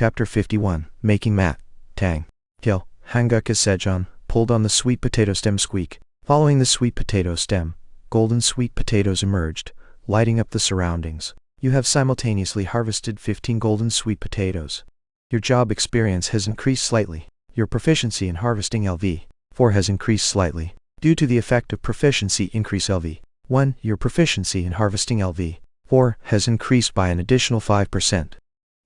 Chapter 51. Making Mat. Tang. Kill. Hanguk as Sejong pulled on the sweet potato stem squeak. Following the sweet potato stem, golden sweet potatoes emerged, lighting up the surroundings. You have simultaneously harvested 15 golden sweet potatoes. Your job experience has increased slightly. Your proficiency in harvesting LV4 has increased slightly. Due to the effect of proficiency increase LV1, your proficiency in harvesting LV4 has increased by an additional 5%.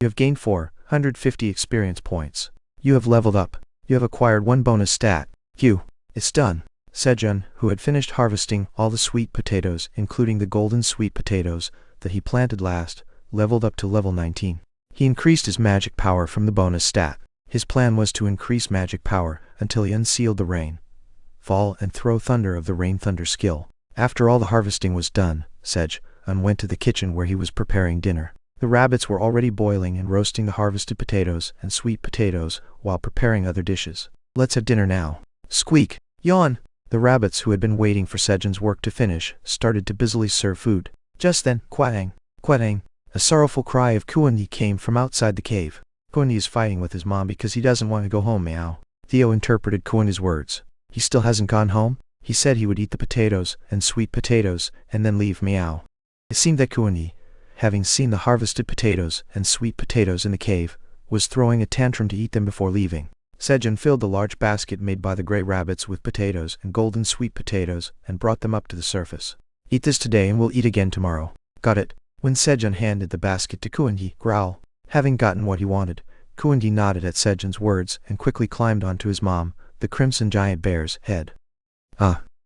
You have gained 450 experience points. You have leveled up. You have acquired 1 bonus stat. Q. It's done. Sejong, who had finished harvesting all the sweet potatoes, including the golden sweet potatoes that he planted last, leveled up to level 19. He increased his magic power from the bonus stat. His plan was to increase magic power until he unsealed the rain, fall and throw thunder of the rain thunder skill. After all the harvesting was done, Sejong went to the kitchen where he was preparing dinner. The rabbits were already boiling and roasting the harvested potatoes and sweet potatoes while preparing other dishes. Let's have dinner now. Squeak. Yawn. The rabbits, who had been waiting for Sejong's work to finish, started to busily serve food. Just then, quang, quang, a sorrowful cry of Kuan-yi came from outside the cave. Kuan-yi is fighting with his mom because he doesn't want to go home, meow. Theo interpreted Kuan-yi's words. He still hasn't gone home? He said he would eat the potatoes and sweet potatoes and then leave, meow. It seemed that Kuan-yi, having seen the harvested potatoes and sweet potatoes in the cave, was throwing a tantrum to eat them before leaving. Sejong filled the large basket made by the gray rabbits with potatoes and golden sweet potatoes and brought them up to the surface. Eat this today and we'll eat again tomorrow. Got it? When Sejong handed the basket to Kuan-yi, growl. Having gotten what he wanted, Kuan-yi nodded at Sejong's words and quickly climbed onto his mom, the crimson giant bear's head.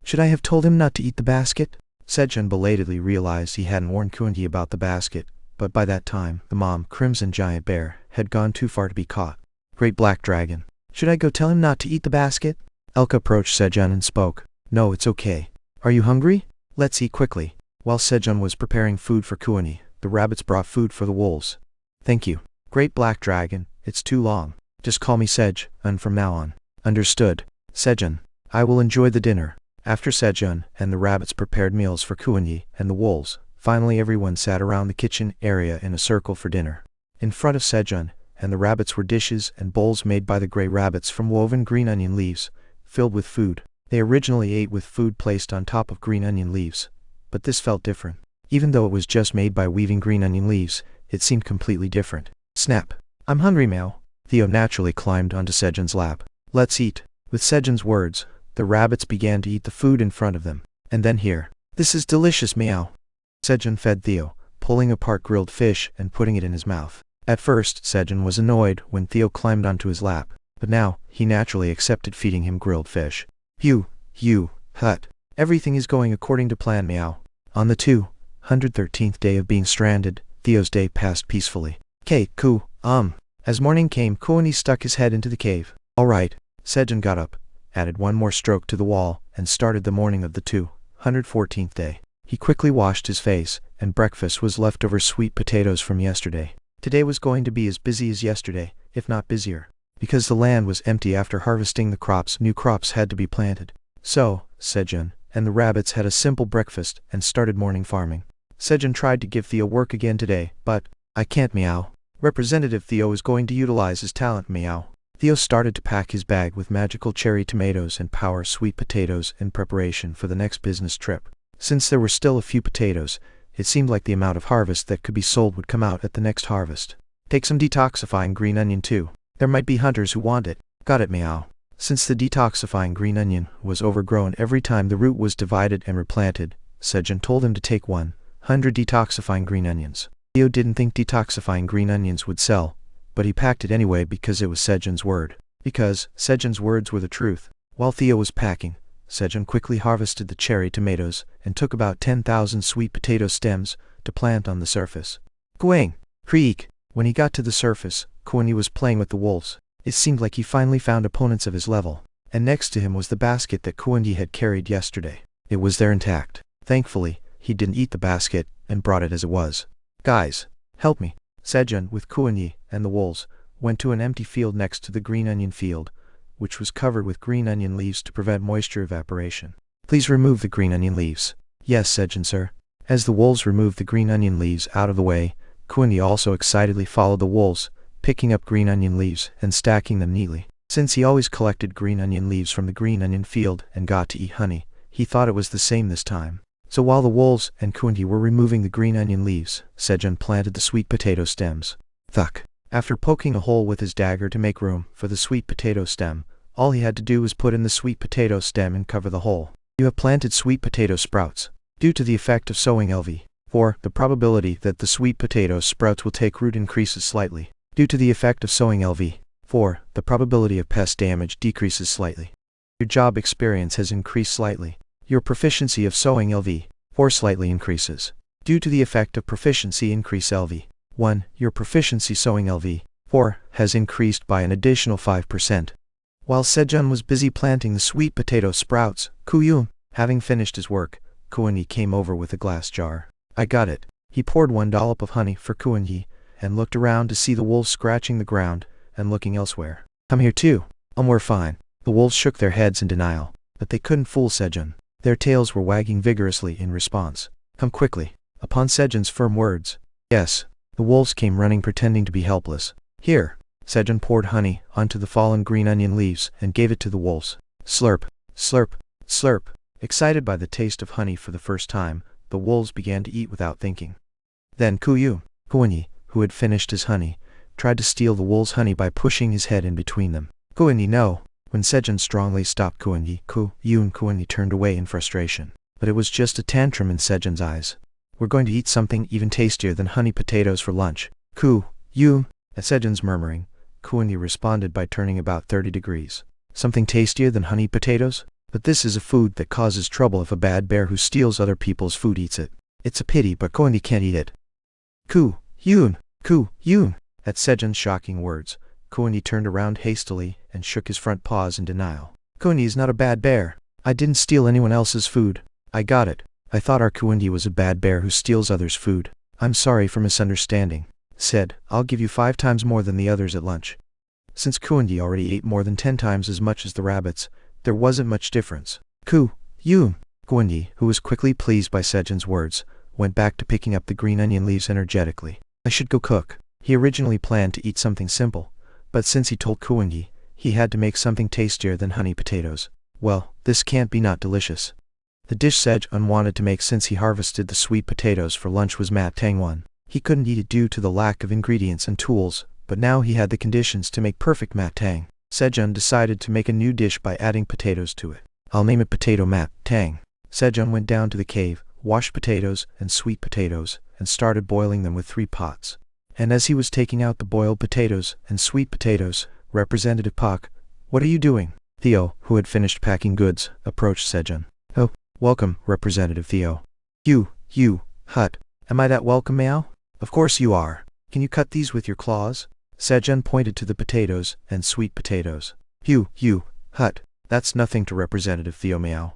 Should I have told him not to eat the basket? Sejong belatedly realized he hadn't warned Kuan-yi about the basket, but by that time, the mom, crimson giant bear, had gone too far to be caught. Great black dragon. Should I go tell him not to eat the basket? Elka approached Sejong and spoke. No, it's okay. Are you hungry? Let's eat quickly. While Sejong was preparing food for Kuan-yi, the rabbits brought food for the wolves. Thank you. Great black dragon, it's too long. Just call me Sejong from now on. Understood. Sejong. I will enjoy the dinner. After Sejong and the rabbits prepared meals for Kuan-yi and the wolves, finally everyone sat around the kitchen area in a circle for dinner. In front of Sejong and the rabbits were dishes and bowls made by the gray rabbits from woven green onion leaves, filled with food. They originally ate with food placed on top of green onion leaves, but this felt different. Even though it was just made by weaving green onion leaves, it seemed completely different. Snap. I'm hungry, meow. Theo naturally climbed onto Sejong's lap. Let's eat. With Sejong's words, the rabbits began to eat the food in front of them. And then here. This is delicious, meow. Sejong fed Theo, pulling apart grilled fish and putting it in his mouth. At first, Sejong was annoyed when Theo climbed onto his lap, but now, he naturally accepted feeding him grilled fish. Hut. Everything is going according to plan, meow. On the 213th day of being stranded, Theo's day passed peacefully. As morning came, Kuan-yi stuck his head into the cave. Alright. Sejong got up, added one more stroke to the wall, and started the morning of the 214th day. He quickly washed his face, and breakfast was leftover sweet potatoes from yesterday. Today was going to be as busy as yesterday, if not busier. Because the land was empty after harvesting the crops, new crops had to be planted. So, Sejong and the rabbits had a simple breakfast and started morning farming. Sejong tried to give Theo work again today, but, I can't, meow. Representative Theo is going to utilize his talent, meow. Theo started to pack his bag with magical cherry tomatoes and power sweet potatoes in preparation for the next business trip. Since there were still a few potatoes, it seemed like the amount of harvest that could be sold would come out at the next harvest. Take some detoxifying green onion too. There might be hunters who want it. Got it, meow. Since the detoxifying green onion was overgrown every time the root was divided and replanted, Sejong told him to take 100 detoxifying green onions. Theo didn't think detoxifying green onions would sell, but he packed it anyway because it was Sejong's word. Because Sejong's words were the truth. While Theo was packing, Sejong quickly harvested the cherry tomatoes and took about 10,000 sweet potato stems to plant on the surface. Quang! Creak! When he got to the surface, Kuan-yi was playing with the wolves. It seemed like he finally found opponents of his level, and next to him was the basket that Kuan-yi had carried yesterday. It was there intact. Thankfully, he didn't eat the basket and brought it as it was. Guys, help me. Sejong, with Kuan-yi and the wolves, went to an empty field next to the green onion field, which was covered with green onion leaves to prevent moisture evaporation. Please remove the green onion leaves. Yes, Sejong, sir. As the wolves removed the green onion leaves out of the way, Kuan-yi also excitedly followed the wolves, picking up green onion leaves and stacking them neatly. Since he always collected green onion leaves from the green onion field and got to eat honey, he thought it was the same this time. So while the wolves and Kundi were removing the green onion leaves, Sejun planted the sweet potato stems. Thuk. After poking a hole with his dagger to make room for the sweet potato stem, all he had to do was put in the sweet potato stem and cover the hole. You have planted sweet potato sprouts. Due to the effect of sowing LV4, the probability that the sweet potato sprouts will take root increases slightly. Due to the effect of sowing LV4, the probability of pest damage decreases slightly. Your job experience has increased slightly. Your proficiency of sowing LV4 slightly increases. Due to the effect of proficiency increase LV1, your proficiency sowing LV4 has increased by an additional 5%. While Sejun was busy planting the sweet potato sprouts, Kuyun, having finished his work, Kuan-yi came over with a glass jar. I got it. He poured 1 dollop of honey for Kuan-yi and looked around to see the wolves scratching the ground and looking elsewhere. Come here too. We're fine. The wolves shook their heads in denial, but they couldn't fool Sejun. Their tails were wagging vigorously in response. Come quickly. Upon Sejun's firm words, yes, the wolves came running pretending to be helpless. Here. Sejun poured honey onto the fallen green onion leaves and gave it to the wolves. Slurp, slurp, slurp. Excited by the taste of honey for the first time, the wolves began to eat without thinking. Then Kuan-yi, who had finished his honey, tried to steal the wolves' honey by pushing his head in between them. Kuan-yi, no. When Sejun strongly stopped Kuan-yi, Kuan-yi turned away in frustration. But it was just a tantrum in Sejun's eyes. We're going to eat something even tastier than honey potatoes for lunch. At Sejun's murmuring, Kuan-yi responded by turning about 30 degrees. Something tastier than honey potatoes? But this is a food that causes trouble if a bad bear who steals other people's food eats it. It's a pity, but Kuan-yi can't eat it. Kuyun! At Sejun's shocking words, Kuan-yi turned around hastily and shook his front paws in denial. Kuan-yi is not a bad bear. I didn't steal anyone else's food. I got it. I thought our Kuan-yi was a bad bear who steals others' food. I'm sorry for misunderstanding. Said, I'll give you 5 times more than the others at lunch. Since Kuan-yi already ate more than 10 times as much as the rabbits, there wasn't much difference. Kuan-yi, who was quickly pleased by Sejun's words, went back to picking up the green onion leaves energetically. I should go cook. He originally planned to eat something simple, but since he told Kuan-yi, he had to make something tastier than honey potatoes. Well, this can't be not delicious. The dish Sejun wanted to make since he harvested the sweet potatoes for lunch was mat tang one. He couldn't eat it due to the lack of ingredients and tools, but now he had the conditions to make perfect mat tang. Sejun decided to make a new dish by adding potatoes to it. I'll name it potato mat tang. Sejun went down to the cave, washed potatoes and sweet potatoes, and started boiling them with 3 pots. And as he was taking out the boiled potatoes and sweet potatoes, Representative Pak, what are you doing? Theo, who had finished packing goods, approached Sejun. Oh, welcome, Representative Theo. Hut. Am I that welcome, Meow? Of course you are. Can you cut these with your claws? Sejun pointed to the potatoes and sweet potatoes. Hut. That's nothing to Representative Theo Meow.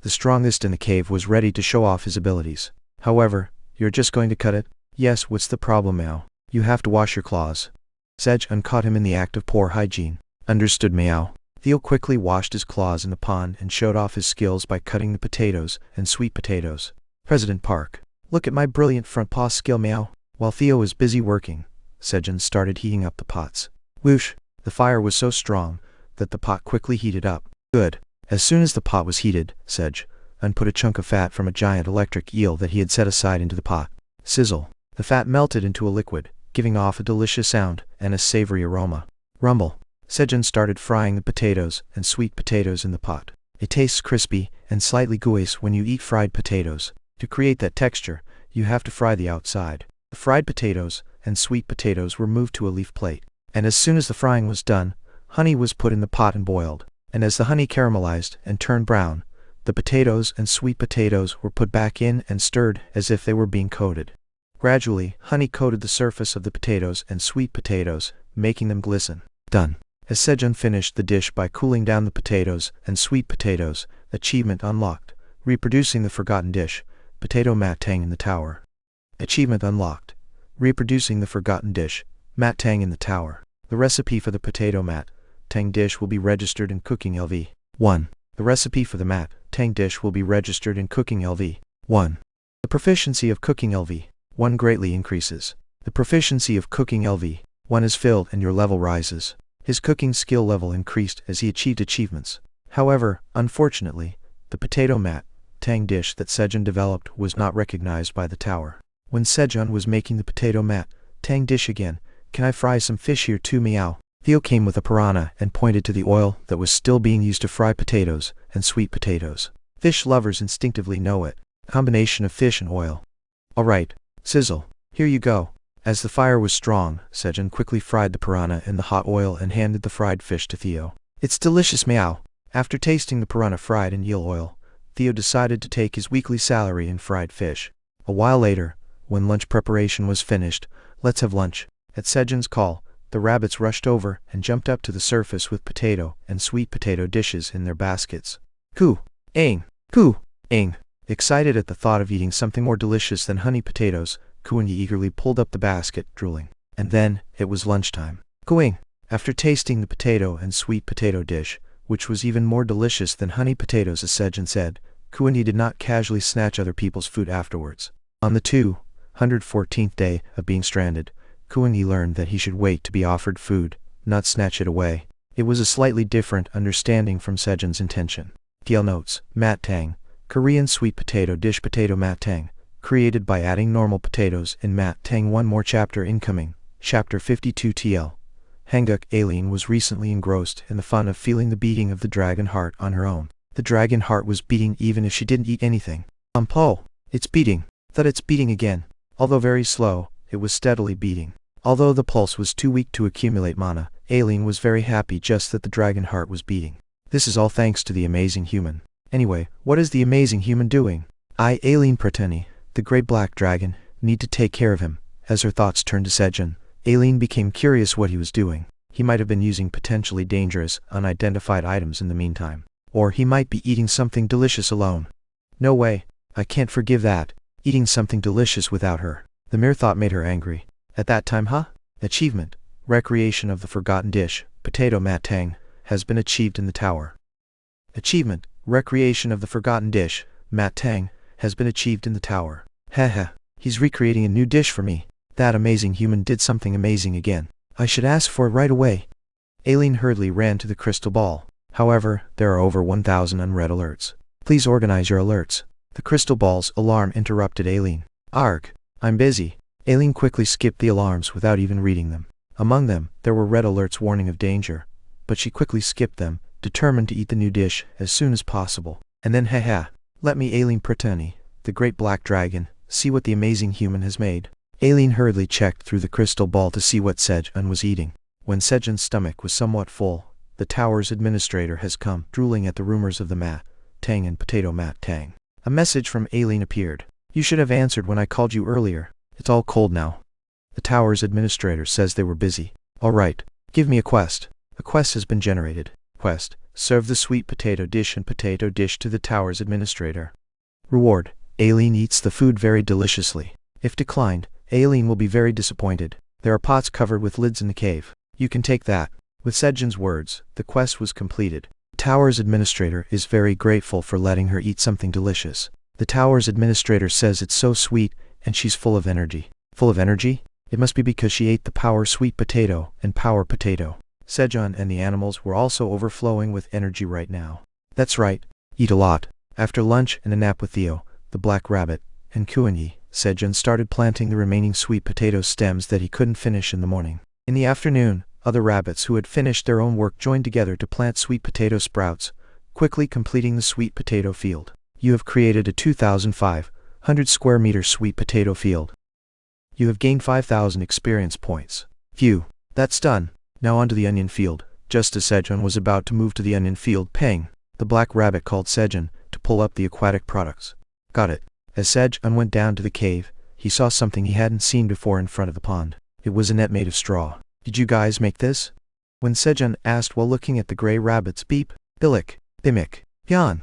The strongest in the cave was ready to show off his abilities. However, you're just going to cut it? Yes, what's the problem, Meow? You have to wash your claws. Sejun caught him in the act of poor hygiene. Understood, Meow. Theo quickly washed his claws in the pond and showed off his skills by cutting the potatoes and sweet potatoes. President Park. Look at my brilliant front paw skill, Meow. While Theo was busy working, Sejun started heating up the pots. Whoosh! The fire was so strong that the pot quickly heated up. Good. As soon as the pot was heated, Sejun put a chunk of fat from a giant electric eel that he had set aside into the pot. Sizzle. The fat melted into a liquid, giving off a delicious sound and a savory aroma. Rumble. Sejun started frying the potatoes and sweet potatoes in the pot. It tastes crispy and slightly gooey when you eat fried potatoes. To create that texture, you have to fry the outside. The fried potatoes and sweet potatoes were moved to a leaf plate. And as soon as the frying was done, honey was put in the pot and boiled. And as the honey caramelized and turned brown, the potatoes and sweet potatoes were put back in and stirred as if they were being coated. Gradually, honey coated the surface of the potatoes and sweet potatoes, making them glisten. Done. As Sejun finished the dish by cooling down the potatoes and sweet potatoes, achievement unlocked. Reproducing the forgotten dish, potato mat tang in the tower. Achievement unlocked. Reproducing the forgotten dish, mat tang in the tower. The recipe for the potato mat tang dish will be registered in Cooking LV. 1. The recipe for the mat tang dish will be registered in Cooking LV. 1. The proficiency of Cooking LV. 1 greatly increases. The proficiency of Cooking LV. One is filled and your level rises. His cooking skill level increased as he achieved achievements. However, unfortunately, the potato mat tang dish that Sejun developed was not recognized by the tower. When Sejun was making the potato mat tang dish again, "Can I fry some fish here too, meow?" Theo came with a piranha and pointed to the oil that was still being used to fry potatoes and sweet potatoes. Fish lovers instinctively know it. Combination of fish and oil. "Alright, sizzle. Here you go." As the fire was strong, Sejun quickly fried the piranha in the hot oil and handed the fried fish to Theo. "It's delicious, meow." After tasting the piranha fried in eel oil, Theo decided to take his weekly salary in fried fish. A while later, when lunch preparation was finished, "Let's have lunch." At Sejun's call, the rabbits rushed over and jumped up to the surface with potato and sweet potato dishes in their baskets. Coo! Aing! Coo! Aing! Excited at the thought of eating something more delicious than honey potatoes, Kuan-yi eagerly pulled up the basket, drooling. And then, it was lunchtime. Cooing! After tasting the potato and sweet potato dish, which was even more delicious than honey potatoes as Sejun said, Kuan-yi did not casually snatch other people's food afterwards. On the 214th day of being stranded, Kuan-yi learned that he should wait to be offered food, not snatch it away. It was a slightly different understanding from Sejun's intention. TL notes, mat tang, Korean sweet potato dish potato mat tang, created by adding normal potatoes in mat tang. One more chapter incoming, chapter 52 TL. Hanguk Aileen was recently engrossed in the fun of feeling the beating of the dragon heart on her own. The dragon heart was beating even if she didn't eat anything. Po! It's beating. Thought it's beating again. Although very slow, it was steadily beating. Although the pulse was too weak to accumulate mana, Aileen was very happy just that the dragon heart was beating. This is all thanks to the amazing human. Anyway, what is the amazing human doing? Aileen Prateni, the great black dragon, need to take care of him. As her thoughts turned to Sejun, Aileen became curious what he was doing. He might have been using potentially dangerous, unidentified items in the meantime. Or he might be eating something delicious alone. No way, I can't forgive that. Eating something delicious without her. The mere thought made her angry. At that time, Achievement, recreation of the forgotten dish, potato mat tang, has been achieved in the tower. Achievement, recreation of the forgotten dish, mat tang, has been achieved in the tower. Heh, he's recreating a new dish for me. That amazing human did something amazing again. I should ask for it right away. Aileen hurriedly ran to the crystal ball. However, there are over 1,000 unread alerts. Please organize your alerts. The crystal ball's alarm interrupted Aileen. Arg, I'm busy. Aileen quickly skipped the alarms without even reading them. Among them, there were red alerts warning of danger, but she quickly skipped them, determined to eat the new dish as soon as possible. And then let me Aileen Prateni, the great black dragon, see what the amazing human has made. Aileen hurriedly checked through the crystal ball to see what Sejun was eating. When Sejun's stomach was somewhat full, the tower's administrator has come, drooling at the rumors of the mat tang and potato mat tang. A message from Aileen appeared. You should have answered when I called you earlier. It's all cold now. The tower's administrator says they were busy. Alright, give me a quest. A quest has been generated. Quest, serve the sweet potato dish and potato dish to the tower's administrator. Reward, Aileen eats the food very deliciously. If declined, Aileen will be very disappointed. There are pots covered with lids in the cave. You can take that. With Sejun's words, the quest was completed. The tower's administrator is very grateful for letting her eat something delicious. The tower's administrator says it's so sweet, and she's full of energy. Full of energy? It must be because she ate the power sweet potato and power potato. Sejun and the animals were also overflowing with energy right now. That's right, eat a lot. After lunch and a nap with Theo, the black rabbit, and Kuan-yi, Sejun started planting the remaining sweet potato stems that he couldn't finish in the morning. In the afternoon, other rabbits who had finished their own work joined together to plant sweet potato sprouts, quickly completing the sweet potato field. You have created a 2,500 square meter sweet potato field. You have gained 5,000 experience points. Phew, that's done. Now onto the onion field. Just as Sejun was about to move to the onion field, pang! The black rabbit called Sejun to pull up the aquatic products. Got it. As Sejun went down to the cave, he saw something he hadn't seen before in front of the pond. It was a net made of straw. Did you guys make this? When Sejun asked while looking at the gray rabbits, beep, billick, bimick, yan,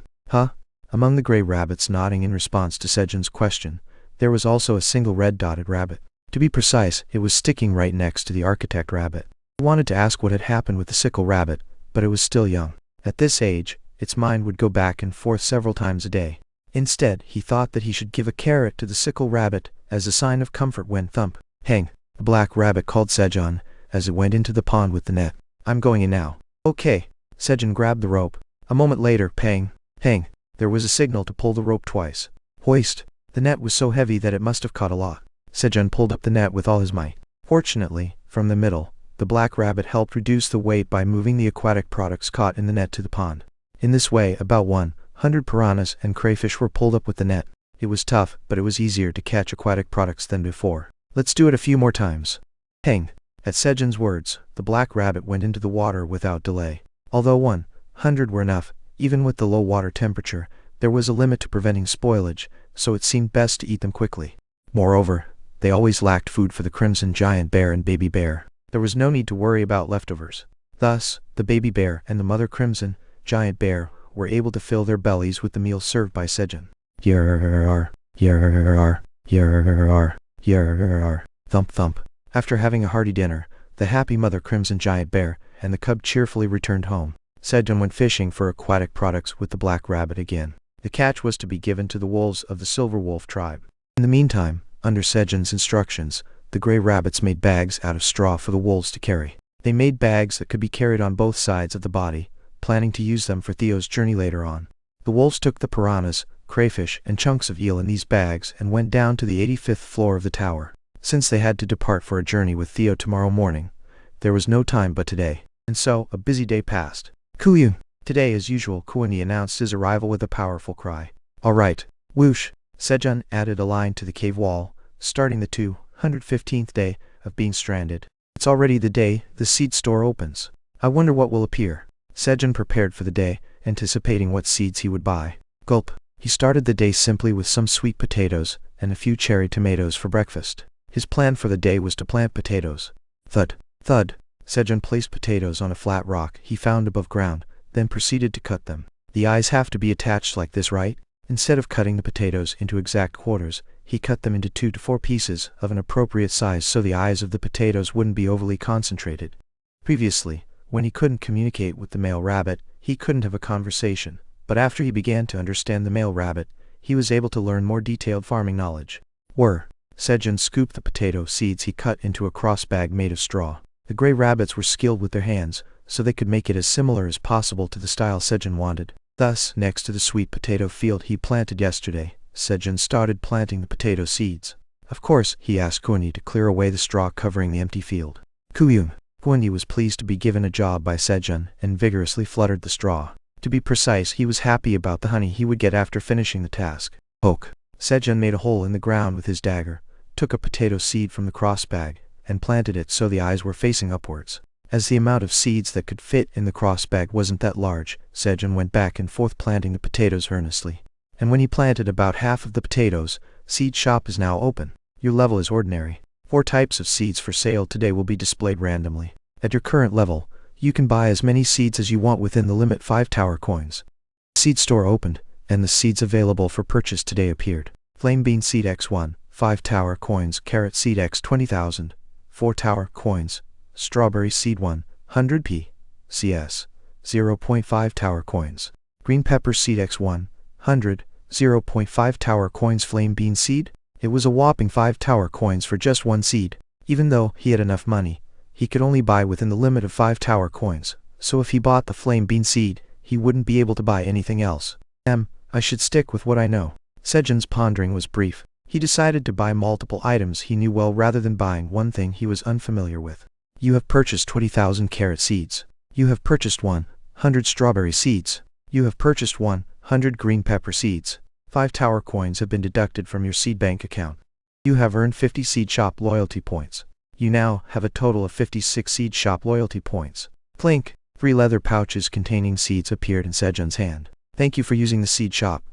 Among the gray rabbits nodding in response to Sejun's question, there was also a single red dotted rabbit. To be precise, it was sticking right next to the architect rabbit. He wanted to ask what had happened with the sickle rabbit, but it was still young. At this age, its mind would go back and forth several times a day. Instead, he thought that he should give a carrot to the sickle rabbit as a sign of comfort when thump, hang, the black rabbit called Sejun, as it went into the pond with the net. I'm going in now. Okay. Sejun grabbed the rope. A moment later, pang, pang, there was a signal to pull the rope twice. Hoist. The net was so heavy that it must have caught a lot. Sejun pulled up the net with all his might. Fortunately, from the middle, the black rabbit helped reduce the weight by moving the aquatic products caught in the net to the pond. In this way, about 100 piranhas and crayfish were pulled up with the net. It was tough, but it was easier to catch aquatic products than before. Let's do it a few more times. Pang. At Sejun's words, the black rabbit went into the water without delay. Although 100 were enough, even with the low water temperature, there was a limit to preventing spoilage, so it seemed best to eat them quickly. Moreover, they always lacked food for the crimson giant bear and baby bear. There was no need to worry about leftovers. Thus, the baby bear and the mother crimson giant bear were able to fill their bellies with the meal served by Sejun. Yer, yer, yer, yer, thump thump. After having a hearty dinner, the happy mother crimson giant bear and the cub cheerfully returned home. Sejun went fishing for aquatic products with the black rabbit again. The catch was to be given to the wolves of the silver wolf tribe. In the meantime, under Sejun's instructions, the gray rabbits made bags out of straw for the wolves to carry. They made bags that could be carried on both sides of the body, planning to use them for Theo's journey later on. The wolves took the piranhas, crayfish, and chunks of eel in these bags and went down to the 85th floor of the tower. Since they had to depart for a journey with Theo tomorrow morning, there was no time but today. And so, a busy day passed. Kuyu. Today, as usual, Kuani announced his arrival with a powerful cry. All right. Whoosh. Sejun added a line to the cave wall, starting the 215th day of being stranded. It's already the day the seed store opens. I wonder what will appear. Sejun prepared for the day, anticipating what seeds he would buy. Gulp. He started the day simply with some sweet potatoes and a few cherry tomatoes for breakfast. His plan for the day was to plant potatoes. Thud. Thud. Sejun placed potatoes on a flat rock he found above ground, then proceeded to cut them. The eyes have to be attached like this, right? Instead of cutting the potatoes into exact quarters, he cut them into 2 to 4 pieces of an appropriate size so the eyes of the potatoes wouldn't be overly concentrated. Previously, when he couldn't communicate with the male rabbit, he couldn't have a conversation, but after he began to understand the male rabbit, he was able to learn more detailed farming knowledge. Sejun scooped the potato seeds he cut into a cross bag made of straw. The gray rabbits were skilled with their hands, so they could make it as similar as possible to the style Sejun wanted. Thus, next to the sweet potato field he planted yesterday, Sejun started planting the potato seeds. Of course, he asked Kuani to clear away the straw covering the empty field. Kuani was pleased to be given a job by Sejun and vigorously fluttered the straw. To be precise, he was happy about the honey he would get after finishing the task. Poke. Sejun made a hole in the ground with his dagger, took a potato seed from the cross bag, and planted it so the eyes were facing upwards. As the amount of seeds that could fit in the cross bag wasn't that large, Sejun went back and forth planting the potatoes earnestly. And when he planted about half of the potatoes, seed shop is now open. Your level is ordinary. 4 types of seeds for sale today will be displayed randomly. At your current level, you can buy as many seeds as you want within the limit 5 tower coins. Seed store opened, and the seeds available for purchase today appeared. Flame bean seed X1, 5 tower coins. Carrot seed X 20,000, 4 tower coins. Strawberry seed 100 p. CS, 0.5 tower coins. Green pepper seed X 100, 0.5 tower coins. Flame bean seed? It was a whopping 5 tower coins for just 1 seed. Even though he had enough money, he could only buy within the limit of 5 tower coins, so if he bought the flame bean seed, he wouldn't be able to buy anything else. I should stick with what I know. Sejun's pondering was brief. He decided to buy multiple items he knew well rather than buying one thing he was unfamiliar with. You have purchased 20,000 carrot seeds. You have purchased 100 strawberry seeds. You have purchased 100 green pepper seeds. 5 tower coins have been deducted from your seed bank account. You have earned 50 seed shop loyalty points. You now have a total of 56 seed shop loyalty points. Clink. 3 leather pouches containing seeds appeared in Sejun's hand. Thank you for using the seed shop.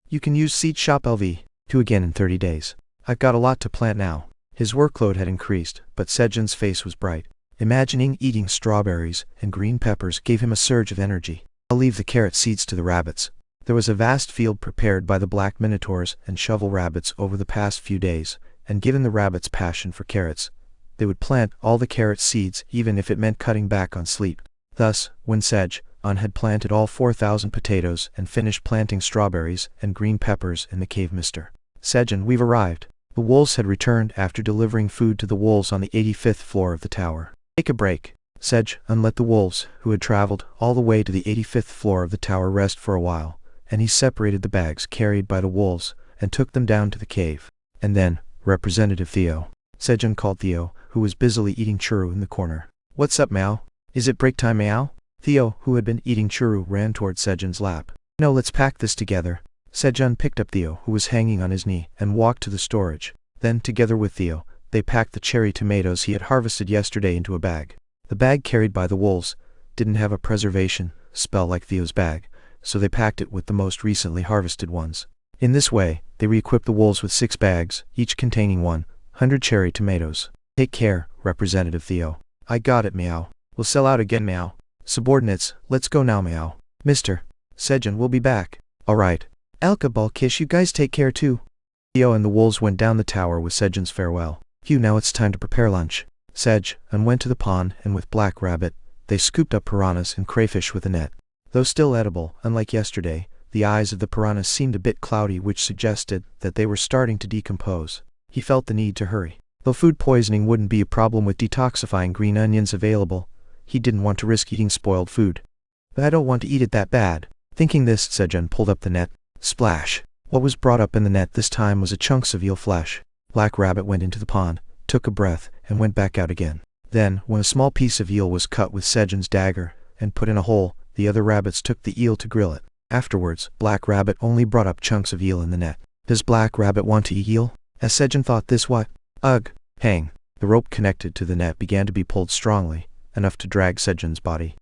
You can use seed shop LV2 again in 30 days. I've got a lot to plant now. His workload had increased, but Sejun's face was bright. Imagining eating strawberries and green peppers gave him a surge of energy. I'll leave the carrot seeds to the rabbits. There was a vast field prepared by the black minotaurs and shovel rabbits over the past few days, and given the rabbits' passion for carrots, they would plant all the carrot seeds even if it meant cutting back on sleep. Thus, when Sejun had planted all 4,000 potatoes and finished planting strawberries and green peppers in the cave, Mr. Sejun, we've arrived. The wolves had returned after delivering food to the wolves on the 85th floor of the tower. Take a break. Sejun let the wolves, who had traveled all the way to the 85th floor of the tower, rest for a while, and he separated the bags carried by the wolves and took them down to the cave. And then, Representative Theo. Sejun called Theo, who was busily eating churro in the corner. What's up, Mao? Is it break time, Mao? Theo, who had been eating churro, ran toward Sejun's lap. No, let's pack this together. Sejun picked up Theo, who was hanging on his knee, and walked to the storage. Then, together with Theo, they packed the cherry tomatoes he had harvested yesterday into a bag. The bag carried by the wolves didn't have a preservation spell like Theo's bag, so they packed it with the most recently harvested ones. In this way, they re-equipped the wolves with 6 bags, each containing 100 cherry tomatoes. Take care, Representative Theo. I got it, Meow. We'll sell out again, Meow. Subordinates, let's go now, Meow. Mr. Sejun will be back. Alright. Alka Kish, you guys take care too. Theo and the wolves went down the tower with Sejun's farewell. Phew, now it's time to prepare lunch. Sejun went to the pond, and with Black Rabbit, they scooped up piranhas and crayfish with a net. Though still edible, unlike yesterday, the eyes of the piranhas seemed a bit cloudy, which suggested that they were starting to decompose. He felt the need to hurry. Though food poisoning wouldn't be a problem with detoxifying green onions available, he didn't want to risk eating spoiled food. But I don't want to eat it that bad. Thinking this, Sejun pulled up the net. Splash! What was brought up in the net this time was a chunks of eel flesh. Black Rabbit went into the pond, took a breath, and went back out again. Then, when a small piece of eel was cut with Sejun's dagger and put in a hole, the other rabbits took the eel to grill it. Afterwards, Black Rabbit only brought up chunks of eel in the net. Does Black Rabbit want to eat eel? As Sejun thought this, what? Ugh! Hang! The rope connected to the net began to be pulled strongly, enough to drag Sejun's body.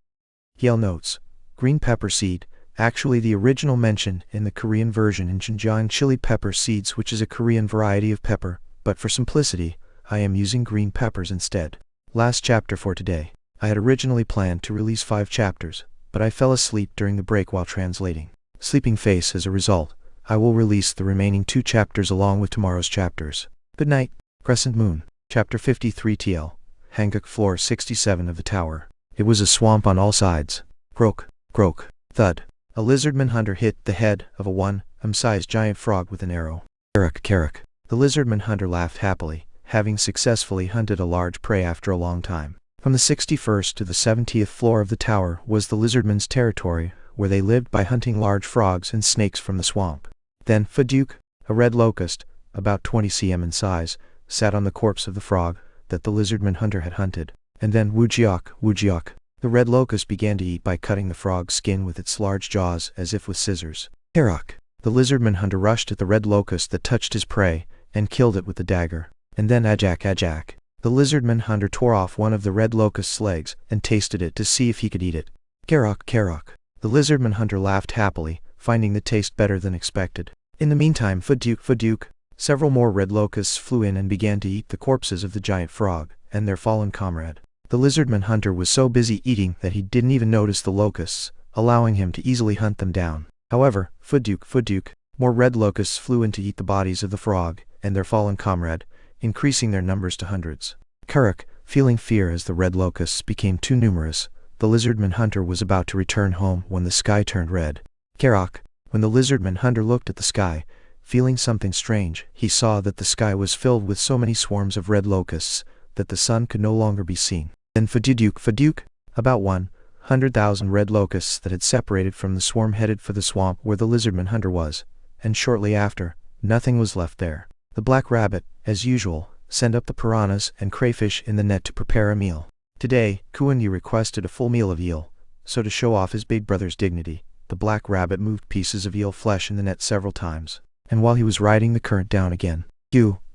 Yale notes. Green pepper seed, actually the original mention in the Korean version in Xinjiang chili pepper seeds, which is a Korean variety of pepper, but for simplicity, I am using green peppers instead. Last chapter for today. I had originally planned to release 5 chapters, but I fell asleep during the break while translating. Sleeping face as a result. I will release the remaining 2 chapters along with tomorrow's chapters. Good night. Crescent Moon. Chapter 53 TL. Hanguk floor 67 of the tower. It was a swamp on all sides. Croak, croak, thud. A lizardman hunter hit the head of a 1-sized giant frog with an arrow. Carrick, carrick. The lizardman hunter laughed happily, having successfully hunted a large prey after a long time. From the 61st to the 70th floor of the tower was the lizardmen's territory, where they lived by hunting large frogs and snakes from the swamp. Then Faduke, a red locust, about 20 cm in size, sat on the corpse of the frog that the lizardman hunter had hunted. And then Wujiok, Wujiok. The red locust began to eat by cutting the frog's skin with its large jaws as if with scissors. Karok. The lizardman hunter rushed at the red locust that touched his prey, and killed it with the dagger. And then Ajak, Ajak. The lizardman hunter tore off one of the red locust's legs and tasted it to see if he could eat it. Karok, Karok. The lizardman hunter laughed happily, finding the taste better than expected. In the meantime, Faduke, Faduke. Several more red locusts flew in and began to eat the corpses of the giant frog and their fallen comrade. The lizardman hunter was so busy eating that he didn't even notice the locusts, allowing him to easily hunt them down. However, Faduke, Faduke. More red locusts flew in to eat the bodies of the frog and their fallen comrade, increasing their numbers to hundreds. Karuk, feeling fear as the red locusts became too numerous, the lizardman hunter was about to return home when the sky turned red. Karok. When the lizardman hunter looked at the sky, feeling something strange, he saw that the sky was filled with so many swarms of red locusts that the sun could no longer be seen. Then Faduke, Faduke. About 100,000 red locusts that had separated from the swarm headed for the swamp where the lizardman hunter was, and shortly after, nothing was left there. The Black Rabbit, as usual, sent up the piranhas and crayfish in the net to prepare a meal. Today, Kuan-Yu requested a full meal of eel, so to show off his big brother's dignity, the Black Rabbit moved pieces of eel flesh in the net several times, and while he was riding the current down again,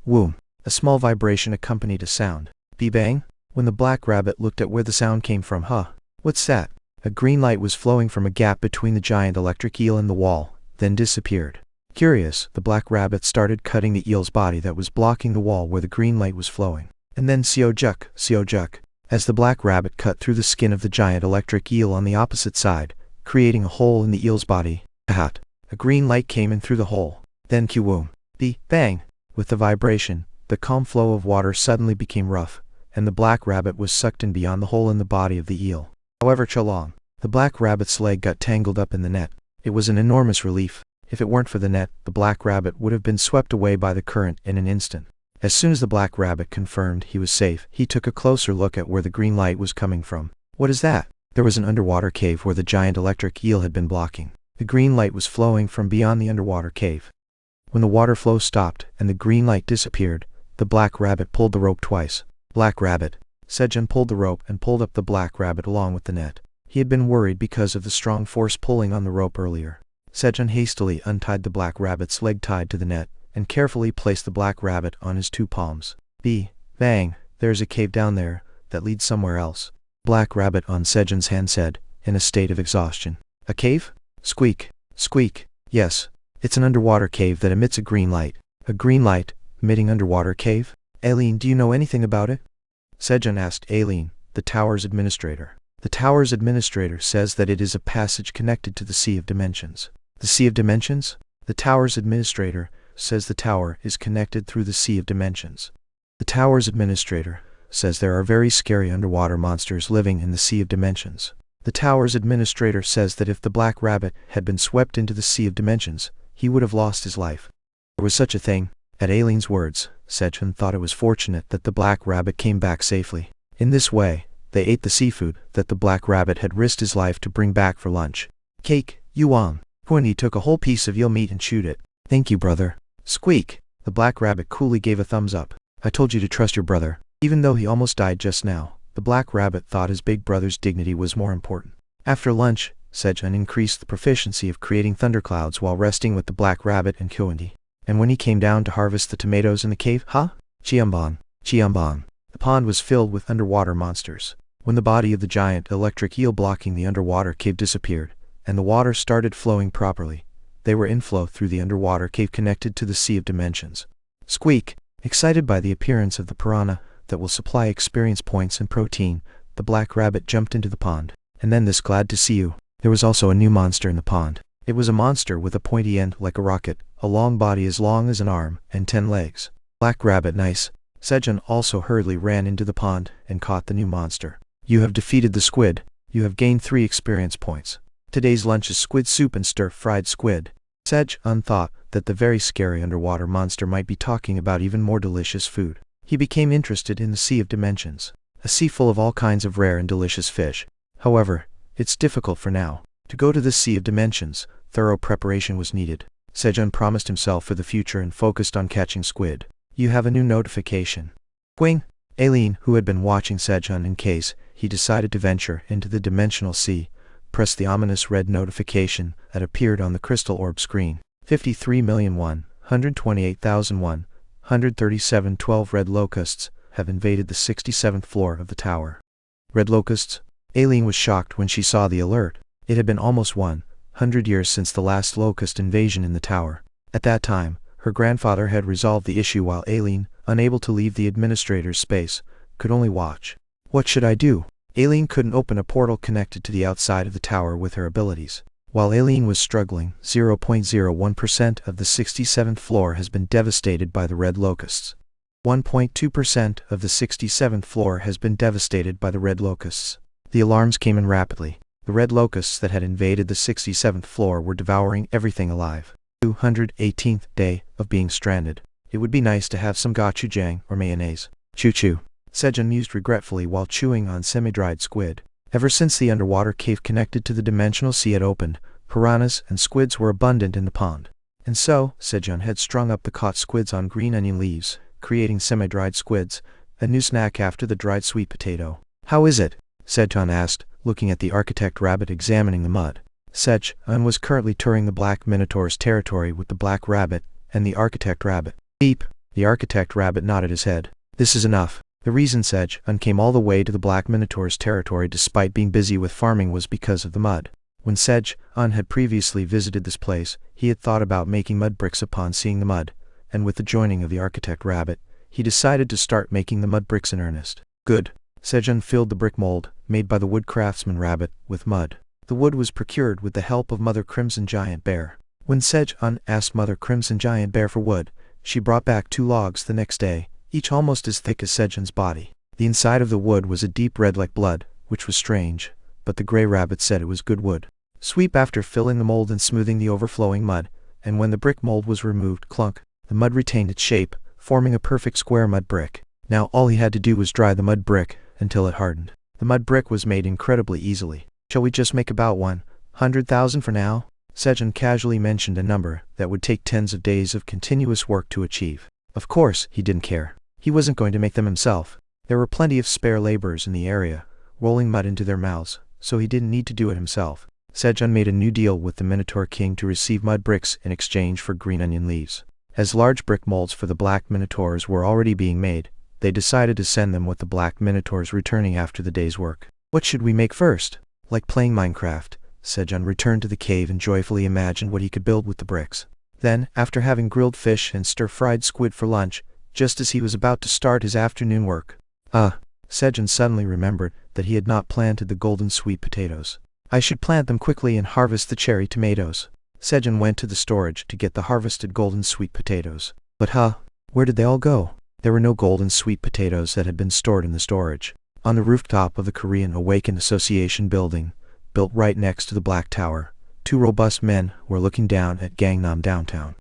woom, a small vibration accompanied a sound. Bang! When the Black Rabbit looked at where the sound came from, what's that? A green light was flowing from a gap between the giant electric eel and the wall, then disappeared. Curious, the Black Rabbit started cutting the eel's body that was blocking the wall where the green light was flowing. And then Seojuk, Seojuk. As the Black Rabbit cut through the skin of the giant electric eel on the opposite side, creating a hole in the eel's body. A green light came in through the hole. Then Kuwoom. Bang! With the vibration, the calm flow of water suddenly became rough, and the Black Rabbit was sucked in beyond the hole in the body of the eel. However, Chalong. The Black Rabbit's leg got tangled up in the net. It was an enormous relief. If it weren't for the net, the Black Rabbit would have been swept away by the current in an instant. As soon as the black rabbit confirmed he was safe, he took a closer look at where the green light was coming from. What is that? There was an underwater cave where the giant electric eel had been blocking. The green light was flowing from beyond the underwater cave. When the water flow stopped and the green light disappeared, the black rabbit pulled the rope twice. Black rabbit. Sejun pulled the rope and pulled up the black rabbit along with the net. He had been worried because of the strong force pulling on the rope earlier. Sejun hastily untied the black rabbit's leg tied to the net, and carefully placed the black rabbit on his two palms. Bang, there's a cave down there that leads somewhere else. Black rabbit on Sejun's hand said, in a state of exhaustion. A cave? Squeak. Yes, it's an underwater cave that emits a green light. A green light, emitting underwater cave? Aileen, do you know anything about it? Sejun asked Aileen, the tower's administrator. The tower's administrator says that it is a passage connected to the Sea of Dimensions. The Sea of Dimensions? The tower's administrator says the tower is connected through the Sea of Dimensions. The tower's administrator says there are very scary underwater monsters living in the Sea of Dimensions. The tower's administrator says that if the black rabbit had been swept into the Sea of Dimensions, he would have lost his life. There was such a thing. At Aileen's words, Sejun thought it was fortunate that the black rabbit came back safely. In this way, they ate the seafood that the black rabbit had risked his life to bring back for lunch. Cake, Yuan. He took a whole piece of eel meat and chewed it. Thank you, brother. Squeak. The black rabbit coolly gave a thumbs up. I told you to trust your brother. Even though he almost died just now, the black rabbit thought his big brother's dignity was more important. After lunch, Sejun increased the proficiency of creating thunderclouds while resting with the black rabbit and Kyondi. And when he came down to harvest the tomatoes in the cave, Chiamban. The pond was filled with underwater monsters. When the body of the giant electric eel blocking the underwater cave disappeared, and the water started flowing properly, they were inflow through the underwater cave connected to the Sea of Dimensions. Squeak. Excited by the appearance of the piranha that will supply experience points and protein, the black rabbit jumped into the pond. And then this glad to see you. There was also a new monster in the pond. It was a monster with a pointy end like a rocket, a long body as long as an arm, and 10 legs. Black rabbit nice. Sejun also hurriedly ran into the pond and caught the new monster. You have defeated the squid. You have gained 3 experience points. Today's lunch is squid soup and stir-fried squid. Sejun thought that the very scary underwater monster might be talking about even more delicious food. He became interested in the Sea of Dimensions, a sea full of all kinds of rare and delicious fish. However, it's difficult for now. To go to the Sea of Dimensions, thorough preparation was needed. Sejun promised himself for the future and focused on catching squid. You have a new notification. Wing. Aileen, who had been watching Sejun in case he decided to venture into the dimensional sea, pressed the ominous red notification that appeared on the crystal orb screen. 53,128,137 red locusts have invaded the 67th floor of the tower. Red locusts? Aileen was shocked when she saw the alert. It had been almost 100 years since the last locust invasion in the tower. At that time, her grandfather had resolved the issue while Aileen, unable to leave the administrator's space, could only watch. What should I do? Aileen couldn't open a portal connected to the outside of the tower with her abilities. While Aileen was struggling, 0.01% of the 67th floor has been devastated by the red locusts. 1.2% of the 67th floor has been devastated by the red locusts. The alarms came in rapidly. The red locusts that had invaded the 67th floor were devouring everything alive. 218th day of being stranded. It would be nice to have some gochujang or mayonnaise. Choo-choo. Sejun mused regretfully while chewing on semi-dried squid. Ever since the underwater cave connected to the dimensional sea had opened, piranhas and squids were abundant in the pond. And so, Sejun had strung up the caught squids on green onion leaves, creating semi-dried squids, a new snack after the dried sweet potato. How is it? Sejun asked, looking at the architect rabbit examining the mud. Sejun was currently touring the black minotaur's territory with the black rabbit and the architect rabbit. Beep. The architect rabbit nodded his head. This is enough. The reason Sejun came all the way to the black minotaur's territory despite being busy with farming was because of the mud. When Sejun had previously visited this place, he had thought about making mud bricks upon seeing the mud, and with the joining of the architect rabbit, he decided to start making the mud bricks in earnest. Good. Sejun filled the brick mold, made by the wood craftsman rabbit, with mud. The wood was procured with the help of Mother Crimson Giant Bear. When Sejun asked Mother Crimson Giant Bear for wood, she brought back 2 logs the next day, each almost as thick as Sejun's body. The inside of the wood was a deep red like blood, which was strange, but the gray rabbit said it was good wood. Sweep after filling the mold and smoothing the overflowing mud, and when the brick mold was removed, clunk, the mud retained its shape, forming a perfect square mud brick. Now all he had to do was dry the mud brick until it hardened. The mud brick was made incredibly easily. Shall we just make about 100,000 for now? Sejun casually mentioned a number that would take tens of days of continuous work to achieve. Of course, he didn't care. He wasn't going to make them himself. There were plenty of spare laborers in the area, rolling mud into their mouths, so he didn't need to do it himself. Sejun made a new deal with the Minotaur King to receive mud bricks in exchange for green onion leaves. As large brick molds for the Black Minotaurs were already being made, they decided to send them with the Black Minotaurs returning after the day's work. What should we make first? Like playing Minecraft, Sejun returned to the cave and joyfully imagined what he could build with the bricks. Then, after having grilled fish and stir-fried squid for lunch, just as he was about to start his afternoon work, Sejun suddenly remembered that he had not planted the golden sweet potatoes. I should plant them quickly and harvest the cherry tomatoes. Sejun went to the storage to get the harvested golden sweet potatoes. But where did they all go? There were no golden sweet potatoes that had been stored in the storage. On the rooftop of the Korean Awakened Association building, built right next to the Black Tower, two robust men were looking down at Gangnam downtown.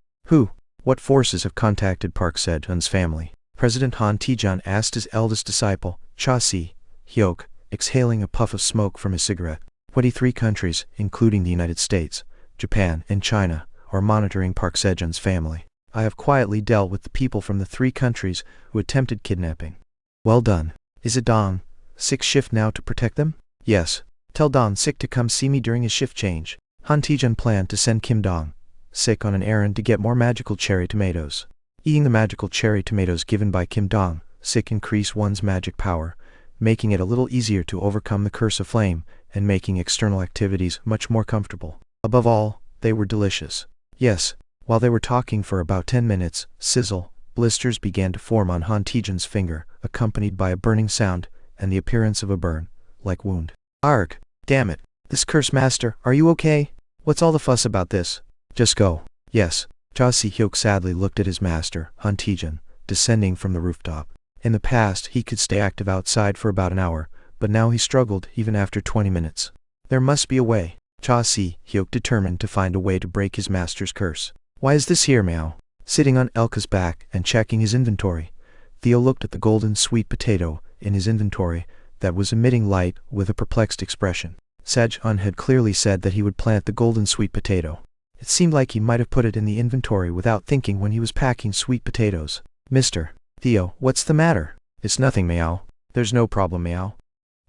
What forces have contacted Park Sejun's family? President Han Tae-jun asked his eldest disciple, Cha Si-hyuk, exhaling a puff of smoke from his cigarette. 23 countries, including the United States, Japan, and China, are monitoring Park Sejun's family. I have quietly dealt with the people from the 3 countries who attempted kidnapping. Well done. Is it Dong Sik's shift now to protect them? Yes. Tell Dong Sik to come see me during his shift change. Han Tae-jun planned to send Kim Dong Sik on an errand to get more magical cherry tomatoes. Eating the magical cherry tomatoes given by Kim Dong Sik increased one's magic power, making it a little easier to overcome the curse of flame and making external activities much more comfortable. Above all, they were delicious. Yes. While they were talking for about 10 minutes, blisters began to form on Han Tae-jun's finger, accompanied by a burning sound and the appearance of a burn-like wound. Arg! Damn it! This curse master, are you okay? What's all the fuss about this? Just go. Yes. Cha Si-hyuk sadly looked at his master, Han Tae-jun, descending from the rooftop. In the past, he could stay active outside for about an hour, but now he struggled even after 20 minutes. There must be a way. Cha Si-hyuk determined to find a way to break his master's curse. Why is this here, meow? Sitting on Elka's back and checking his inventory, Theo looked at the golden sweet potato in his inventory that was emitting light with a perplexed expression. Sejun had clearly said that he would plant the golden sweet potato. It seemed like he might have put it in the inventory without thinking when he was packing sweet potatoes. Mr. Theo, what's the matter? It's nothing, meow. There's no problem, meow.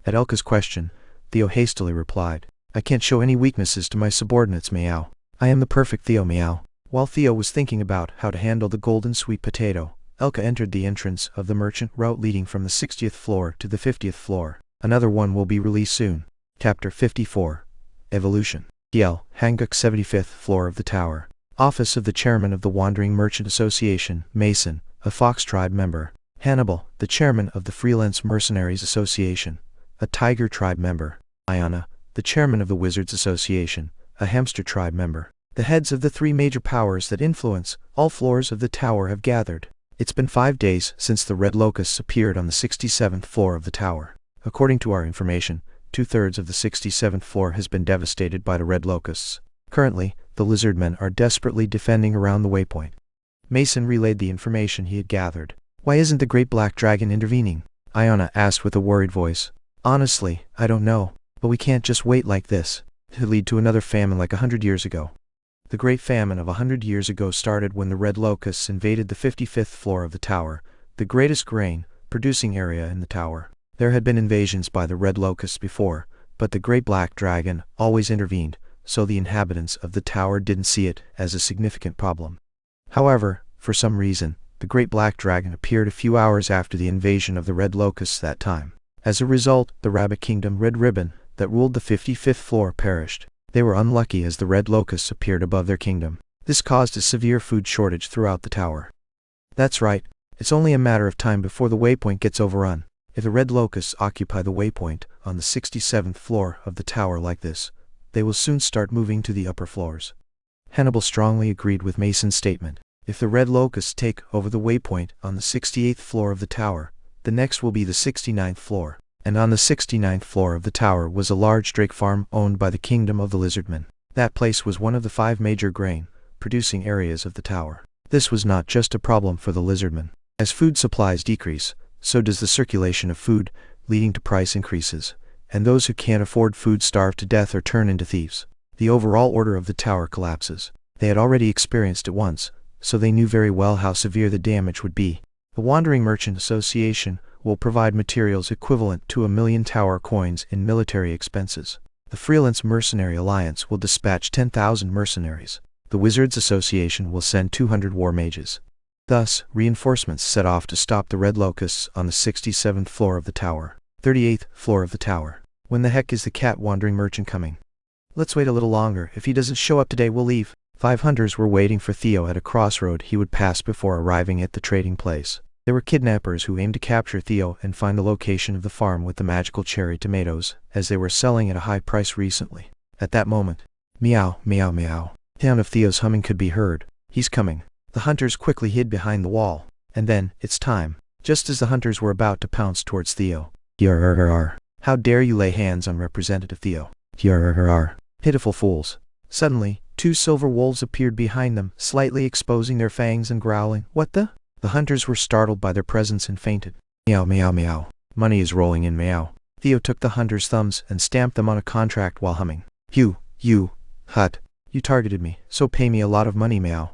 At Elka's question, Theo hastily replied, I can't show any weaknesses to my subordinates, meow. I am the perfect Theo, meow. While Theo was thinking about how to handle the golden sweet potato, Elka entered the entrance of the merchant route leading from the 60th floor to the 50th floor. Another one will be released soon. Chapter 54. Evolution. TL, Hanguk 75th floor of the tower. Office of the chairman of the Wandering Merchant Association, Mason, a Fox Tribe member. Hannibal, the chairman of the Freelance Mercenaries Association, a Tiger Tribe member. Ayana, the chairman of the Wizards Association, a Hamster Tribe member. The heads of the 3 major powers that influence all floors of the tower have gathered. It's been 5 days since the red locusts appeared on the 67th floor of the tower. According to our information, 2/3 of the 67th floor has been devastated by the red locusts. Currently, the lizardmen are desperately defending around the waypoint. Mason relayed the information he had gathered. Why isn't the great black dragon intervening? Ayana asked with a worried voice. Honestly, I don't know, but we can't just wait like this. It could lead to another famine like 100 years ago. The Great Famine of 100 years ago started when the red locusts invaded the 55th floor of the tower, the greatest grain-producing area in the tower. There had been invasions by the red locusts before, but the great black dragon always intervened, so the inhabitants of the tower didn't see it as a significant problem. However, for some reason, the great black dragon appeared a few hours after the invasion of the red locusts that time. As a result, the Rabbit Kingdom Red Ribbon that ruled the 55th floor perished. They were unlucky as the red locusts appeared above their kingdom. This caused a severe food shortage throughout the tower. That's right, it's only a matter of time before the waypoint gets overrun. If the red locusts occupy the waypoint on the 67th floor of the tower like this, they will soon start moving to the upper floors. Hannibal strongly agreed with Mason's statement. If the red locusts take over the waypoint on the 68th floor of the tower, the next will be the 69th floor. And on the 69th floor of the tower was a large drake farm owned by the Kingdom of the Lizardmen. That place was one of the 5 major grain-producing areas of the tower. This was not just a problem for the Lizardmen. As food supplies decrease, so does the circulation of food, leading to price increases, and those who can't afford food starve to death or turn into thieves. The overall order of the tower collapses. They had already experienced it once, so they knew very well how severe the damage would be. The Wandering Merchant Association will provide materials equivalent to 1,000,000 tower coins in military expenses. The Freelance Mercenary Alliance will dispatch 10,000 mercenaries. The Wizards Association will send 200 war mages. Thus, reinforcements set off to stop the Red Locusts on the 67th floor of the tower. 38th floor of the tower. When the heck is the cat Wandering Merchant coming? Let's wait a little longer. If he doesn't show up today, we'll leave. 5 hunters were waiting for Theo at a crossroad he would pass before arriving at the trading place. They were kidnappers who aimed to capture Theo and find the location of the farm with the magical cherry tomatoes, as they were selling at a high price recently. At that moment, meow, meow, meow. The sound of Theo's humming could be heard. He's coming. The hunters quickly hid behind the wall. And then, it's time. Just as the hunters were about to pounce towards Theo. Yarrrrrr. How dare you lay hands on Representative Theo? Yarrrrrr. Pitiful fools. Suddenly, 2 silver wolves appeared behind them, slightly exposing their fangs and growling. What the? The hunters were startled by their presence and fainted. Meow, meow, meow. Money is rolling in, meow. Theo took the hunters' thumbs and stamped them on a contract while humming. You, hut. You targeted me, so pay me a lot of money, meow.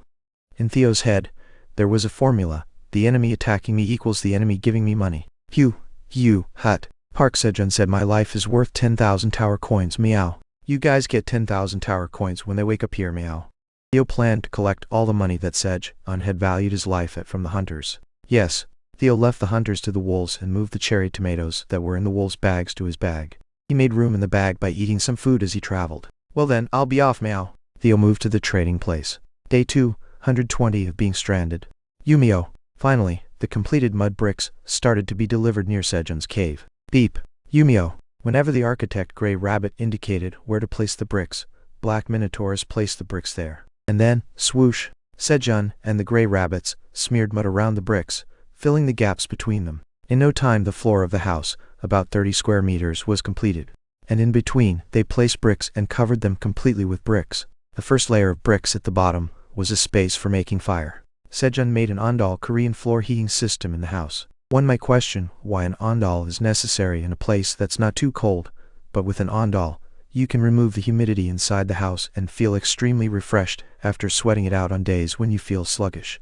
In Theo's head, there was a formula. The enemy attacking me equals the enemy giving me money. You, hut. Park Sejun said my life is worth 10,000 tower coins, meow. You guys get 10,000 tower coins when they wake up here, meow. Theo planned to collect all the money that Sejun had valued his life at from the hunters. Yes, Theo left the hunters to the wolves and moved the cherry tomatoes that were in the wolves' bags to his bag. He made room in the bag by eating some food as he traveled. Well then, I'll be off, meow. Theo moved to the trading place. Day 220 of being stranded. Yumio. Finally, the completed mud bricks started to be delivered near Sejun's cave. Beep. Yumio. Whenever the architect Grey Rabbit indicated where to place the bricks, black minotaurs placed the bricks there. And then, swoosh, Sejun and the Grey Rabbits smeared mud around the bricks, filling the gaps between them. In no time the floor of the house, about 30 square meters, was completed. And in between, they placed bricks and covered them completely with bricks. The first layer of bricks at the bottom was a space for making fire. Sejun made an Ondal Korean floor heating system in the house. One might question why an Ondal is necessary in a place that's not too cold, but with an Ondal, you can remove the humidity inside the house and feel extremely refreshed after sweating it out on days when you feel sluggish.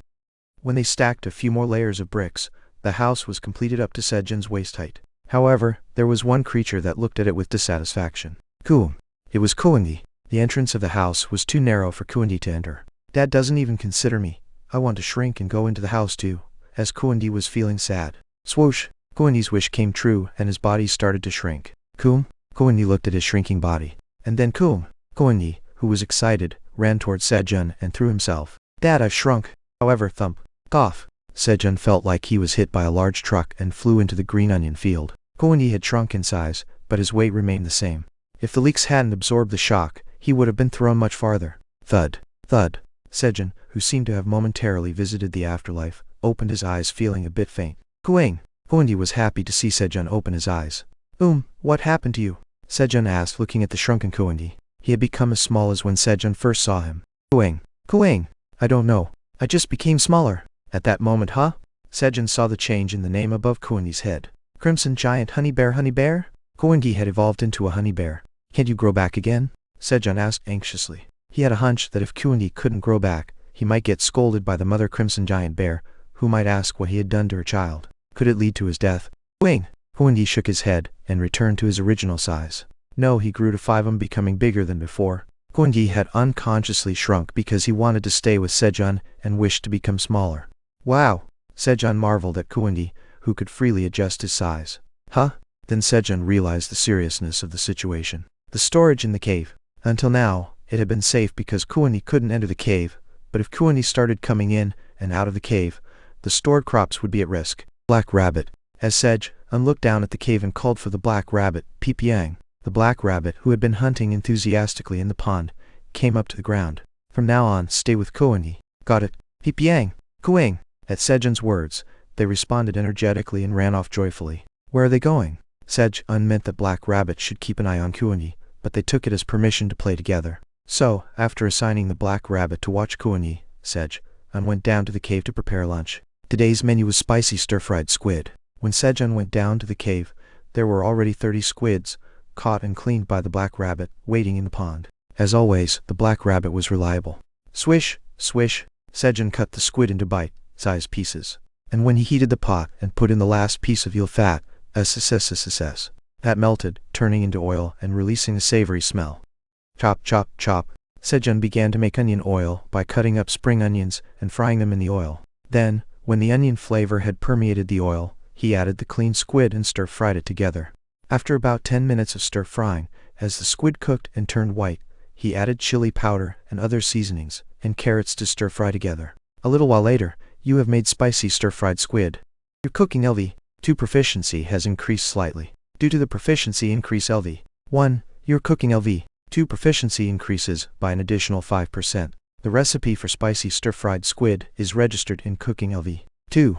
When they stacked a few more layers of bricks, the house was completed up to Sejun's waist height. However, there was one creature that looked at it with dissatisfaction. Kuum. It was Kuundi. The entrance of the house was too narrow for Kuundi to enter. Dad doesn't even consider me. I want to shrink and go into the house too. As Kuundi was feeling sad. Swoosh! Kuundi's wish came true and his body started to shrink. Kuum? Kuundi looked at his shrinking body. And then Kuum. Kuundi, who was excited, ran toward Sejun and threw himself. Dad, I've shrunk. However, thump. Cough. Sejun felt like he was hit by a large truck and flew into the green onion field. Kuundi had shrunk in size, but his weight remained the same. If the leeks hadn't absorbed the shock, he would have been thrown much farther. Thud. Thud. Sejun, who seemed to have momentarily visited the afterlife, opened his eyes feeling a bit faint. Kuing! Kuundi was happy to see Sejun open his eyes. What happened to you? Sejun asked, looking at the shrunken Kuundi. He had become as small as when Sejun first saw him. Kuing! I don't know. I just became smaller. At that moment, huh? Sejun saw the change in the name above Kuundi's head. Crimson Giant Honey Bear. Kuundi had evolved into a honey bear. Can't you grow back again? Sejun asked anxiously. He had a hunch that if Kuundi couldn't grow back, he might get scolded by the mother Crimson Giant Bear, who might ask what he had done to her child. Could it lead to his death? Kuundi shook his head and returned to his original size. No, he grew to 5, becoming bigger than before. Kuundi had unconsciously shrunk because he wanted to stay with Sejun and wished to become smaller. Wow! Sejun marveled at Kuundi, who could freely adjust his size. Huh? Then Sejun realized the seriousness of the situation. The storage in the cave. Until now, it had been safe because Kuundi couldn't enter the cave, but if Kuundi started coming in and out of the cave, the stored crops would be at risk. Black Rabbit. As Sejun looked down at the cave and called for the Black Rabbit, Peep Yang. The Black Rabbit, who had been hunting enthusiastically in the pond, came up to the ground. From now on, stay with Kuundi. Got it. Peep Yang. Kuing. At Sejun's words, they responded energetically and ran off joyfully. Where are they going? Sejun meant that Black Rabbit should keep an eye on Kuundi, but they took it as permission to play together. So, after assigning the Black Rabbit to watch Kuundi, Sejun went down to the cave to prepare lunch. Today's menu was spicy stir-fried squid. When Sejun went down to the cave, there were already 30 squids, caught and cleaned by the black rabbit, waiting in the pond. As always, the black rabbit was reliable. Swish, swish, Sejun cut the squid into bite-sized pieces. And when he heated the pot and put in the last piece of eel fat, that melted, turning into oil and releasing a savory smell. Chop, chop, chop. Sejun began to make onion oil by cutting up spring onions and frying them in the oil. Then, when the onion flavor had permeated the oil, he added the cleaned squid and stir-fried it together. After about 10 minutes of stir-frying, as the squid cooked and turned white, he added chili powder and other seasonings, and carrots to stir-fry together. A little while later, you have made spicy stir-fried squid. Your cooking LV2 proficiency has increased slightly. Due to the proficiency increase LV1, your cooking LV2 proficiency increases by an additional 5%. The recipe for spicy stir-fried squid is registered in cooking LV2.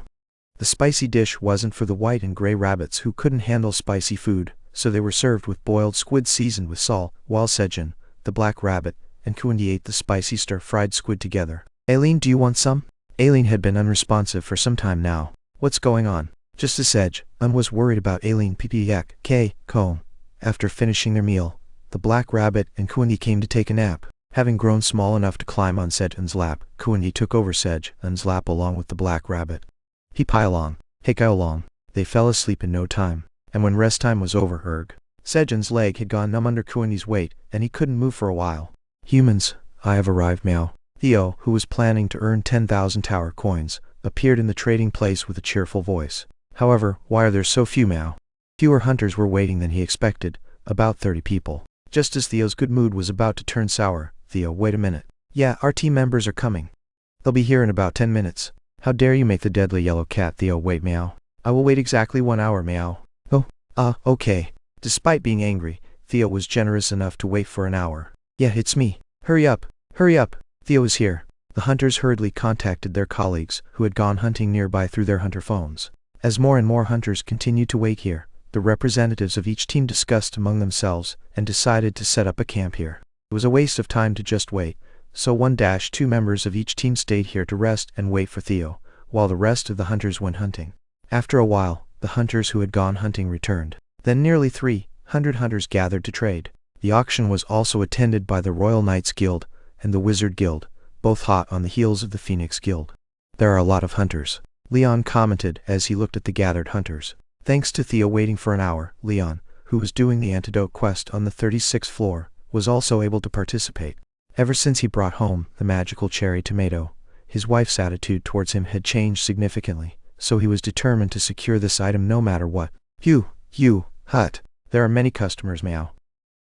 The spicy dish wasn't for the white and gray rabbits who couldn't handle spicy food, so they were served with boiled squid seasoned with salt, while Sejun, the black rabbit, and Kundi ate the spicy stir-fried squid together. Aileen, do you want some? Aileen had been unresponsive for some time now. What's going on? Just as Sejun was worried about Aileen ppk comb. After finishing their meal, the black rabbit and Kundi came to take a nap. Having grown small enough to climb on Sejun's lap, Kundi took over Sejun's lap along with the black rabbit. He along. They fell asleep in no time, and when rest time was over, Sejun's leg had gone numb under Kundi's weight, and he couldn't move for a while. Humans, I have arrived, meow. Theo, who was planning to earn 10,000 tower coins, appeared in the trading place with a cheerful voice. However, why are there so few, meow? Fewer hunters were waiting than he expected, about 30 people. Just as Theo's good mood was about to turn sour, Theo, wait a minute. Yeah, our team members are coming. They'll be here in about 10 minutes. How dare you make the deadly yellow cat, Theo, wait, meow. I will wait exactly 1 hour, meow. Oh, okay. Despite being angry, Theo was generous enough to wait for an hour. Yeah, it's me. Hurry up. Theo is here. The hunters hurriedly contacted their colleagues, who had gone hunting nearby through their hunter phones. As more and more hunters continued to wait here, the representatives of each team discussed among themselves and decided to set up a camp here. It was a waste of time to just wait, so 1-2 members of each team stayed here to rest and wait for Theo, while the rest of the hunters went hunting. After a while, the hunters who had gone hunting returned. Then nearly 300 hunters gathered to trade. The auction was also attended by the Royal Knights Guild and the Wizard Guild, both hot on the heels of the Phoenix Guild. There are a lot of hunters, Leon commented as he looked at the gathered hunters. Thanks to Theo waiting for an hour, Leon, who was doing the antidote quest on the 36th floor, was also able to participate. Ever since he brought home the magical cherry tomato, his wife's attitude towards him had changed significantly, so he was determined to secure this item no matter what. Hut. There are many customers, meow.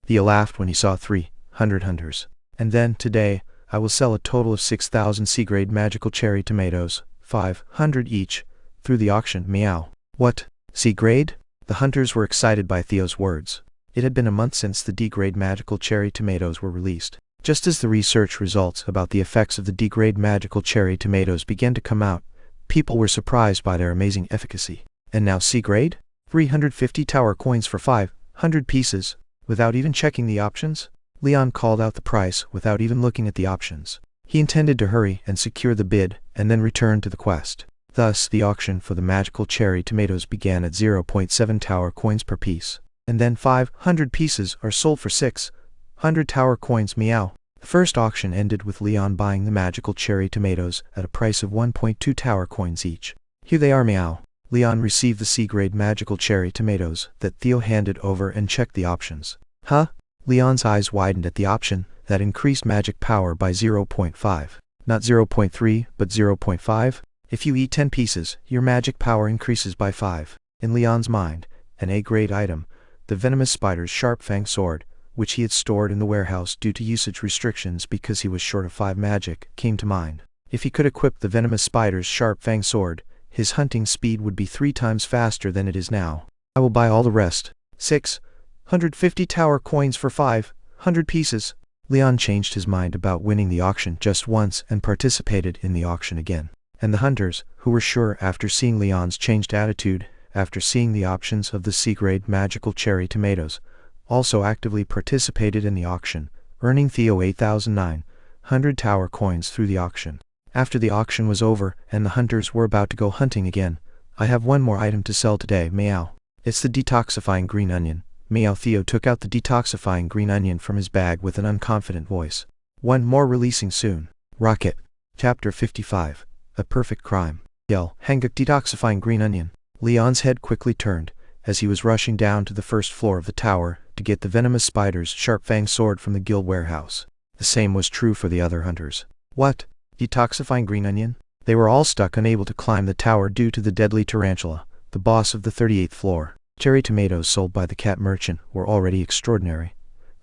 Theo laughed when he saw 300 hunters. And then, today, I will sell a total of 6,000 C-grade magical cherry tomatoes, 500 each, through the auction, meow. What? C-grade? The hunters were excited by Theo's words. It had been a month since the D-grade magical cherry tomatoes were released. Just as the research results about the effects of the D-grade magical cherry tomatoes began to come out, people were surprised by their amazing efficacy. And now C-grade? 350 tower coins for 500 pieces, without even checking the options? Leon called out the price without even looking at the options. He intended to hurry and secure the bid, and then return to the quest. Thus, the auction for the magical cherry tomatoes began at 0.7 tower coins per piece. And then 500 pieces are sold for 600 tower coins, meow. The first auction ended with Leon buying the magical cherry tomatoes at a price of 1.2 tower coins each. Here they are, meow. Leon received the C-grade magical cherry tomatoes that Theo handed over and checked the options. Huh? Leon's eyes widened at the option that increased magic power by 0.5. Not 0.3, but 0.5. If you eat 10 pieces, your magic power increases by 5. In Leon's mind, an A-grade item, the venomous spider's sharp fang sword, which he had stored in the warehouse due to usage restrictions because he was short of 5 magic, came to mind. If he could equip the venomous spider's sharp fang sword, his hunting speed would be 3 times faster than it is now. I will buy all the rest. 650 tower coins for 500 pieces. Leon changed his mind about winning the auction just once and participated in the auction again. And the hunters, who were sure after seeing Leon's changed attitude, after seeing the options of the C-grade magical cherry tomatoes, also actively participated in the auction, earning Theo 8,900 tower coins through the auction. After the auction was over and the hunters were about to go hunting again, I have one more item to sell today, meow. It's the detoxifying green onion. Meow. Theo took out the detoxifying green onion from his bag with an unconfident voice. One more releasing soon. Rocket. Chapter 55. A Perfect Crime. Yell. Hanguk detoxifying green onion. Leon's head quickly turned, as he was rushing down to the first floor of the tower to get the venomous spider's sharp-fanged sword from the guild warehouse. The same was true for the other hunters. What? Detoxifying green onion? They were all stuck unable to climb the tower due to the deadly tarantula, the boss of the 38th floor. Cherry tomatoes sold by the cat merchant were already extraordinary,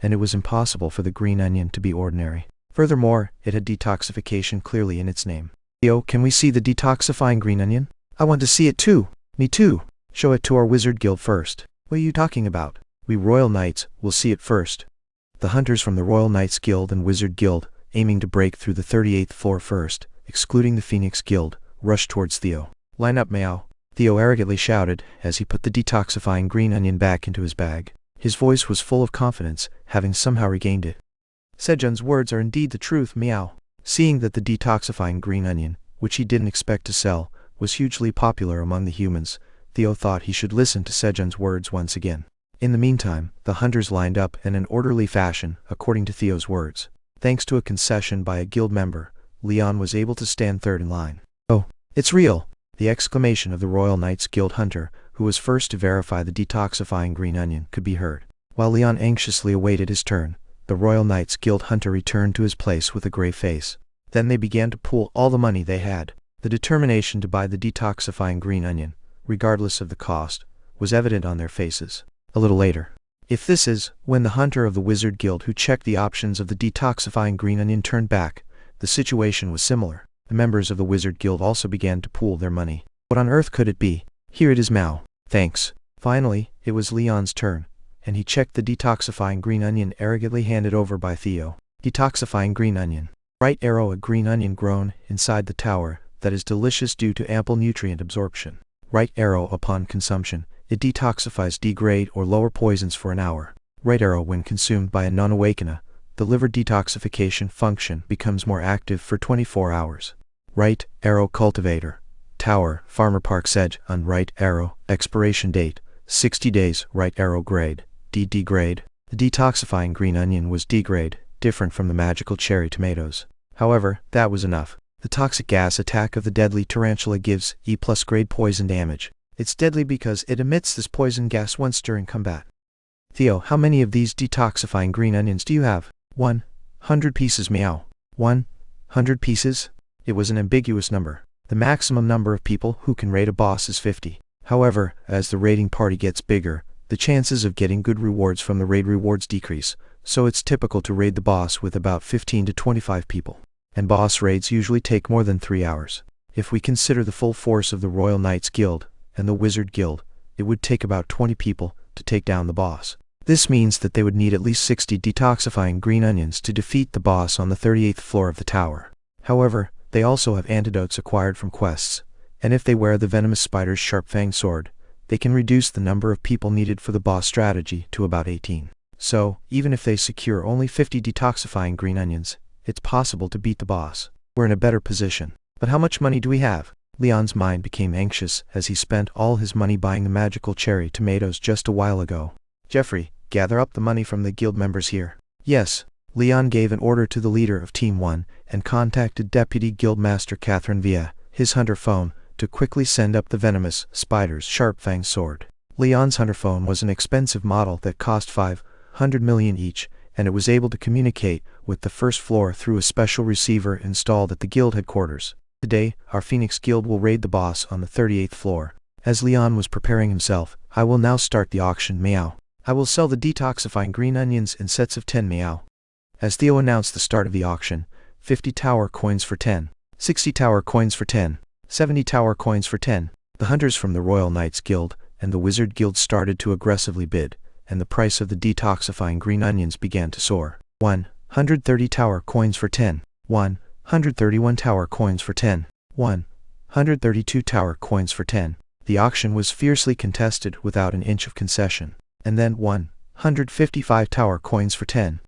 and it was impossible for the green onion to be ordinary. Furthermore, it had detoxification clearly in its name. Yo, can we see the detoxifying green onion? I want to see it too. Me too. Show it to our wizard guild first. What are you talking about? We royal knights will see it first. The hunters from the Royal Knights Guild and Wizard Guild, aiming to break through the 38th floor first, excluding the Phoenix Guild, rushed towards Theo. Line up, meow. Theo arrogantly shouted as he put the detoxifying green onion back into his bag. His voice was full of confidence, having somehow regained it. Sejun's words are indeed the truth, meow. Seeing that the detoxifying green onion, which he didn't expect to sell, was hugely popular among the humans, Theo thought he should listen to Sejun's words once again. In the meantime, the hunters lined up in an orderly fashion, according to Theo's words. Thanks to a concession by a guild member, Leon was able to stand third in line. Oh, it's real! The exclamation of the Royal Knights Guild hunter, who was first to verify the detoxifying green onion, could be heard. While Leon anxiously awaited his turn, the Royal Knights Guild hunter returned to his place with a grave face. Then they began to pool all the money they had. The determination to buy the detoxifying green onion, regardless of the cost, was evident on their faces. A little later, if this is when the hunter of the Wizard Guild who checked the options of the detoxifying green onion turned back, the situation was similar. The members of the Wizard Guild also began to pool their money. What on earth could it be? Here it is, Mao. Thanks. Finally, it was Leon's turn, and he checked the detoxifying green onion arrogantly handed over by Theo. Detoxifying green onion. Right arrow. A green onion grown inside the tower that is delicious due to ample nutrient absorption. Right arrow. Upon consumption, it detoxifies degrade or lower poisons for an hour. Right arrow. When consumed by a non-awakener, the liver detoxification function becomes more active for 24 hours. Right arrow. Cultivator. Tower, Farmer Park Sedge. On right arrow. Expiration date, 60 days. Right arrow. Grade, D. Degrade. The detoxifying green onion was degrade, different from the magical cherry tomatoes. However, that was enough. The toxic gas attack of the deadly tarantula gives E+ grade poison damage. It's deadly because it emits this poison gas once during combat. Theo, how many of these detoxifying green onions do you have? 100 pieces, meow. 100 pieces? It was an ambiguous number. The maximum number of people who can raid a boss is 50. However, as the raiding party gets bigger, the chances of getting good rewards from the raid rewards decrease, so it's typical to raid the boss with about 15 to 25 people. And boss raids usually take more than 3 hours. If we consider the full force of the Royal Knights Guild and the Wizard Guild, it would take about 20 people to take down the boss. This means that they would need at least 60 detoxifying green onions to defeat the boss on the 38th floor of the tower. However, they also have antidotes acquired from quests, and if they wear the venomous spider's sharp-fanged sword, they can reduce the number of people needed for the boss strategy to about 18. So, even if they secure only 50 detoxifying green onions, it's possible to beat the boss. We're in a better position. But how much money do we have? Leon's mind became anxious as he spent all his money buying the magical cherry tomatoes just a while ago. Jeffrey, gather up the money from the guild members here. Yes. Leon gave an order to the leader of Team 1 and contacted Deputy Guildmaster Catherine via his hunter phone to quickly send up the venomous spider's sharp-fanged sword. Leon's hunter phone was an expensive model that cost 500 million each, and it was able to communicate with the first floor through a special receiver installed at the guild headquarters. Today, our Phoenix Guild will raid the boss on the 38th floor. As Leon was preparing himself, I will now start the auction, meow. I will sell the detoxifying green onions in sets of 10, meow. As Theo announced the start of the auction, 50 tower coins for 10, 60 tower coins for 10, 70 tower coins for 10. The hunters from the Royal Knights Guild and the Wizard Guild started to aggressively bid, and the price of the detoxifying green onions began to soar. 130 tower coins for 10, 131 tower coins for 10, 132 tower coins for 10. The auction was fiercely contested without an inch of concession. And then 155 tower coins for 10.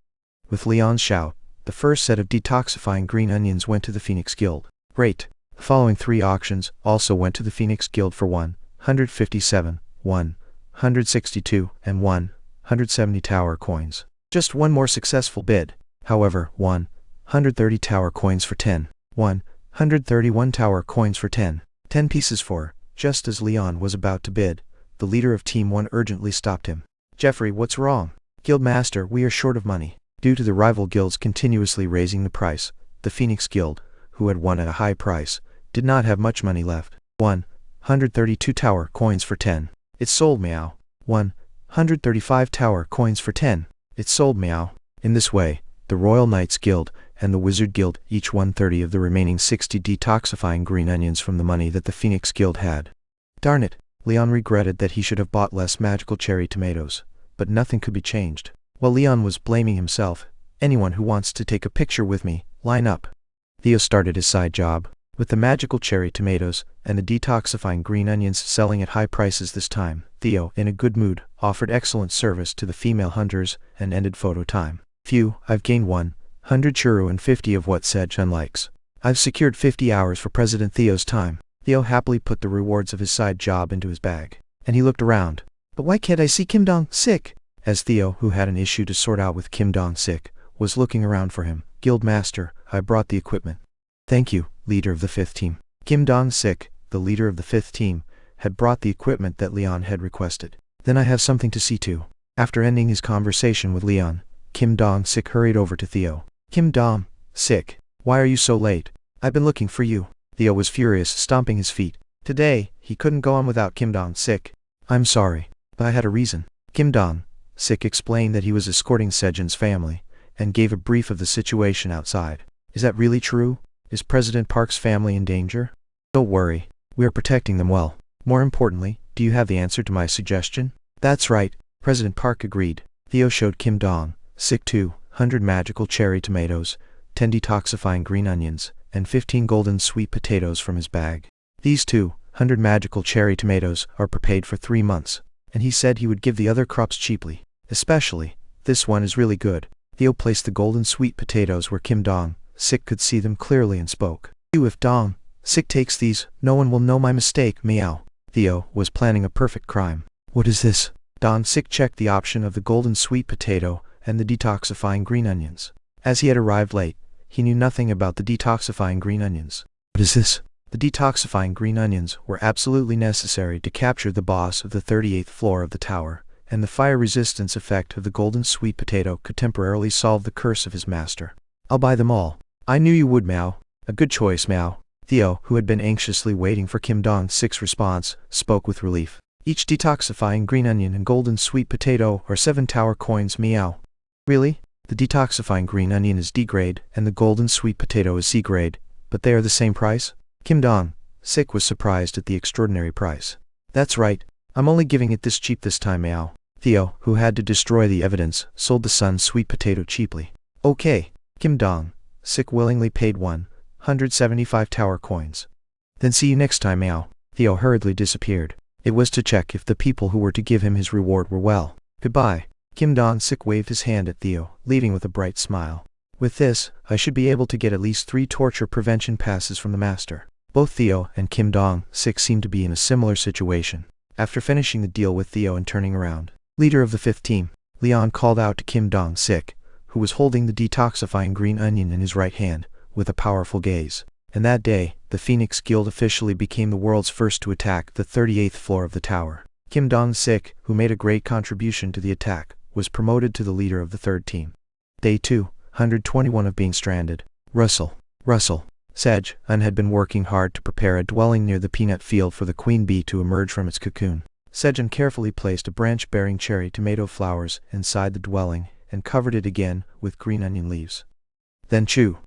With Leon's shout, the first set of detoxifying green onions went to the Phoenix Guild. Great. The following 3 auctions also went to the Phoenix Guild for 157, 162, and 170 tower coins. Just one more successful bid. However, 130 tower coins for 10, 131 tower coins for 10 pieces for. Just as Leon was about to bid, the leader of Team 1 urgently stopped him. Jeffrey, what's wrong? Guildmaster, we are short of money. Due to the rival guilds continuously raising the price, the Phoenix Guild, who had won at a high price, did not have much money left. 132 tower coins for 10. It's sold, meow. 135 tower coins for 10. It's sold, meow. In this way, the Royal Knights Guild and the Wizard Guild each won 30 of the remaining 60 detoxifying green onions from the money that the Phoenix Guild had. Darn it, Leon regretted that he should have bought less magical cherry tomatoes, but nothing could be changed. While Leon was blaming himself, anyone who wants to take a picture with me, line up. Theo started his side job, with the magical cherry tomatoes and the detoxifying green onions selling at high prices this time. Theo, in a good mood, offered excellent service to the female hunters and ended photo time. Phew, I've gained 100 churro and 50 of what Sejun likes. I've secured 50 hours for President Theo's time. Theo happily put the rewards of his side job into his bag, and he looked around. But why can't I see Kim Dong-sik? As Theo, who had an issue to sort out with Kim Dong-sik, was looking around for him. Guildmaster, I brought the equipment. Thank you, leader of the 5th team. Kim Dong-sik, the leader of the 5th team, had brought the equipment that Leon had requested. Then I have something to see to. After ending his conversation with Leon, Kim Dong-sik hurried over to Theo. Kim Dong-sik, why are you so late? I've been looking for you. Theo was furious, stomping his feet. Today, he couldn't go on without Kim Dong-sik. I'm sorry, but I had a reason. Kim Dong-sik explained that he was escorting Sejun's family, and gave a brief of the situation outside. Is that really true? Is President Park's family in danger? Don't worry, we are protecting them well. More importantly, do you have the answer to my suggestion? That's right, President Park agreed. Theo showed Kim Dong-sik 200 magical cherry tomatoes, 10 detoxifying green onions, and 15 golden sweet potatoes from his bag. These 200 magical cherry tomatoes are prepaid for 3 months, and he said he would give the other crops cheaply. Especially, this one is really good. Theo placed the golden sweet potatoes where Kim Dong-sik could see them clearly and spoke. If Dong-sik takes these, no one will know my mistake, meow. Theo was planning a perfect crime. What is this? Dong-sik checked the option of the golden sweet potato and the detoxifying green onions. As he had arrived late, he knew nothing about the detoxifying green onions. What is this? The detoxifying green onions were absolutely necessary to capture the boss of the 38th floor of the tower, and the fire resistance effect of the golden sweet potato could temporarily solve the curse of his master. I'll buy them all. I knew you would, Mao. A good choice, Mao. Theo, who had been anxiously waiting for Kim Dong-sik's response, spoke with relief. Each detoxifying green onion and golden sweet potato are 7 tower coins, meow. Really? The detoxifying green onion is D grade, and the golden sweet potato is C grade, but they are the same price? Kim Dong-sik was surprised at the extraordinary price. That's right, I'm only giving it this cheap this time, meow. Theo, who had to destroy the evidence, sold the son's sweet potato cheaply. Okay. Kim Dong-sik willingly paid 175 tower coins. Then see you next time, meow. Theo hurriedly disappeared. It was to check if the people who were to give him his reward were well. Goodbye. Kim Dong-sik waved his hand at Theo, leaving with a bright smile. With this, I should be able to get at least 3 torture prevention passes from the master. Both Theo and Kim Dong-sik seemed to be in a similar situation. After finishing the deal with Theo and turning around, leader of the 5th team, Leon called out to Kim Dong-sik, who was holding the detoxifying green onion in his right hand, with a powerful gaze. And that day, the Phoenix Guild officially became the world's first to attack the 38th floor of the tower. Kim Dong-sik, who made a great contribution to the attack, was promoted to the leader of the 3rd team. Day 221 of being stranded. Russell. Sejun had been working hard to prepare a dwelling near the peanut field for the queen bee to emerge from its cocoon. Sejun carefully placed a branch bearing cherry tomato flowers inside the dwelling and covered it again with green onion leaves. Then chew.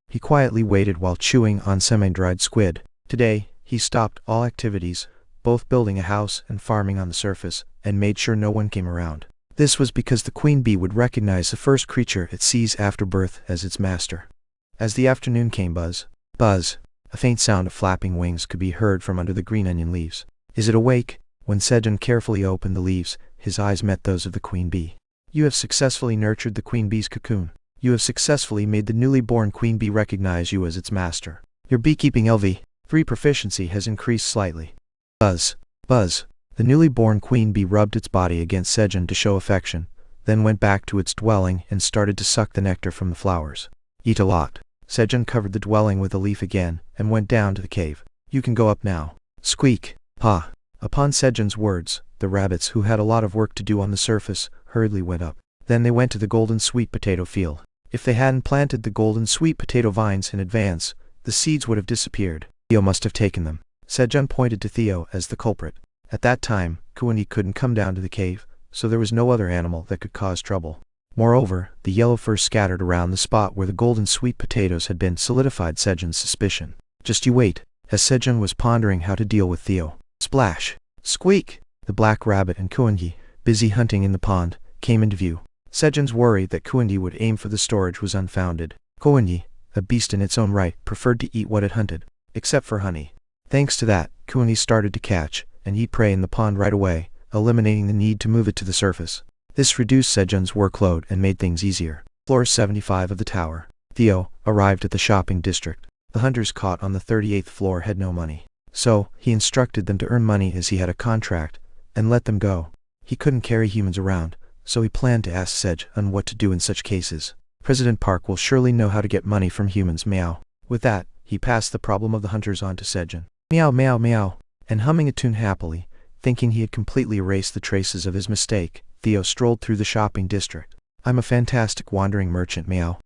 He quietly waited while chewing on semi-dried squid. Today, he stopped all activities, both building a house and farming on the surface, and made sure no one came around. This was because the queen bee would recognize the first creature it sees after birth as its master. As the afternoon came, buzz, a faint sound of flapping wings could be heard from under the green onion leaves. Is it awake? When Sejun carefully opened the leaves, his eyes met those of the queen bee. You have successfully nurtured the queen bee's cocoon. You have successfully made the newly born queen bee recognize you as its master. Your beekeeping LV3 proficiency has increased slightly. Buzz. Buzz. The newly born queen bee rubbed its body against Sejun to show affection, then went back to its dwelling and started to suck the nectar from the flowers. Eat a lot. Sejun covered the dwelling with a leaf again and went down to the cave. You can go up now. Squeak. Pa. Upon Sejun's words, the rabbits, who had a lot of work to do on the surface, hurriedly went up. Then they went to the golden sweet potato field. If they hadn't planted the golden sweet potato vines in advance, the seeds would have disappeared. Theo must have taken them. Sejun pointed to Theo as the culprit. At that time, Kuan-Yi couldn't come down to the cave, so there was no other animal that could cause trouble. Moreover, the yellow fur scattered around the spot where the golden sweet potatoes had been solidified Sejun's suspicion. Just you wait. As Sejun was pondering how to deal with Theo. Splash! Squeak! The black rabbit and Kuan-Yi, busy hunting in the pond, came into view. Sejun's worry that Kuan-Yi would aim for the storage was unfounded. Kuan-Yi, a beast in its own right, preferred to eat what it hunted, except for honey. Thanks to that, Kuan-Yi started to catch and eat prey in the pond right away, eliminating the need to move it to the surface. This reduced Sejun's workload and made things easier. Floor 75 of the tower. Theo arrived at the shopping district. The hunters caught on the 38th floor had no money. So, he instructed them to earn money as he had a contract, and let them go. He couldn't carry humans around, so he planned to ask Sejun what to do in such cases. President Park will surely know how to get money from humans, meow. With that, he passed the problem of the hunters on to Sejun. Meow meow meow. And humming a tune happily, thinking he had completely erased the traces of his mistake, Theo strolled through the shopping district. I'm a fantastic wandering merchant, meow.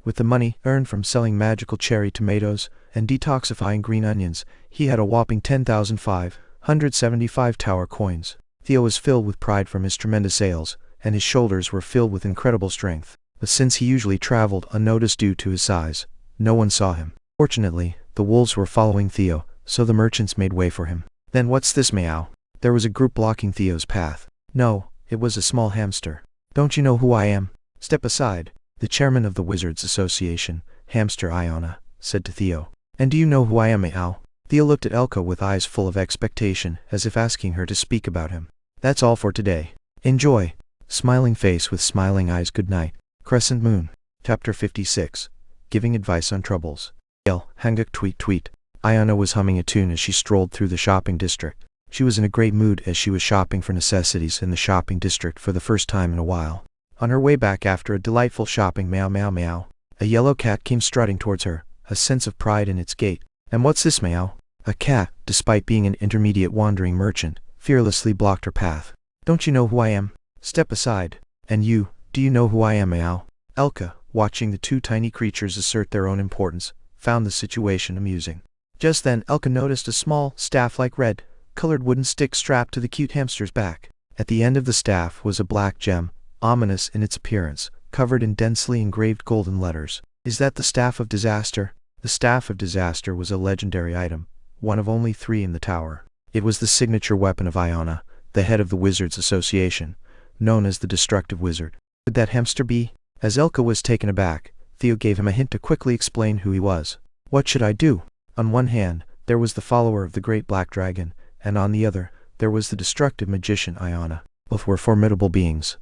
With the money earned from selling magical cherry tomatoes and detoxifying green onions, he had a whopping 10,575 tower coins. Theo was filled with pride from his tremendous sales, and his shoulders were filled with incredible strength. But since he usually traveled unnoticed due to his size, no one saw him. Fortunately, the wolves were following Theo, so the merchants made way for him. Then what's this, meow? There was a group blocking Theo's path. No, it was a small hamster. Don't you know who I am? Step aside. The chairman of the Wizards Association, Hamster Iona, said to Theo. And do you know who I am, meow? Theo looked at Elka with eyes full of expectation, as if asking her to speak about him. That's all for today. Enjoy. Smiling face with smiling eyes. Good night. Crescent Moon. Chapter 56. Giving advice on troubles. Hanguk tweet tweet. Iona was humming a tune as she strolled through the shopping district. She was in a great mood as she was shopping for necessities in the shopping district for the first time in a while. On her way back after a delightful shopping, meow meow meow, a yellow cat came strutting towards her, a sense of pride in its gait. And what's this, meow? A cat, despite being an intermediate wandering merchant, fearlessly blocked her path. Don't you know who I am? Step aside. And you, do you know who I am, meow? Elka, watching the two tiny creatures assert their own importance, found the situation amusing. Just then Elka noticed a small, staff-like red-colored wooden stick strapped to the cute hamster's back. At the end of the staff was a black gem, ominous in its appearance, covered in densely engraved golden letters. Is that the Staff of Disaster? The Staff of Disaster was a legendary item, one of only 3 in the tower. It was the signature weapon of Iona, the head of the Wizards Association, known as the Destructive Wizard. Could that hamster be? As Elka was taken aback, Theo gave him a hint to quickly explain who he was. What should I do? On one hand, there was the follower of the Great Black Dragon, and on the other, there was the destructive magician Iona. Both were formidable beings.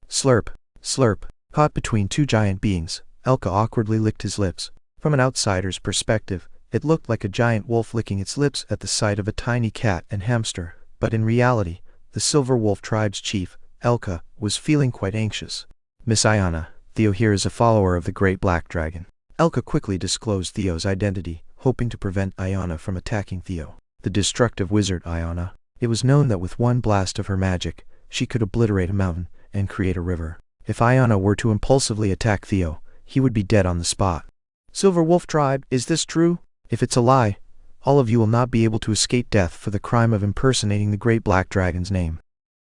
Slurp, slurp. Caught between two giant beings, Elka awkwardly licked his lips. From an outsider's perspective, it looked like a giant wolf licking its lips at the sight of a tiny cat and hamster, but in reality, the Silver Wolf tribe's chief, Elka, was feeling quite anxious. Miss Iona, Theo here is a follower of the Great Black Dragon. Elka quickly disclosed Theo's identity, hoping to prevent Iona from attacking Theo. The destructive wizard Iona. It was known that with one blast of her magic, she could obliterate a mountain and create a river. If Iona were to impulsively attack Theo, he would be dead on the spot. Silver Wolf Tribe, is this true? If it's a lie, all of you will not be able to escape death for the crime of impersonating the Great Black Dragon's name.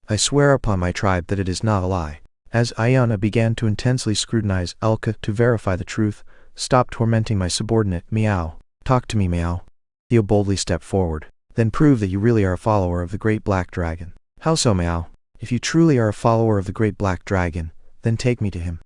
I swear upon my tribe that it is not a lie. As Iona began to intensely scrutinize Elka to verify the truth, stop tormenting my subordinate, meow. Talk to me, meow. Theo boldly stepped forward. Then prove that you really are a follower of the Great Black Dragon. How so, meow? If you truly are a follower of the Great Black Dragon, then take me to him.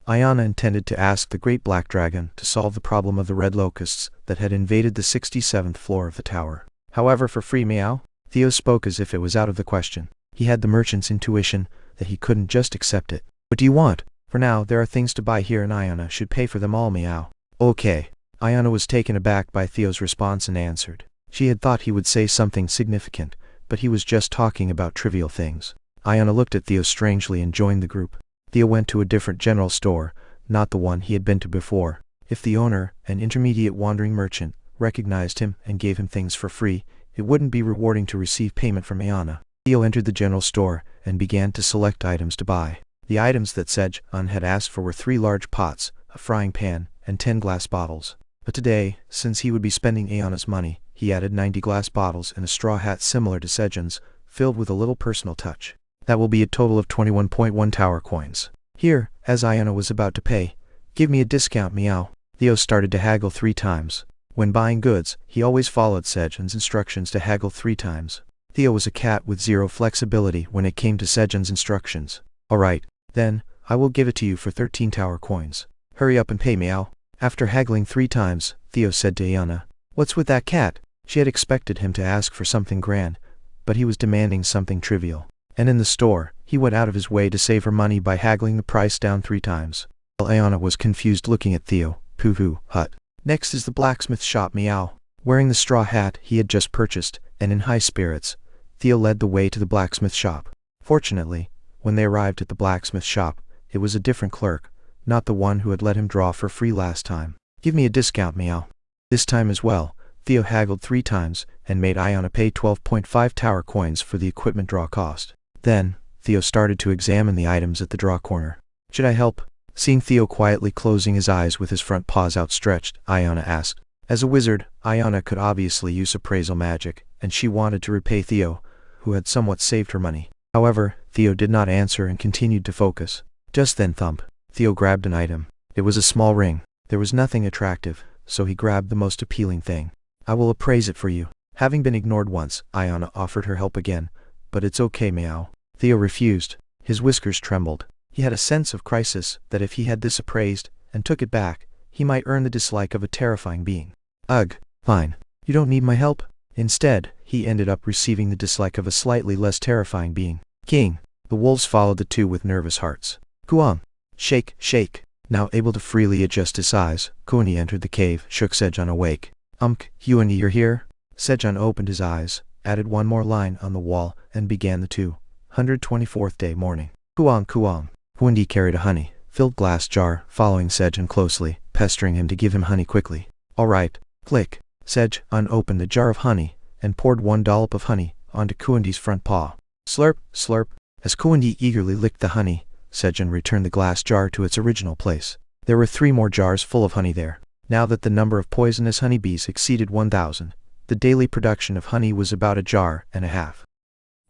Iona intended to ask the Great Black Dragon to solve the problem of the red locusts that had invaded the 67th floor of the tower. However, for free, meow? Theo spoke as if it was out of the question. He had the merchant's intuition that he couldn't just accept it. What do you want? For now, there are things to buy here and Iona should pay for them all, meow. Okay. Ayana was taken aback by Theo's response and answered. She had thought he would say something significant, but he was just talking about trivial things. Ayana looked at Theo strangely and joined the group. Theo went to a different general store, not the one he had been to before. If the owner, an intermediate wandering merchant, recognized him and gave him things for free, it wouldn't be rewarding to receive payment from Ayana. Theo entered the general store and began to select items to buy. The items that Sejun had asked for were 3 large pots, a frying pan, and 10 glass bottles. But today, since he would be spending Ayana's money, he added 90 glass bottles and a straw hat similar to Sejun's, filled with a little personal touch. That will be a total of 21.1 tower coins. Here, as Ayana was about to pay, give me a discount, meow. Theo started to haggle 3 times. When buying goods, he always followed Sejun's instructions to haggle 3 times. Theo was a cat with zero flexibility when it came to Sejun's instructions. Alright, then, I will give it to you for 13 tower coins. Hurry up and pay, meow. After haggling 3 times, Theo said to Ayana, "What's with that cat?" She had expected him to ask for something grand, but he was demanding something trivial. And in the store, he went out of his way to save her money by haggling the price down 3 times. While Ayana was confused looking at Theo, poo-hoo, hut. Next is the blacksmith shop, meow. Wearing the straw hat he had just purchased, and in high spirits, Theo led the way to the blacksmith shop. Fortunately, when they arrived at the blacksmith shop, it was a different clerk, not the one who had let him draw for free last time. Give me a discount, meow. This time as well, Theo haggled 3 times and made Ayana pay 12.5 tower coins for the equipment draw cost. Then, Theo started to examine the items at the draw corner. Should I help? Seeing Theo quietly closing his eyes with his front paws outstretched, Ayana asked. As a wizard, Ayana could obviously use appraisal magic, and she wanted to repay Theo, who had somewhat saved her money. However, Theo did not answer and continued to focus. Just then thump. Theo grabbed an item. It was a small ring. There was nothing attractive, so he grabbed the most appealing thing. I will appraise it for you. Having been ignored once, Ayana offered her help again. But it's okay, meow. Theo refused. His whiskers trembled. He had a sense of crisis that if he had this appraised, and took it back, he might earn the dislike of a terrifying being. Ugh, fine. You don't need my help? Instead, he ended up receiving the dislike of a slightly less terrifying being. King. The wolves followed the two with nervous hearts. Kuang. Shake, shake. Now able to freely adjust his size, Kuani entered the cave, shook Sejun awake. Huani, you're here? Sejun opened his eyes, added one more line on the wall, and began the 224th day morning. Kuang, Kuang. Huandi carried a honey-filled glass jar, following Sejun closely, pestering him to give him honey quickly. Alright. Click. Sejun opened the jar of honey, and poured 1 dollop of honey onto Kuandi's front paw. Slurp, slurp. As Kuandi eagerly licked the honey, Sejun returned the glass jar to its original place. There were 3 more jars full of honey there. Now that the number of poisonous honeybees exceeded 1,000, the daily production of honey was about 1.5 jars.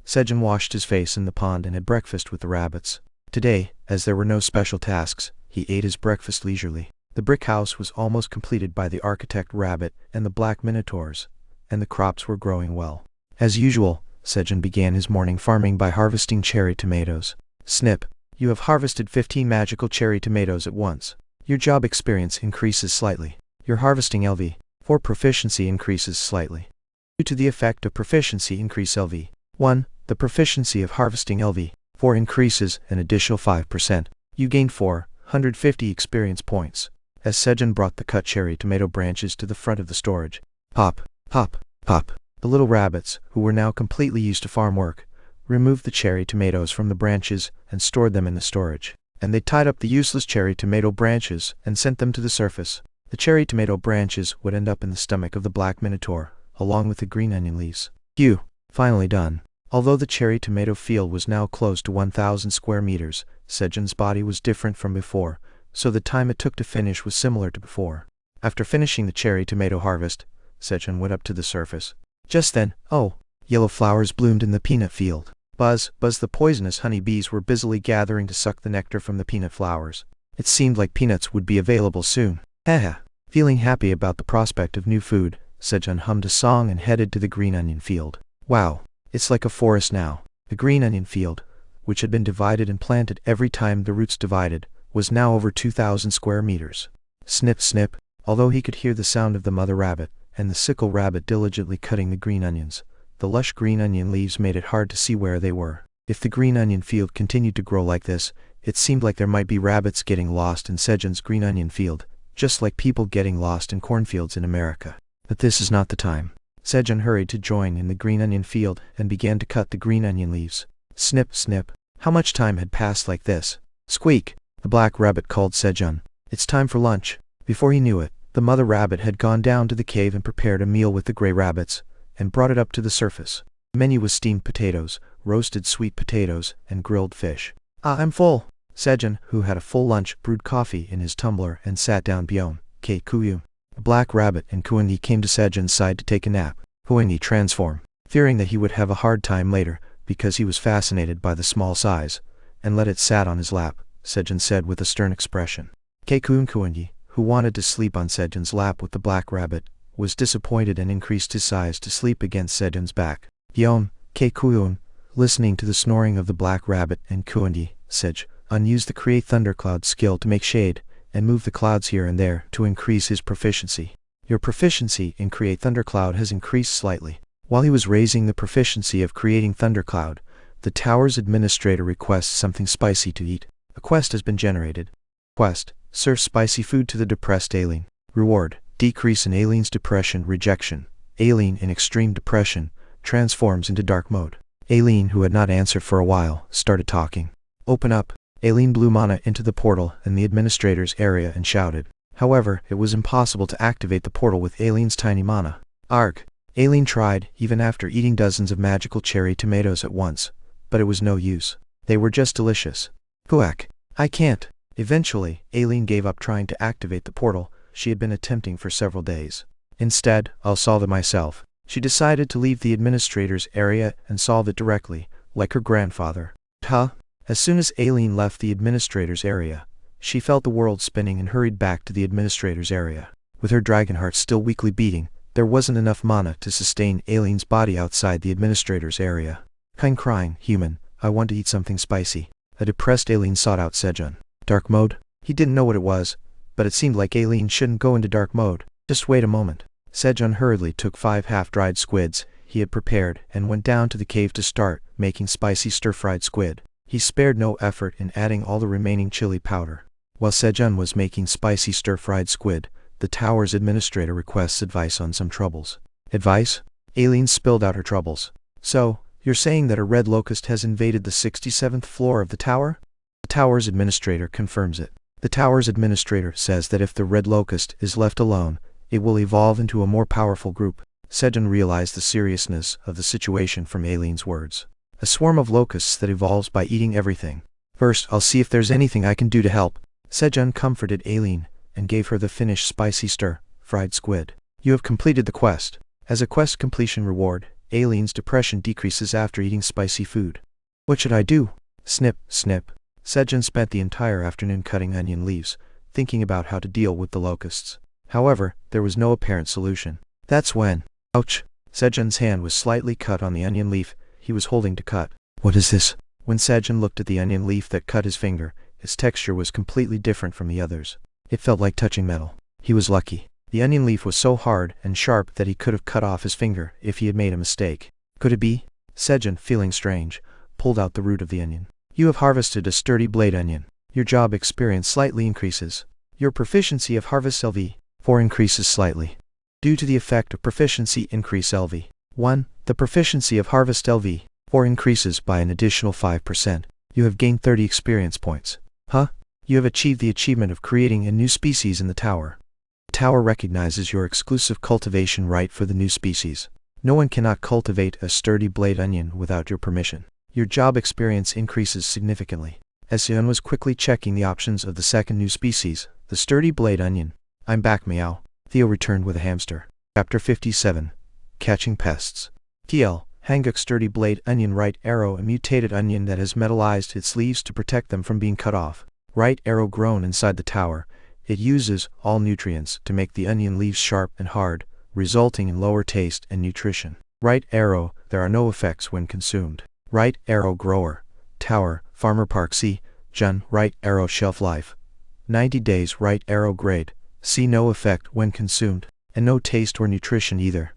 Sejun washed his face in the pond and had breakfast with the rabbits. Today, as there were no special tasks, he ate his breakfast leisurely. The brick house was almost completed by the architect rabbit and the black minotaurs, and the crops were growing well. As usual, Sejun began his morning farming by harvesting cherry tomatoes. Snip. You have harvested 15 magical cherry tomatoes at once. Your job experience increases slightly. Your harvesting LV4 proficiency increases slightly. Due to the effect of proficiency increase LV1, the proficiency of harvesting LV4 increases an additional 5%. You gain 450 experience points. As Sejun brought the cut cherry tomato branches to the front of the storage. Pop, pop, pop. The little rabbits, who were now completely used to farm work, removed the cherry tomatoes from the branches and stored them in the storage. And they tied up the useless cherry tomato branches and sent them to the surface. The cherry tomato branches would end up in the stomach of the black minotaur, along with the green onion leaves. Phew, finally done. Although the cherry tomato field was now close to 1,000 square meters, Sejun's body was different from before, so the time it took to finish was similar to before. After finishing the cherry tomato harvest, Sejun went up to the surface. Just then, yellow flowers bloomed in the peanut field. Buzz, buzz, the poisonous honey bees were busily gathering to suck the nectar from the peanut flowers. It seemed like peanuts would be available soon. Haha. Feeling happy about the prospect of new food, Sejun hummed a song and headed to the green onion field. Wow, it's like a forest now. The green onion field, which had been divided and planted every time the roots divided, was now over 2,000 square meters. Snip, snip. Although he could hear the sound of the mother rabbit and the sickle rabbit diligently cutting the green onions, the lush green onion leaves made it hard to see where they were. If the green onion field continued to grow like this, it seemed like there might be rabbits getting lost in Sejun's green onion field, just like people getting lost in cornfields in America. But this is not the time. Sejun hurried to join in the green onion field and began to cut the green onion leaves. Snip, snip. How much time had passed like this? Squeak! The black rabbit called Sejun. It's time for lunch. Before he knew it, the mother rabbit had gone down to the cave and prepared a meal with the gray rabbits, and brought it up to the surface. The menu was steamed potatoes, roasted sweet potatoes, and grilled fish. I'm full. Sejun, who had a full lunch, brewed coffee in his tumbler and sat down beyond Kate Kuyu. The black rabbit and Kuenyi came to Sejun's side to take a nap. Kuenyi transformed, fearing that he would have a hard time later because he was fascinated by the small size, and let it sat on his lap, Sejun said with a stern expression. Kuenyi, who wanted to sleep on Sejun's lap with the black rabbit, was disappointed and increased his size to sleep against Sejun's back. Yeon, Kuyen, listening to the snoring of the black rabbit and Kuenyi, Sejun used the Create Thundercloud skill to make shade and move the clouds here and there to increase his proficiency. Your proficiency in Create Thundercloud has increased slightly. While he was raising the proficiency of creating Thundercloud, the tower's administrator requests something spicy to eat. A quest has been generated. Quest: serve spicy food to the depressed alien. Reward: decrease in alien's depression rejection. Alien in extreme depression transforms into dark mode. Alien, who had not answered for a while, started talking. Open up. Alien blew mana into the portal in the administrator's area and shouted. However, it was impossible to activate the portal with Alien's tiny mana. Arg! Alien tried, even after eating dozens of magical cherry tomatoes at once, but it was no use. They were just delicious. Huak! I can't! Eventually, Alien gave up trying to activate the portal she had been attempting for several days. Instead, I'll solve it myself. She decided to leave the administrator's area and solve it directly, like her grandfather. Huh? As soon as Alien left the administrator's area, she felt the world spinning and hurried back to the administrator's area. With her dragon heart still weakly beating, there wasn't enough mana to sustain Alien's body outside the administrator's area. Crying, human, I want to eat something spicy. A depressed Alien sought out Sejun. Dark mode? He didn't know what it was, but it seemed like Alien shouldn't go into dark mode. Just wait a moment. Sejun hurriedly took 5 half-dried squids he had prepared and went down to the cave to start making spicy stir-fried squid. He spared no effort in adding all the remaining chili powder. While Sejun was making spicy stir-fried squid, the tower's administrator requests advice on some troubles. Advice? Alien spilled out her troubles. So, you're saying that a red locust has invaded the 67th floor of the tower? The tower's administrator confirms it. The tower's administrator says that if the red locust is left alone, it will evolve into a more powerful group. Sejun realized the seriousness of the situation from Alien's words. A swarm of locusts that evolves by eating everything. First, I'll see if there's anything I can do to help. Sejun comforted Alien and gave her the finished spicy stir-fried squid. You have completed the quest. As a quest completion reward, Alien's depression decreases after eating spicy food. What should I do? Snip, snip. Sejun spent the entire afternoon cutting onion leaves, thinking about how to deal with the locusts. However, there was no apparent solution. That's when... Ouch! Sejun's hand was slightly cut on the onion leaf he was holding to cut. What is this? When Sejun looked at the onion leaf that cut his finger, its texture was completely different from the others. It felt like touching metal. He was lucky. The onion leaf was so hard and sharp that he could have cut off his finger if he had made a mistake. Could it be? Sejun, feeling strange, pulled out the root of the onion. You have harvested a sturdy blade onion. Your job experience slightly increases. Your proficiency of harvest LV4 increases slightly. Due to the effect of proficiency increase LV1, the proficiency of harvest LV4 increases by an additional 5%. You have gained 30 experience points. Huh? You have achieved the achievement of creating a new species in the tower. The tower recognizes your exclusive cultivation right for the new species. No one cannot cultivate a sturdy blade onion without your permission. Your job experience increases significantly. As Seon was quickly checking the options of the second new species, the sturdy blade onion. I'm back, meow. Theo returned with a hamster. Chapter 57. Catching Pests. TL, Hanguk sturdy blade onion right arrow, a mutated onion that has metallized its leaves to protect them from being cut off. Right arrow grown inside the tower. It uses all nutrients to make the onion leaves sharp and hard, resulting in lower taste and nutrition. Right arrow, there are no effects when consumed. Right arrow grower. Tower, Farmer Park C. Jun, right arrow shelf life. 90 days right arrow grade. See no effect when consumed, and no taste or nutrition either.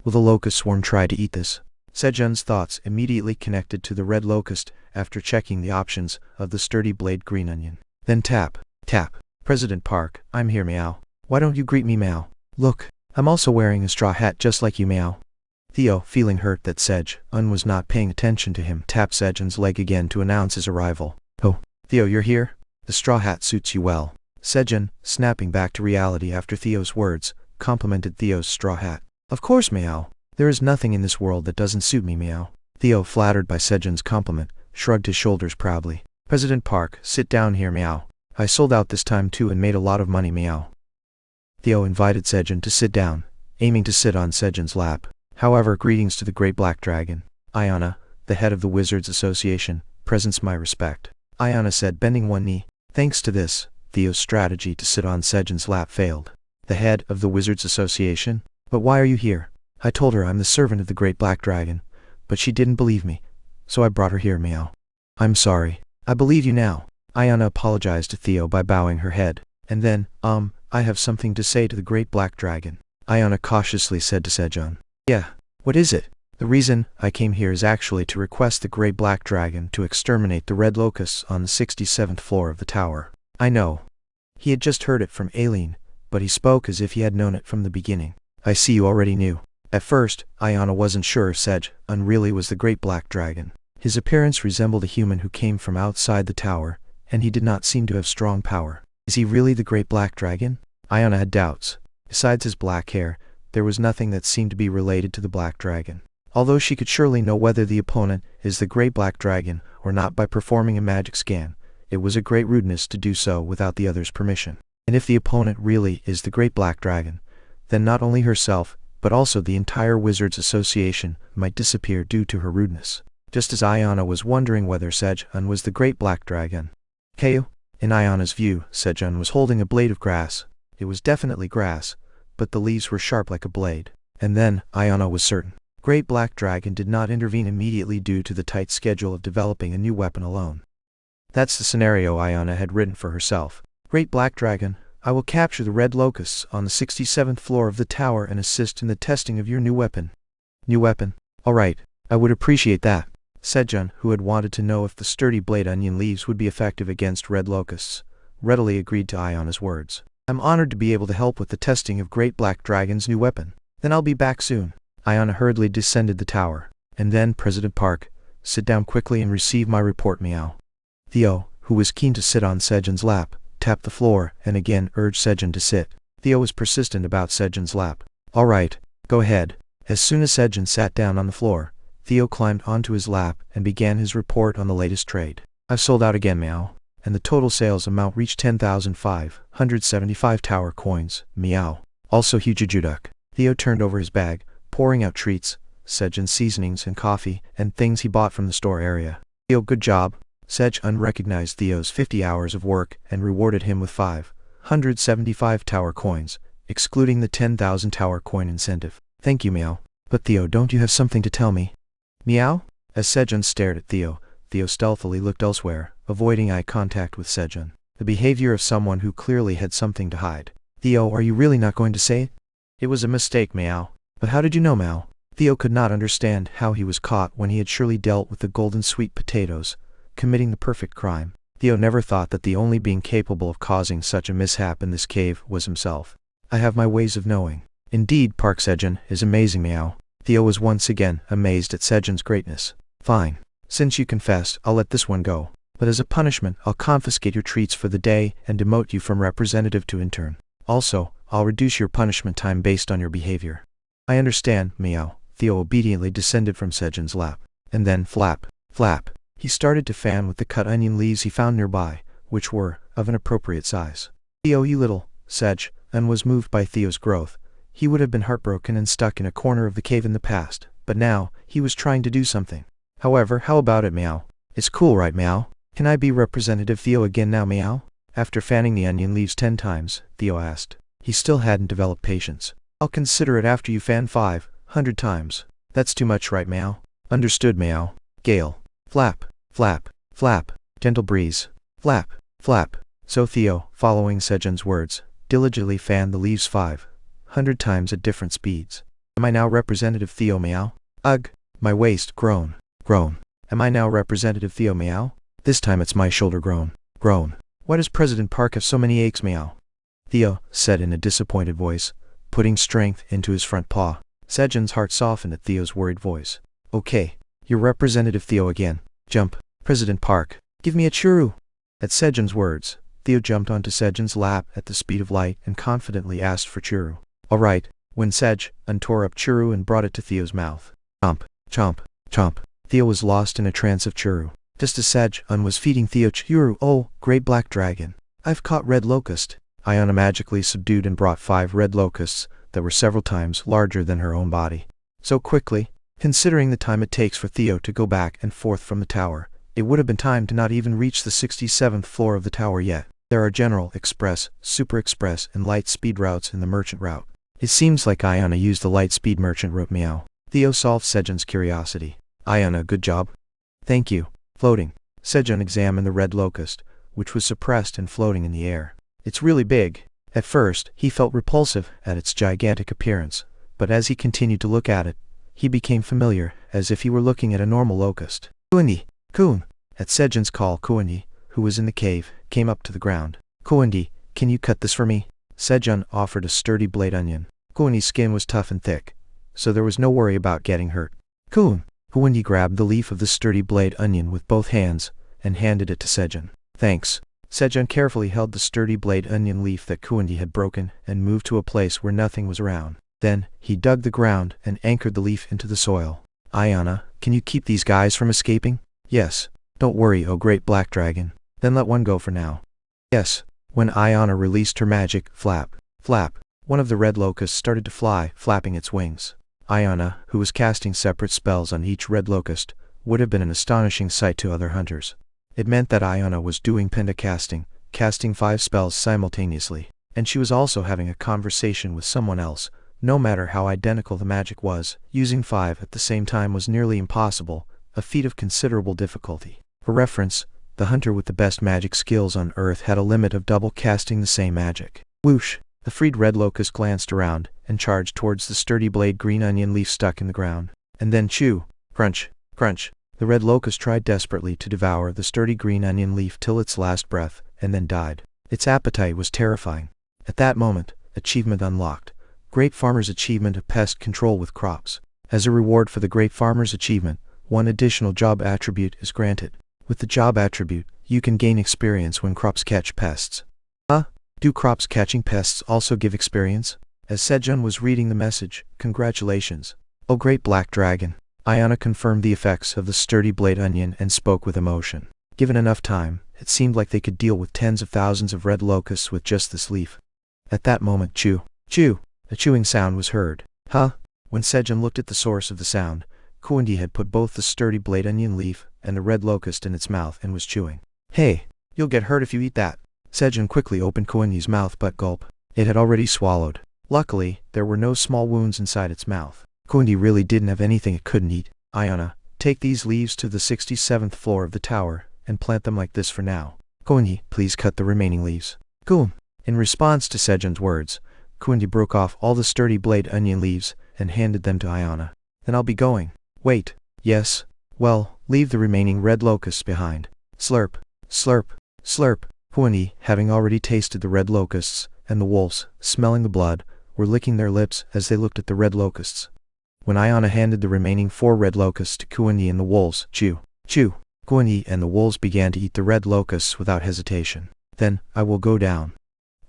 Will the locust swarm try to eat this? Sejun's thoughts immediately connected to the red locust after checking the options of the sturdy blade green onion. Then tap, tap. President Park, I'm here meow. Why don't you greet me meow? Look, I'm also wearing a straw hat just like you meow. Theo, feeling hurt that Sejun was not paying attention to him, tapped Sejun's leg again to announce his arrival. Oh, Theo, you're here? The straw hat suits you well. Sejun, snapping back to reality after Theo's words, complimented Theo's straw hat. Of course meow. There is nothing in this world that doesn't suit me meow. Theo, flattered by Sejun's compliment, shrugged his shoulders proudly. President Park, sit down here meow. I sold out this time too and made a lot of money meow. Theo invited Sejun to sit down, aiming to sit on Sejun's lap. However, greetings to the Great Black Dragon. Ayana, the head of the Wizards Association, presents my respect. Ayana said, bending one knee. Thanks to this, Theo's strategy to sit on Sejun's lap failed. The head of the Wizards Association? But why are you here? I told her I'm the servant of the Great Black Dragon, but she didn't believe me, so I brought her here meow. I'm sorry. I believe you now. Ayana apologized to Theo by bowing her head, and then, I have something to say to the Great Black Dragon. Ayana cautiously said to Sejun. Yeah, what is it? The reason I came here is actually to request the Great Black Dragon to exterminate the red locusts on the 67th floor of the tower. I know. He had just heard it from Aileen, but he spoke as if he had known it from the beginning. I see you already knew. At first, Ayana wasn't sure if Sejun really was the Great Black Dragon. His appearance resembled a human who came from outside the tower, and he did not seem to have strong power. Is he really the Great Black Dragon? Ayana had doubts. Besides his black hair, there was nothing that seemed to be related to the Black Dragon. Although she could surely know whether the opponent is the Great Black Dragon or not by performing a magic scan, it was a great rudeness to do so without the other's permission. And if the opponent really is the Great Black Dragon, then not only herself, but also the entire Wizards Association might disappear due to her rudeness. Just as Ayana was wondering whether Sejun was the Great Black Dragon. Keu? In Ayana's view, Sejun was holding a blade of grass. It was definitely grass, but the leaves were sharp like a blade. And then, Ayana was certain. Great Black Dragon did not intervene immediately due to the tight schedule of developing a new weapon alone. That's the scenario Ayana had written for herself. Great Black Dragon, I will capture the red locusts on the 67th floor of the tower and assist in the testing of your new weapon. New weapon? Alright, I would appreciate that. Sejun, who had wanted to know if the sturdy blade onion leaves would be effective against red locusts, readily agreed to Ayana's words. I'm honored to be able to help with the testing of Great Black Dragon's new weapon. Then I'll be back soon. Ayana hurriedly descended the tower. And then, President Park, sit down quickly and receive my report meow. Theo, who was keen to sit on Sejun's lap, tapped the floor and again urged Sejun to sit. Theo was persistent about Sejun's lap. Alright, go ahead. As soon as Sejun sat down on the floor, Theo climbed onto his lap and began his report on the latest trade. I've sold out again meow, and the total sales amount reached 10,575 tower coins, meow. Also Hujujuduk. Theo turned over his bag, pouring out treats, Sejun seasonings and coffee, and things he bought from the store area. Theo, good job. Sejun recognized Theo's 50 hours of work and rewarded him with 575 tower coins, excluding the 10,000 tower coin incentive. Thank you meow. But Theo, don't you have something to tell me? Meow? As Sejun stared at Theo, Theo stealthily looked elsewhere, avoiding eye contact with Sejun. The behavior of someone who clearly had something to hide. Theo, are you really not going to say it? It was a mistake meow. But how did you know meow? Theo could not understand how he was caught when he had surely dealt with the golden sweet potatoes, committing the perfect crime. Theo never thought that the only being capable of causing such a mishap in this cave was himself. I have my ways of knowing. Indeed, Park Sejun is amazing meow. Theo was once again amazed at Sejun's greatness. Fine. Since you confessed, I'll let this one go. But as a punishment, I'll confiscate your treats for the day and demote you from representative to intern. Also, I'll reduce your punishment time based on your behavior. I understand, meow. Theo obediently descended from Sejun's lap. And then, flap, flap. He started to fan with the cut onion leaves he found nearby, which were of an appropriate size. Theo, you little, Sejun was moved by Theo's growth. He would have been heartbroken and stuck in a corner of the cave in the past, but now, he was trying to do something. However, how about it meow? It's cool right meow? Can I be Representative Theo again now meow? After fanning the onion leaves 10 times, Theo asked. He still hadn't developed patience. I'll consider it after you fan 500 times. That's too much right meow? Understood meow. Gale. Flap, flap, flap. Gentle breeze. Flap, flap. So Theo, following Sejun's words, diligently fanned the leaves 500 times at different speeds. Am I now Representative Theo meow? Ugh. My waist, groan, groan. Am I now Representative Theo meow? This time it's my shoulder groan, groan. Why does President Park have so many aches, meow? Theo said in a disappointed voice, putting strength into his front paw. Sejun's heart softened at Theo's worried voice. Okay, you're Representative Theo again. Jump, President Park. Give me a churu. At Sejun's words, Theo jumped onto Sejun's lap at the speed of light and confidently asked for churu. All right, when Sejun tore up churu and brought it to Theo's mouth. Chomp, chomp, chomp. Theo was lost in a trance of churu. Just as Sejun was feeding Theo churu, oh, great black dragon. I've caught red locust. Ayana magically subdued and brought 5 red locusts that were several times larger than her own body. So quickly, considering the time it takes for Theo to go back and forth from the tower, it would have been time to not even reach the 67th floor of the tower yet. There are general, express, super express, and light speed routes in the merchant route. It seems like Ayana used the light speed merchant route, meow. Theo solved Sejun's curiosity. Ayana, good job. Thank you. Floating. Sejun examined the red locust, which was suppressed and floating in the air. It's really big. At first, he felt repulsive at its gigantic appearance, but as he continued to look at it, he became familiar, as if he were looking at a normal locust. Kundi, Kun. At Sejun's call, Kundi, who was in the cave, came up to the ground. Kundi, can you cut this for me? Sejun offered a sturdy blade onion. Kundi's skin was tough and thick, so there was no worry about getting hurt. Kun. Kundi grabbed the leaf of the sturdy blade onion with both hands and handed it to Sejun. Thanks. Sejun carefully held the sturdy blade onion leaf that Kundi had broken and moved to a place where nothing was around. Then, he dug the ground and anchored the leaf into the soil. Ayana, can you keep these guys from escaping? Yes. Don't worry, oh great black dragon. Then let one go for now. Yes. When Ayana released her magic, flap, flap, one of the red locusts started to fly, flapping its wings. Ayana, who was casting separate spells on each red locust, would have been an astonishing sight to other hunters. It meant that Ayana was doing pentacasting, casting 5 spells simultaneously, and she was also having a conversation with someone else. No matter how identical the magic was, using 5 at the same time was nearly impossible, a feat of considerable difficulty. For reference, the hunter with the best magic skills on Earth had a limit of double casting the same magic. Whoosh! The freed red locust glanced around and charged towards the sturdy blade green onion leaf stuck in the ground. And then chew! Crunch! Crunch! The red locust tried desperately to devour the sturdy green onion leaf till its last breath, and then died. Its appetite was terrifying. At that moment, achievement unlocked. Grape Farmer's Achievement of Pest Control with Crops. As a reward for the Grape Farmer's Achievement, 1 additional job attribute is granted. With the job attribute, you can gain experience when crops catch pests. Huh? Do crops catching pests also give experience? As Sejun was reading the message, congratulations. Oh great black dragon. Ayana confirmed the effects of the sturdy blade onion and spoke with emotion. Given enough time, it seemed like they could deal with tens of thousands of red locusts with just this leaf. At that moment, chew, chew, a chewing sound was heard. Huh? When Sejun looked at the source of the sound, Kundi had put both the sturdy blade onion leaf and the red locust in its mouth and was chewing. Hey, you'll get hurt if you eat that. Sejun quickly opened Kundi's mouth but gulp. It had already swallowed. Luckily, there were no small wounds inside its mouth. Kundi really didn't have anything it couldn't eat. Ayana, take these leaves to the 67th floor of the tower and plant them like this for now. Kundi, please cut the remaining leaves. Kun. In response to Sejun's words, Kundi broke off all the sturdy blade onion leaves and handed them to Ayana. Then I'll be going. Wait. Yes. Well, leave the remaining red locusts behind. Slurp. Slurp. Slurp. Kundi, having already tasted the red locusts, and the wolves, smelling the blood, were licking their lips as they looked at the red locusts. When Ayana handed the remaining 4 red locusts to Kundi and the wolves, chew, chew. Kundi and the wolves began to eat the red locusts without hesitation. Then, I will go down.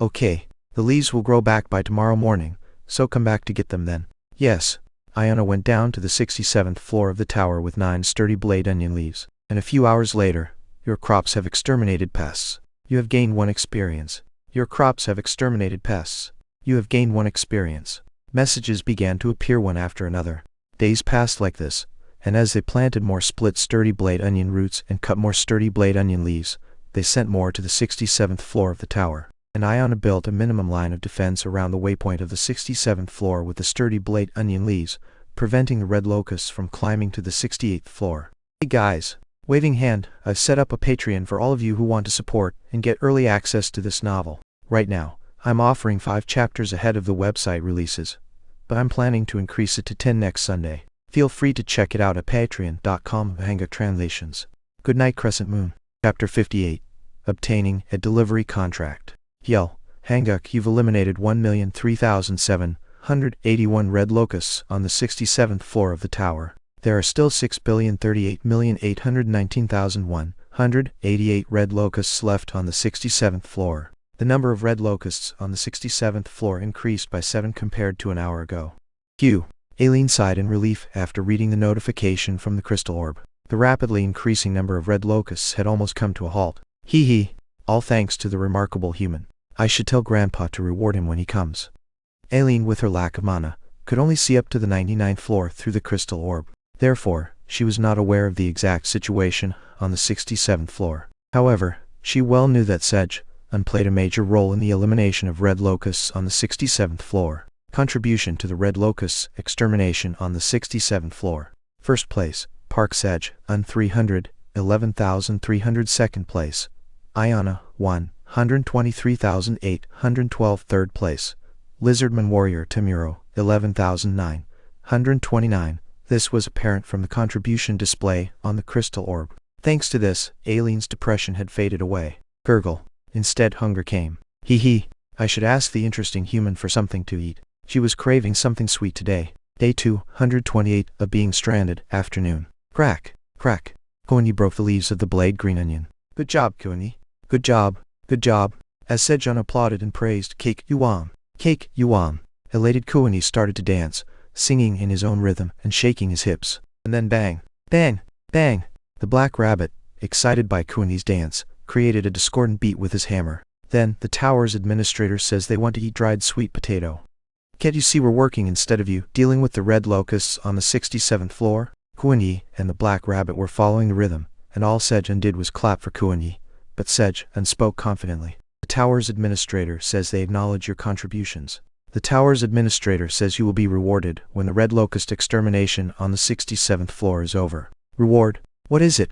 Okay. The leaves will grow back by tomorrow morning, so come back to get them then. Yes. Ayana went down to the 67th floor of the tower with 9 sturdy blade onion leaves, and a few hours later, your crops have exterminated pests. You have gained 1 experience. Your crops have exterminated pests. You have gained 1 experience. Messages began to appear one after another. Days passed like this, and as they planted more split sturdy blade onion roots and cut more sturdy blade onion leaves, they sent more to the 67th floor of the tower. And Ayana built a minimum line of defense around the waypoint of the 67th floor with the sturdy blade onion leaves, preventing the red locusts from climbing to the 68th floor. Hey guys, waving hand, I've set up a Patreon for all of you who want to support and get early access to this novel. Right now, I'm offering 5 chapters ahead of the website releases, but I'm planning to increase it to 10 next Sunday. Feel free to check it out at patreon.com/Hanga Translations. Good night, Crescent Moon. Chapter 58. obtaining a delivery contract. Yell, Hanguk, you've eliminated 1,003,781 red locusts on the 67th floor of the tower. There are still 6,038,819,188 red locusts left on the 67th floor. The number of red locusts on the 67th floor increased by 7 compared to an hour ago. Q. Aileen sighed in relief after reading the notification from the crystal orb. The rapidly increasing number of red locusts had almost come to a halt. Hee. All thanks to the remarkable human. I should tell Grandpa to reward him when he comes. Aileen, with her lack of mana, could only see up to the 99th floor through the crystal orb. Therefore, she was not aware of the exact situation on the 67th floor. However, she well knew that Sedge played a major role in the elimination of red locusts on the 67th floor. Contribution to the red locusts extermination on the 67th floor. First place, Park Sedge, 311,300. Second place, Ayana, 123,812. Third place, Lizardman Warrior Tamuro, 11,929. This was apparent from the contribution display on the crystal orb. Thanks to this, Aileen's depression had faded away. Gurgle. Instead, hunger came. Hee. I should ask the interesting human for something to eat. She was craving something sweet today. Day 228 of being stranded. Afternoon. Crack. Koani broke the leaves of the blade green onion. Good job, Koani. Good job. As Sejun applauded and praised Cake Yuam. Elated Koani started to dance, singing in his own rhythm and shaking his hips. And then bang. The black rabbit, excited by Koani's dance, created a discordant beat with his hammer. Then, the tower's administrator says they want to eat dried sweet potato. Can't you see we're working instead of you dealing with the red locusts on the 67th floor? Koani and the black rabbit were following the rhythm, and all Sejun did was clap for Koani. But Sejun spoke confidently. The tower's administrator says they acknowledge your contributions. The tower's administrator says you will be rewarded when the red locust extermination on the 67th floor is over. Reward? What is it?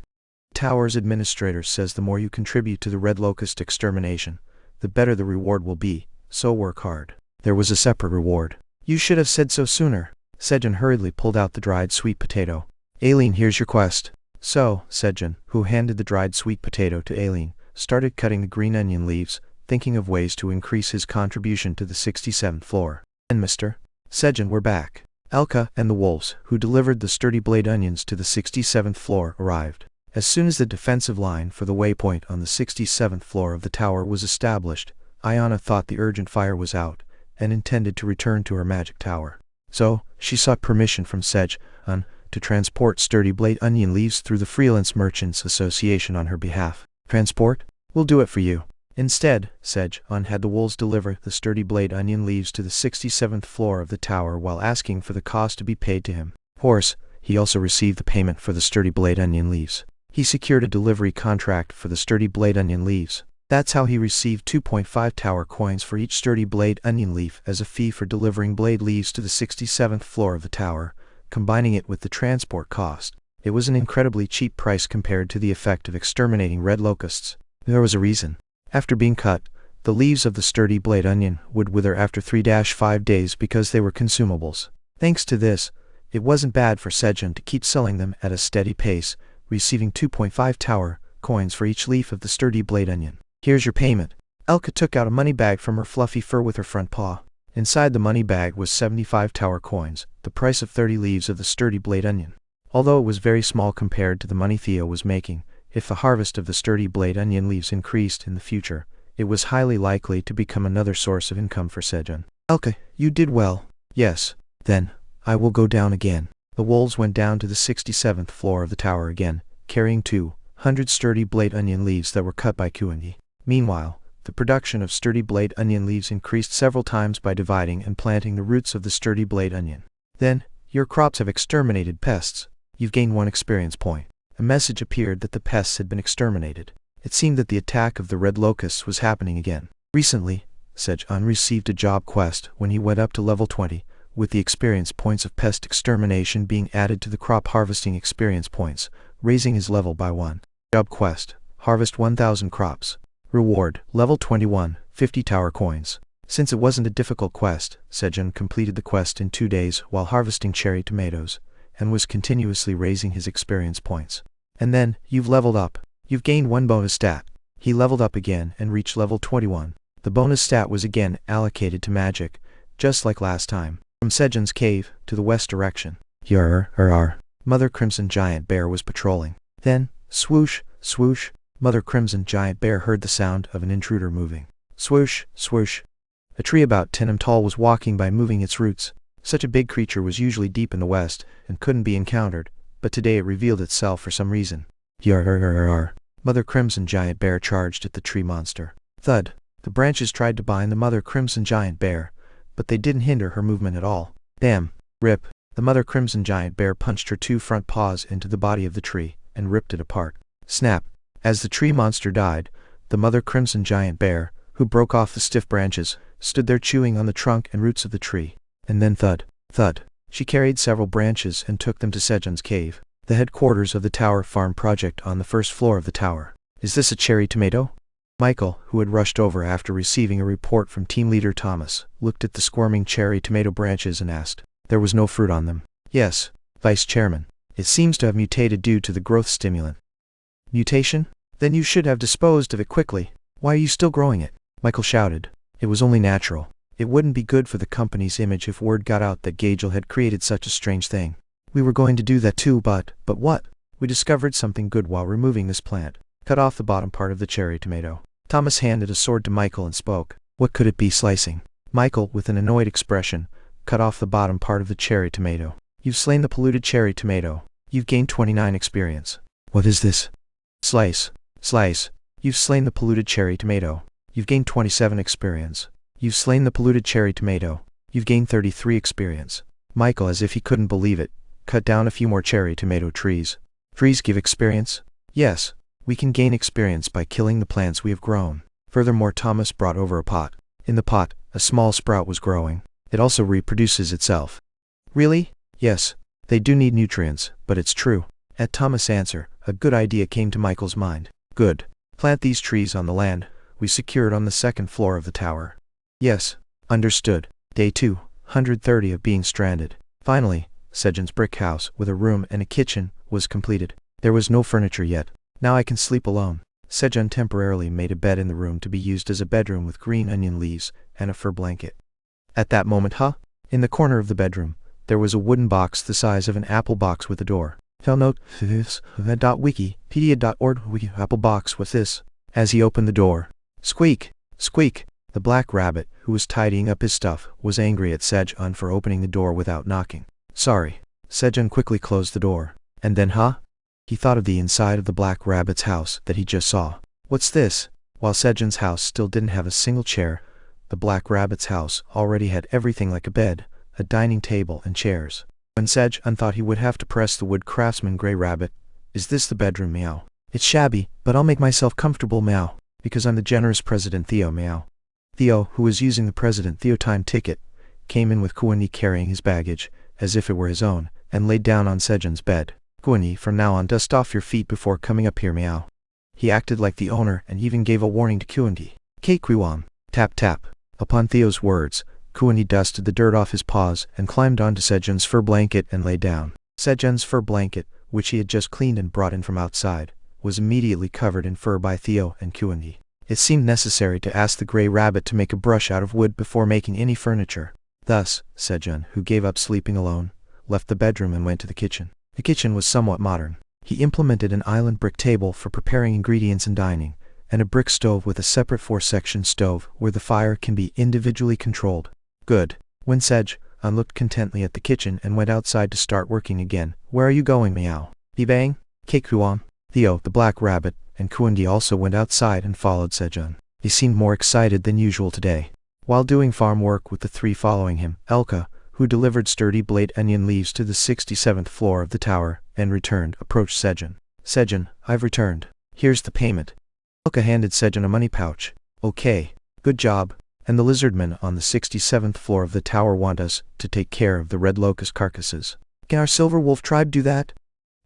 The tower's administrator says the more you contribute to the red locust extermination, the better the reward will be, so work hard. There was a separate reward. You should have said so sooner. Sejun hurriedly pulled out the dried sweet potato. Aileen, here's your quest. So, Sejun, who handed the dried sweet potato to Aileen, started cutting the green onion leaves, thinking of ways to increase his contribution to the 67th floor. And Mr. Sejun, we're back. Elka and the wolves, who delivered the sturdy blade onions to the 67th floor, arrived. As soon as the defensive line for the waypoint on the 67th floor of the tower was established, Ayana thought the urgent fire was out, and intended to return to her magic tower. So, she sought permission from Sejun to transport sturdy blade onion leaves through the Freelance Merchants Association on her behalf. Transport? We'll do it for you. Instead, Sejun had the wolves deliver the sturdy blade onion leaves to the 67th floor of the tower while asking for the cost to be paid to him. Of course, he also received the payment for the sturdy blade onion leaves. He secured a delivery contract for the sturdy blade onion leaves. That's how he received 2.5 tower coins for each sturdy blade onion leaf as a fee for delivering blade leaves to the 67th floor of the tower, combining it with the transport cost. It was an incredibly cheap price compared to the effect of exterminating red locusts. There was a reason. After being cut, the leaves of the sturdy blade onion would wither after 3-5 days because they were consumables. Thanks to this, it wasn't bad for Sejun to keep selling them at a steady pace, receiving 2.5 tower coins for each leaf of the sturdy blade onion. Here's your payment. Elka took out a money bag from her fluffy fur with her front paw. Inside the money bag was 75 tower coins, the price of 30 leaves of the sturdy blade onion. Although it was very small compared to the money Theo was making, if the harvest of the sturdy blade onion leaves increased in the future, it was highly likely to become another source of income for Sejun. Elka, you did well. Yes. Then, I will go down again. The wolves went down to the 67th floor of the tower again, carrying 200 sturdy blade onion leaves that were cut by Kuangi. Meanwhile, the production of sturdy blade onion leaves increased several times by dividing and planting the roots of the sturdy blade onion. Then, your crops have exterminated pests. You've gained 1 experience point. A message appeared that the pests had been exterminated. It seemed that the attack of the red locusts was happening again. Recently, Sejun received a job quest when he went up to level 20, with the experience points of pest extermination being added to the crop harvesting experience points, raising his level by 1. Job quest: harvest 1,000 crops. Reward: level 21, 50 tower coins. Since it wasn't a difficult quest, Sejun completed the quest in 2 days while harvesting cherry tomatoes, and was continuously raising his experience points. And then, you've leveled up. You've gained 1 bonus stat. He leveled up again and reached level 21. The bonus stat was again allocated to magic, just like last time. From Sejun's cave, to the west direction. Mother Crimson Giant Bear was patrolling. Then, swoosh, swoosh, Mother Crimson Giant Bear heard the sound of an intruder moving. Swoosh, swoosh. A tree about 10 m tall was walking by, moving its roots. Such a big creature was usually deep in the west, and couldn't be encountered, but today it revealed itself for some reason. Mother Crimson Giant Bear charged at the tree monster. Thud. The branches tried to bind the Mother Crimson Giant Bear, but they didn't hinder her movement at all. Damn. Rip. The Mother Crimson Giant Bear punched her 2 front paws into the body of the tree, and ripped it apart. Snap. As the tree monster died, the Mother Crimson Giant Bear, who broke off the stiff branches, stood there chewing on the trunk and roots of the tree. And then thud. Thud. She carried several branches and took them to Sejun's cave, the headquarters of the Tower Farm project on the first floor of the tower. Is this a cherry tomato? Michael, who had rushed over after receiving a report from team leader Thomas, looked at the squirming cherry tomato branches and asked. There was no fruit on them. Yes, Vice Chairman. It seems to have mutated due to the growth stimulant. Mutation? Then you should have disposed of it quickly. Why are you still growing it? Michael shouted. It was only natural. It wouldn't be good for the company's image if word got out that Gagel had created such a strange thing. We were going to do that too, but what? We discovered something good while removing this plant. Cut off the bottom part of the cherry tomato. Thomas handed a sword to Michael and spoke. What could it be slicing? Michael, with an annoyed expression, cut off the bottom part of the cherry tomato. You've slain the polluted cherry tomato. You've gained 29 experience. What is this? Slice. Slice. You've slain the polluted cherry tomato. You've gained 27 experience. You've slain the polluted cherry tomato. You've gained 33 experience. Michael, as if he couldn't believe it, cut down a few more cherry tomato trees. Trees give experience? Yes. We can gain experience by killing the plants we have grown. Furthermore, Thomas brought over a pot. In the pot, a small sprout was growing. It also reproduces itself. Really? Yes. They do need nutrients, but it's true. At Thomas' answer, a good idea came to Michael's mind. Good. Plant these trees on the land we secured on the second floor of the tower. Yes. Understood. Day 230 of being stranded. Finally, Sejun's brick house, with a room and a kitchen, was completed. There was no furniture yet. Now I can sleep alone. Sejun temporarily made a bed in the room to be used as a bedroom with green onion leaves and a fur blanket. At that moment, in the corner of the bedroom, there was a wooden box the size of an apple box with a door. Note, wikipedia.org wiki apple box with this. As he opened the door. Squeak! Squeak! The black rabbit, who was tidying up his stuff, was angry at Sejun for opening the door without knocking. Sorry. Sejun quickly closed the door. And then He thought of the inside of the black rabbit's house that he just saw. What's this? While Sejun's house still didn't have a single chair, the black rabbit's house already had everything like a bed, a dining table and chairs. When Sejun thought he would have to press the wood craftsman gray rabbit, is this the bedroom, meow? It's shabby, but I'll make myself comfortable, meow, because I'm the generous President Theo, meow. Theo, who was using the President Theo time ticket, came in with Kuani carrying his baggage, as if it were his own, and laid down on Sejun's bed. Kuani, from now on dust off your feet before coming up here, meow. He acted like the owner and even gave a warning to Kuani. Keikwam. Tap tap. Upon Theo's words, Kuani dusted the dirt off his paws and climbed onto Sejun's fur blanket and lay down. Sejun's fur blanket, which he had just cleaned and brought in from outside, was immediately covered in fur by Theo and Kuani. It seemed necessary to ask the gray rabbit to make a brush out of wood before making any furniture. Thus, Sejun, who gave up sleeping alone, left the bedroom and went to the kitchen. The kitchen was somewhat modern. He implemented an island brick table for preparing ingredients and dining, and a brick stove with a separate 4-section stove where the fire can be individually controlled. Good. When Sejun looked contently at the kitchen and went outside to start working again. Where are you going, meow? Bang? Keikwam. Theo, the black rabbit, and Kuandi also went outside and followed Sejun. They seemed more excited than usual today. While doing farm work with the 3 following him, Elka, who delivered sturdy blade onion leaves to the 67th floor of the tower and returned, approached Sejun. Sejun, I've returned. Here's the payment. Elka handed Sejun a money pouch. Okay. Good job. And the lizardmen on the 67th floor of the tower want us to take care of the red locust carcasses. Can our silver wolf tribe do that?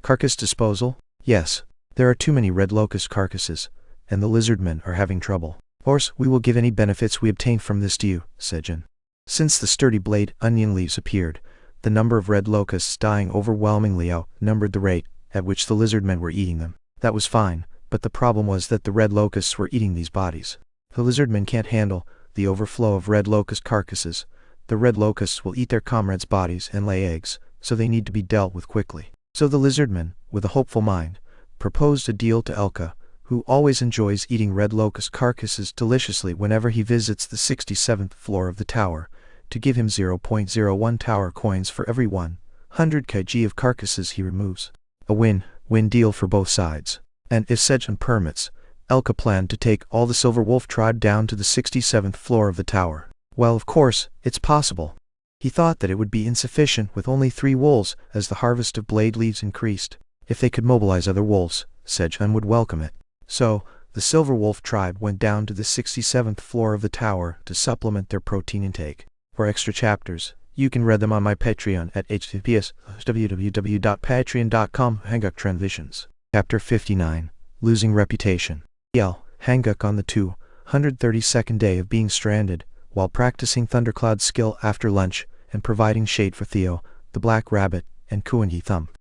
Carcass disposal? Yes. There are too many red locust carcasses, and the lizardmen are having trouble. Of course, we will give any benefits we obtain from this to you, Sejun. Since the sturdy blade onion leaves appeared, the number of red locusts dying overwhelmingly outnumbered the rate at which the lizardmen were eating them. That was fine, but the problem was that the red locusts were eating these bodies. The lizardmen can't handle the overflow of red locust carcasses. The red locusts will eat their comrades' bodies and lay eggs, so they need to be dealt with quickly. So the lizardman, with a hopeful mind, proposed a deal to Elka, who always enjoys eating red locust carcasses deliciously whenever he visits the 67th floor of the tower, to give him 0.01 tower coins for every 100 kg of carcasses he removes. A win-win deal for both sides. And if Sejun permits, Elka planned to take all the Silver Wolf tribe down to the 67th floor of the tower. Well, of course, it's possible. He thought that it would be insufficient with only 3 wolves as the harvest of blade leaves increased. If they could mobilize other wolves, Sejun would welcome it. So, the Silver Wolf tribe went down to the 67th floor of the tower to supplement their protein intake. For extra chapters, you can read them on my Patreon at https://www.patreon.com. Hanguk Transitions. Chapter 59. Losing Reputation. Hanguk on the 232nd day of being stranded, while practicing Thundercloud's skill after lunch and providing shade for Theo, the Black Rabbit, and Kuengi Thump.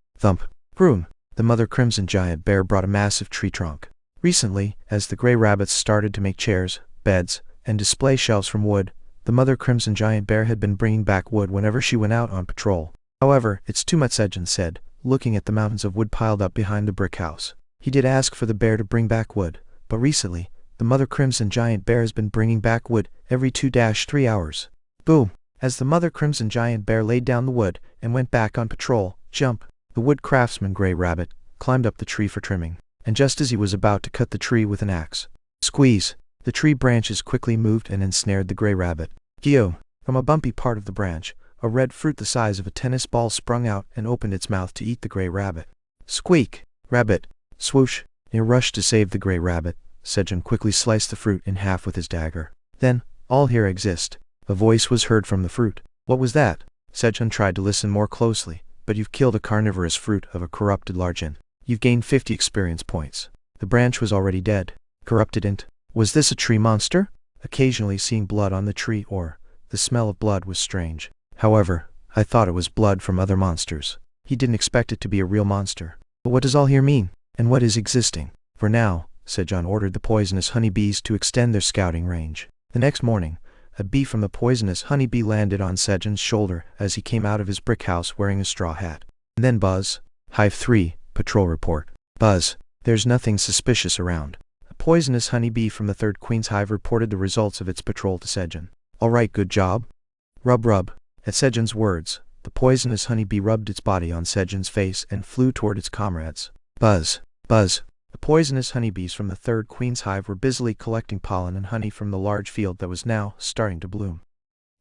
Vroom! The Mother Crimson Giant Bear brought a massive tree trunk. Recently, as the Grey Rabbits started to make chairs, beds, and display shelves from wood, the Mother Crimson Giant Bear had been bringing back wood whenever she went out on patrol. However, it's too much, Sejun said, looking at the mountains of wood piled up behind the brick house. He did ask for the bear to bring back wood, but recently, the Mother Crimson Giant Bear has been bringing back wood every 2-3 hours. Boom! As the Mother Crimson Giant Bear laid down the wood and went back on patrol, jump! The wood craftsman Grey Rabbit climbed up the tree for trimming, and just as he was about to cut the tree with an axe, squeeze! The tree branches quickly moved and ensnared the Grey Rabbit. Gyo! From a bumpy part of the branch, a red fruit the size of a tennis ball sprung out and opened its mouth to eat the Grey Rabbit. Squeak! Rabbit! Swoosh! In a rush to save the Grey Rabbit, Sejun quickly sliced the fruit in half with his dagger. Then, all here exist. A voice was heard from the fruit. What was that? Sejun tried to listen more closely, but you've killed a carnivorous fruit of a corrupted largen. You've gained 50 experience points. The branch was already dead. Corrupted int. Was this a tree monster? Occasionally seeing blood on the tree or the smell of blood was strange. However, I thought it was blood from other monsters. He didn't expect it to be a real monster. But what does all here mean? And what is existing? For now, Sejun ordered the poisonous honeybees to extend their scouting range. The next morning, a bee from the poisonous honeybee landed on Sejun's shoulder as he came out of his brick house wearing a straw hat. And then Buzz. Hive 3, Patrol Report. Buzz, there's nothing suspicious around. A poisonous honeybee from the 3rd Queen's Hive reported the results of its patrol to Sejun. All right, good job. Rub rub. At Sejun's words, the poisonous honeybee rubbed its body on Sejun's face and flew toward its comrades. Buzz. Buzz. The poisonous honeybees from the 3rd Queen's Hive were busily collecting pollen and honey from the large field that was now starting to bloom.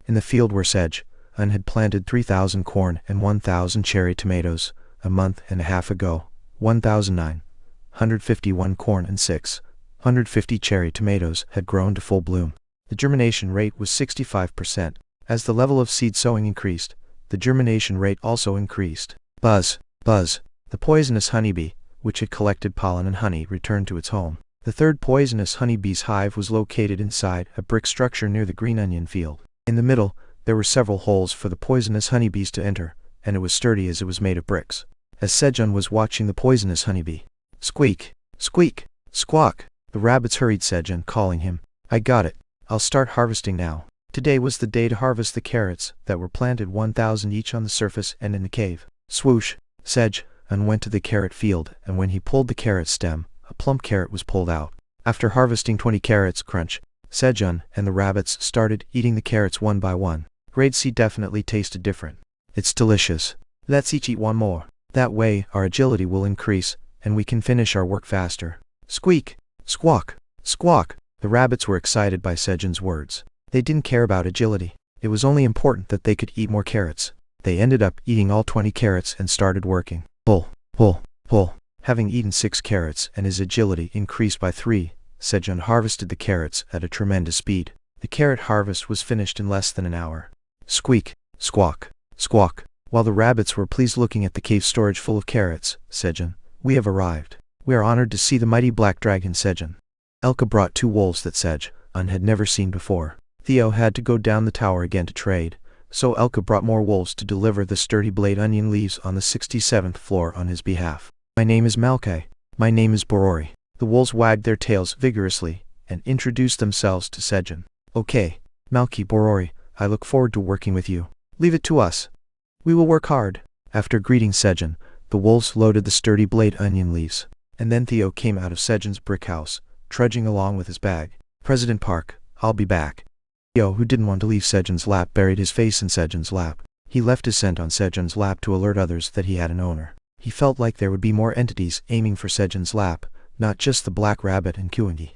In the field where Sejun had planted 3,000 corn and 1,000 cherry tomatoes, a month and a half ago, 1,951 corn and 650 cherry tomatoes had grown to full bloom. The germination rate was 65%. As the level of seed sowing increased, the germination rate also increased. Buzz. Buzz. The poisonous honeybee, which had collected pollen and honey, returned to its home. The 3rd poisonous honeybee's hive was located inside a brick structure near the green onion field. In the middle, there were several holes for the poisonous honeybees to enter, and it was sturdy as it was made of bricks. As Sejun was watching the poisonous honeybee, squeak! Squeak! Squawk! The rabbits hurried Sejun, calling him. I got it. I'll start harvesting now. Today was the day to harvest the carrots that were planted 1,000 each on the surface and in the cave. Swoosh! Sejun went to the carrot field, and when he pulled the carrot stem, a plump carrot was pulled out. After harvesting 20 carrots, crunch, Sejun and the rabbits started eating the carrots one by one. Grade C definitely tasted different. It's delicious. Let's each eat one more. That way, our agility will increase, and we can finish our work faster. Squeak! Squawk! Squawk! The rabbits were excited by Sejun's words. They didn't care about agility. It was only important that they could eat more carrots. They ended up eating all 20 carrots and started working. Pull, pull, pull. Having eaten 6 carrots and his agility increased by 3, Sejun harvested the carrots at a tremendous speed. The carrot harvest was finished in less than an hour. Squeak! Squawk! Squawk! While the rabbits were pleased looking at the cave storage full of carrots, Sejun, we have arrived. We are honored to see the mighty black dragon Sejun. Elka brought 2 wolves that Sejun had never seen before. Theo had to go down the tower again to trade, so Elka brought more wolves to deliver the sturdy blade onion leaves on the 67th floor on his behalf. My name is Malkai. My name is Borori. The wolves wagged their tails vigorously and introduced themselves to Sejun. Okay, Malky Borori, I look forward to working with you. Leave it to us. We will work hard. After greeting Sejun, the wolves loaded the sturdy blade onion leaves. And then Theo came out of Sejun's brick house, trudging along with his bag. President Park, I'll be back. Theo, who didn't want to leave Sejun's lap, buried his face in Sejun's lap. He left his scent on Sejun's lap to alert others that he had an owner. He felt like there would be more entities aiming for Sejun's lap, not just the black rabbit and Kuangi.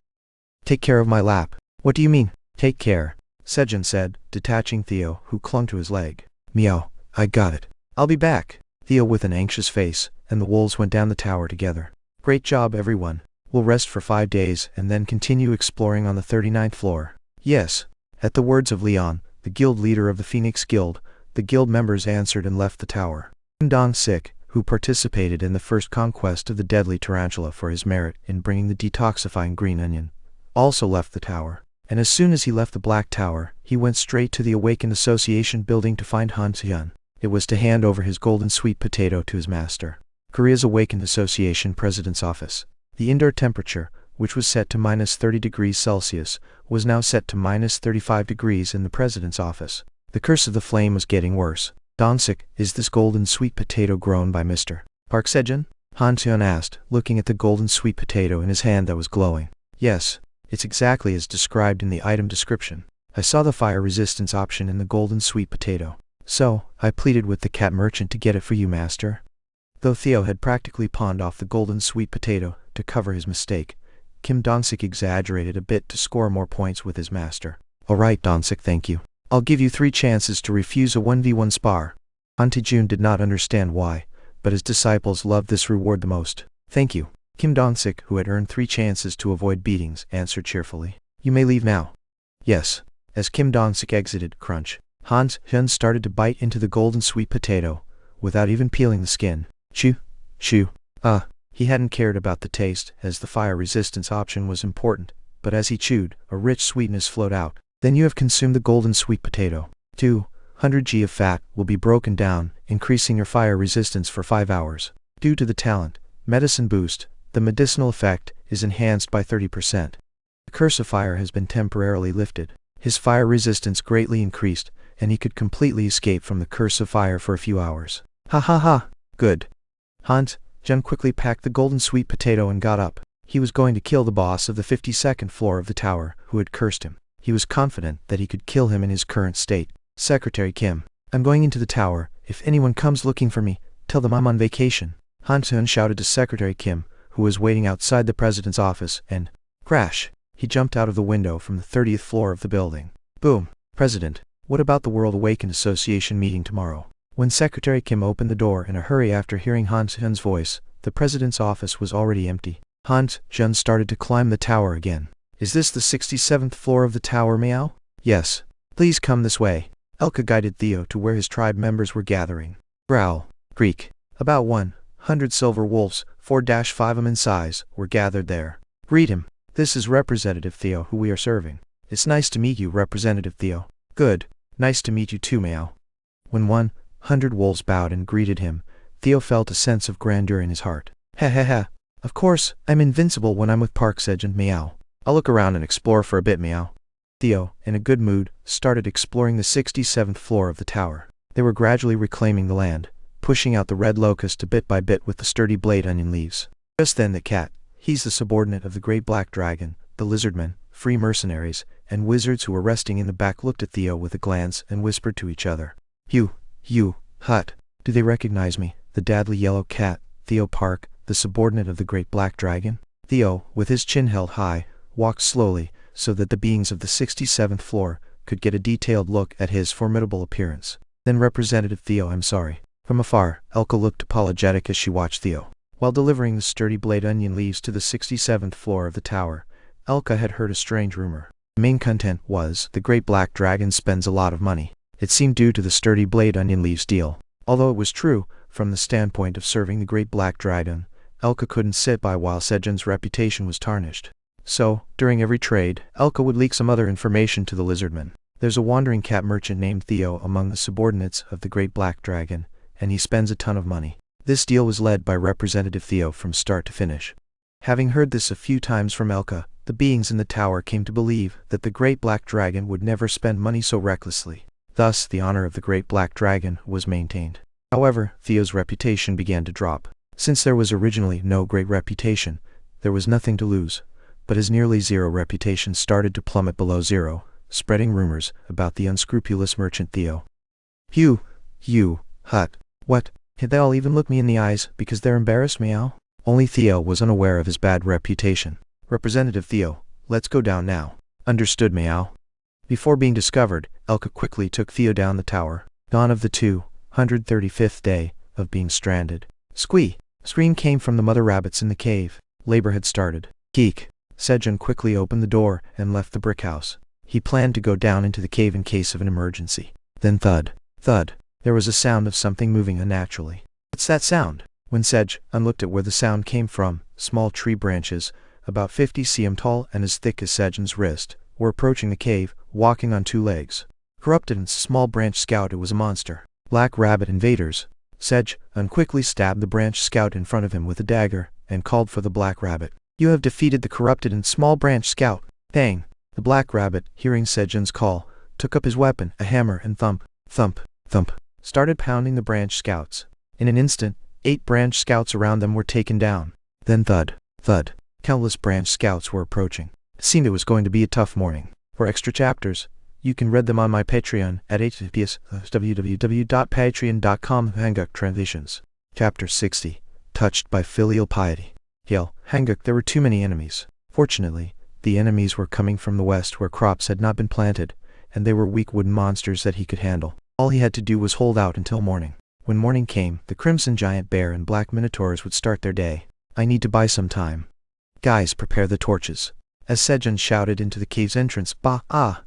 Take care of my lap. What do you mean? Take care, Sejun said, detaching Theo, who clung to his leg. Meow, I got it. I'll be back. Theo with an anxious face, and the wolves went down the tower together. Great job, everyone. We'll rest for 5 days and then continue exploring on the 39th floor. Yes. At the words of Leon, the guild leader of the Phoenix Guild, the guild members answered and left the tower. Kim Dong-sik, who participated in the first conquest of the deadly tarantula for his merit in bringing the detoxifying green onion, also left the tower. And as soon as he left the Black Tower, he went straight to the Awakened Association building to find Han Hyun. It was to hand over his golden sweet potato to his master. Korea's Awakened Association President's Office. The indoor temperature, which was set to -30 degrees Celsius, was now set to -35 degrees in the President's office. The curse of the flame was getting worse. Donsik, is this golden sweet potato grown by Mr. Park Sejun? Han Hyun asked, looking at the golden sweet potato in his hand that was glowing. Yes. It's exactly as described in the item description. I saw the fire resistance option in the golden sweet potato. So, I pleaded with the cat merchant to get it for you, master. Though Theo had practically pawned off the golden sweet potato to cover his mistake, Kim Dong-sik exaggerated a bit to score more points with his master. Alright, Dong-sik, thank you. I'll give you 3 chances to refuse a 1v1 spar. Han Tae-jun did not understand why, but his disciples loved this reward the most. Thank you. Kim Dong-sik, who had earned 3 chances to avoid beatings, answered cheerfully. You may leave now. Yes. As Kim Dong-sik exited, crunch, Han Hyun started to bite into the golden sweet potato, without even peeling the skin. Chew, chew. He hadn't cared about the taste, as the fire resistance option was important, but as he chewed, a rich sweetness flowed out. Then you have consumed the golden sweet potato. 200 g of fat will be broken down, increasing your fire resistance for 5 hours. Due to the talent, medicine boost, the medicinal effect is enhanced by 30%. The curse of fire has been temporarily lifted. His fire resistance greatly increased, and he could completely escape from the curse of fire for a few hours. Ha ha ha! Good. Han Hyun quickly packed the golden sweet potato and got up. He was going to kill the boss of the 52nd floor of the tower, who had cursed him. He was confident that he could kill him in his current state. Secretary Kim, I'm going into the tower. If anyone comes looking for me, tell them I'm on vacation. Han Hyun shouted to Secretary Kim, who was waiting outside the president's office, and crash! He jumped out of the window from the 30th floor of the building. Boom! President, what about the World Awakened Association meeting tomorrow? When Secretary Kim opened the door in a hurry after hearing Han Hyun's voice, the president's office was already empty. Han Hyun started to climb the tower again. Is this the 67th floor of the tower, meow? Yes. Please come this way. Elka guided Theo to where his tribe members were gathering. Growl. Greek. About 100 silver wolves, 4-5 in size, were gathered there. Greet him. This is Representative Theo, who we are serving. It's nice to meet you, Representative Theo. Good. Nice to meet you too, meow. When 100 wolves bowed and greeted him, Theo felt a sense of grandeur in his heart. Ha ha ha. Of course, I'm invincible when I'm with Park Sejun, meow. I'll look around and explore for a bit, meow. Theo, in a good mood, started exploring the 67th floor of the tower. They were gradually reclaiming the land, pushing out the red locust bit by bit with the sturdy blade onion leaves. Just then the cat, he's the subordinate of the great black dragon, the lizardmen, free mercenaries, and wizards who were resting in the back looked at Theo with a glance and whispered to each other. You, hut. Do they recognize me, the deadly yellow cat, Theo Park, the subordinate of the great black dragon? Theo, with his chin held high, walked slowly, so that the beings of the 67th floor could get a detailed look at his formidable appearance. Then Representative Theo, I'm sorry. From afar, Elka looked apologetic as she watched Theo. While delivering the sturdy blade onion leaves to the 67th floor of the tower, Elka had heard a strange rumor. The main content was, the great black dragon spends a lot of money. It seemed due to the sturdy blade onion leaves deal. Although it was true, from the standpoint of serving the great black dragon, Elka couldn't sit by while Sejun's reputation was tarnished. So, during every trade, Elka would leak some other information to the lizardmen. There's a wandering cat merchant named Theo among the subordinates of the great black dragon, and he spends a ton of money. This deal was led by Representative Theo from start to finish. Having heard this a few times from Elka, the beings in the tower came to believe that the Great Black Dragon would never spend money so recklessly. Thus, the honor of the Great Black Dragon was maintained. However, Theo's reputation began to drop. Since there was originally no great reputation, there was nothing to lose. But his nearly zero reputation started to plummet below zero, spreading rumors about the unscrupulous merchant Theo. You, hut. What? Did they all even look me in the eyes because they're embarrassed, meow? Only Theo was unaware of his bad reputation. Representative Theo, let's go down now. Understood, meow. Before being discovered, Elka quickly took Theo down the tower. Dawn of the 235th day of being stranded. Squee! A scream came from the mother rabbits in the cave. Labor had started. Geek. Sejun quickly opened the door and left the brick house. He planned to go down into the cave in case of an emergency. Then thud. Thud. There was a sound of something moving unnaturally. What's that sound? When Sejun looked at where the sound came from, small tree branches, about 50 cm tall and as thick as Sejun's wrist, were approaching the cave, walking on two legs. Corrupted and small branch scout, it was a monster. Black rabbit invaders. Sejun quickly stabbed the branch scout in front of him with a dagger, and called for the black rabbit. You have defeated the corrupted and small branch scout. Bang! The black rabbit, hearing Sejun's call, took up his weapon, a hammer, and thump, thump, thump, started pounding the branch scouts. In an instant, 8 branch scouts around them were taken down. Then thud, thud. Countless branch scouts were approaching. It seemed it was going to be a tough morning. For extra chapters, you can read them on my Patreon at www.patreon.com/hanguk-translations. Chapter 60. Touched by Filial Piety. Hail, Hanguk, there were too many enemies. Fortunately, the enemies were coming from the west where crops had not been planted, and they were weak wooden monsters that he could handle. All he had to do was hold out until morning. When morning came, the Crimson Giant Bear and Black Minotaurs would start their day. I need to buy some time. Guys, prepare the torches. As Sejun shouted into the cave's entrance, help,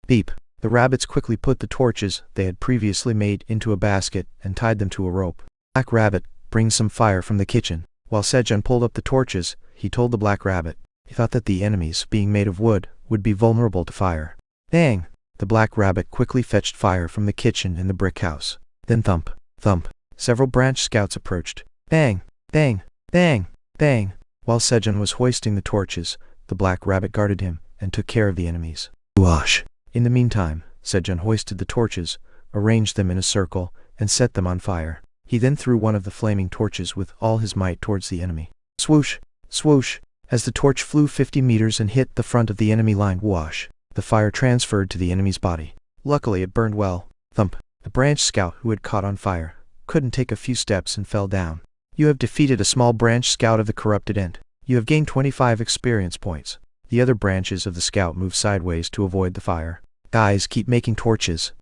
beep. The rabbits quickly put the torches they had previously made into a basket and tied them to a rope. Black Rabbit, bring some fire from the kitchen. While Sejun pulled up the torches, he told the Black Rabbit. He thought that the enemies, being made of wood, would be vulnerable to fire. Bang! The Black Rabbit quickly fetched fire from the kitchen in the brick house. Then thump, thump. Several branch scouts approached. Bang, bang, bang, bang. While Sejun was hoisting the torches, the Black Rabbit guarded him and took care of the enemies. Wash. In the meantime, Sejun hoisted the torches, arranged them in a circle, and set them on fire. He then threw one of the flaming torches with all his might towards the enemy. Swoosh, swoosh. As the torch flew 50 meters and hit the front of the enemy line, whoosh, the fire transferred to the enemy's body. Luckily it burned well. Thump. The branch scout who had caught on fire couldn't take a few steps and fell down. You have defeated a small branch scout of the corrupted end. You have gained 25 experience points. The other branches of the scout moved sideways to avoid the fire. Guys, keep making torches.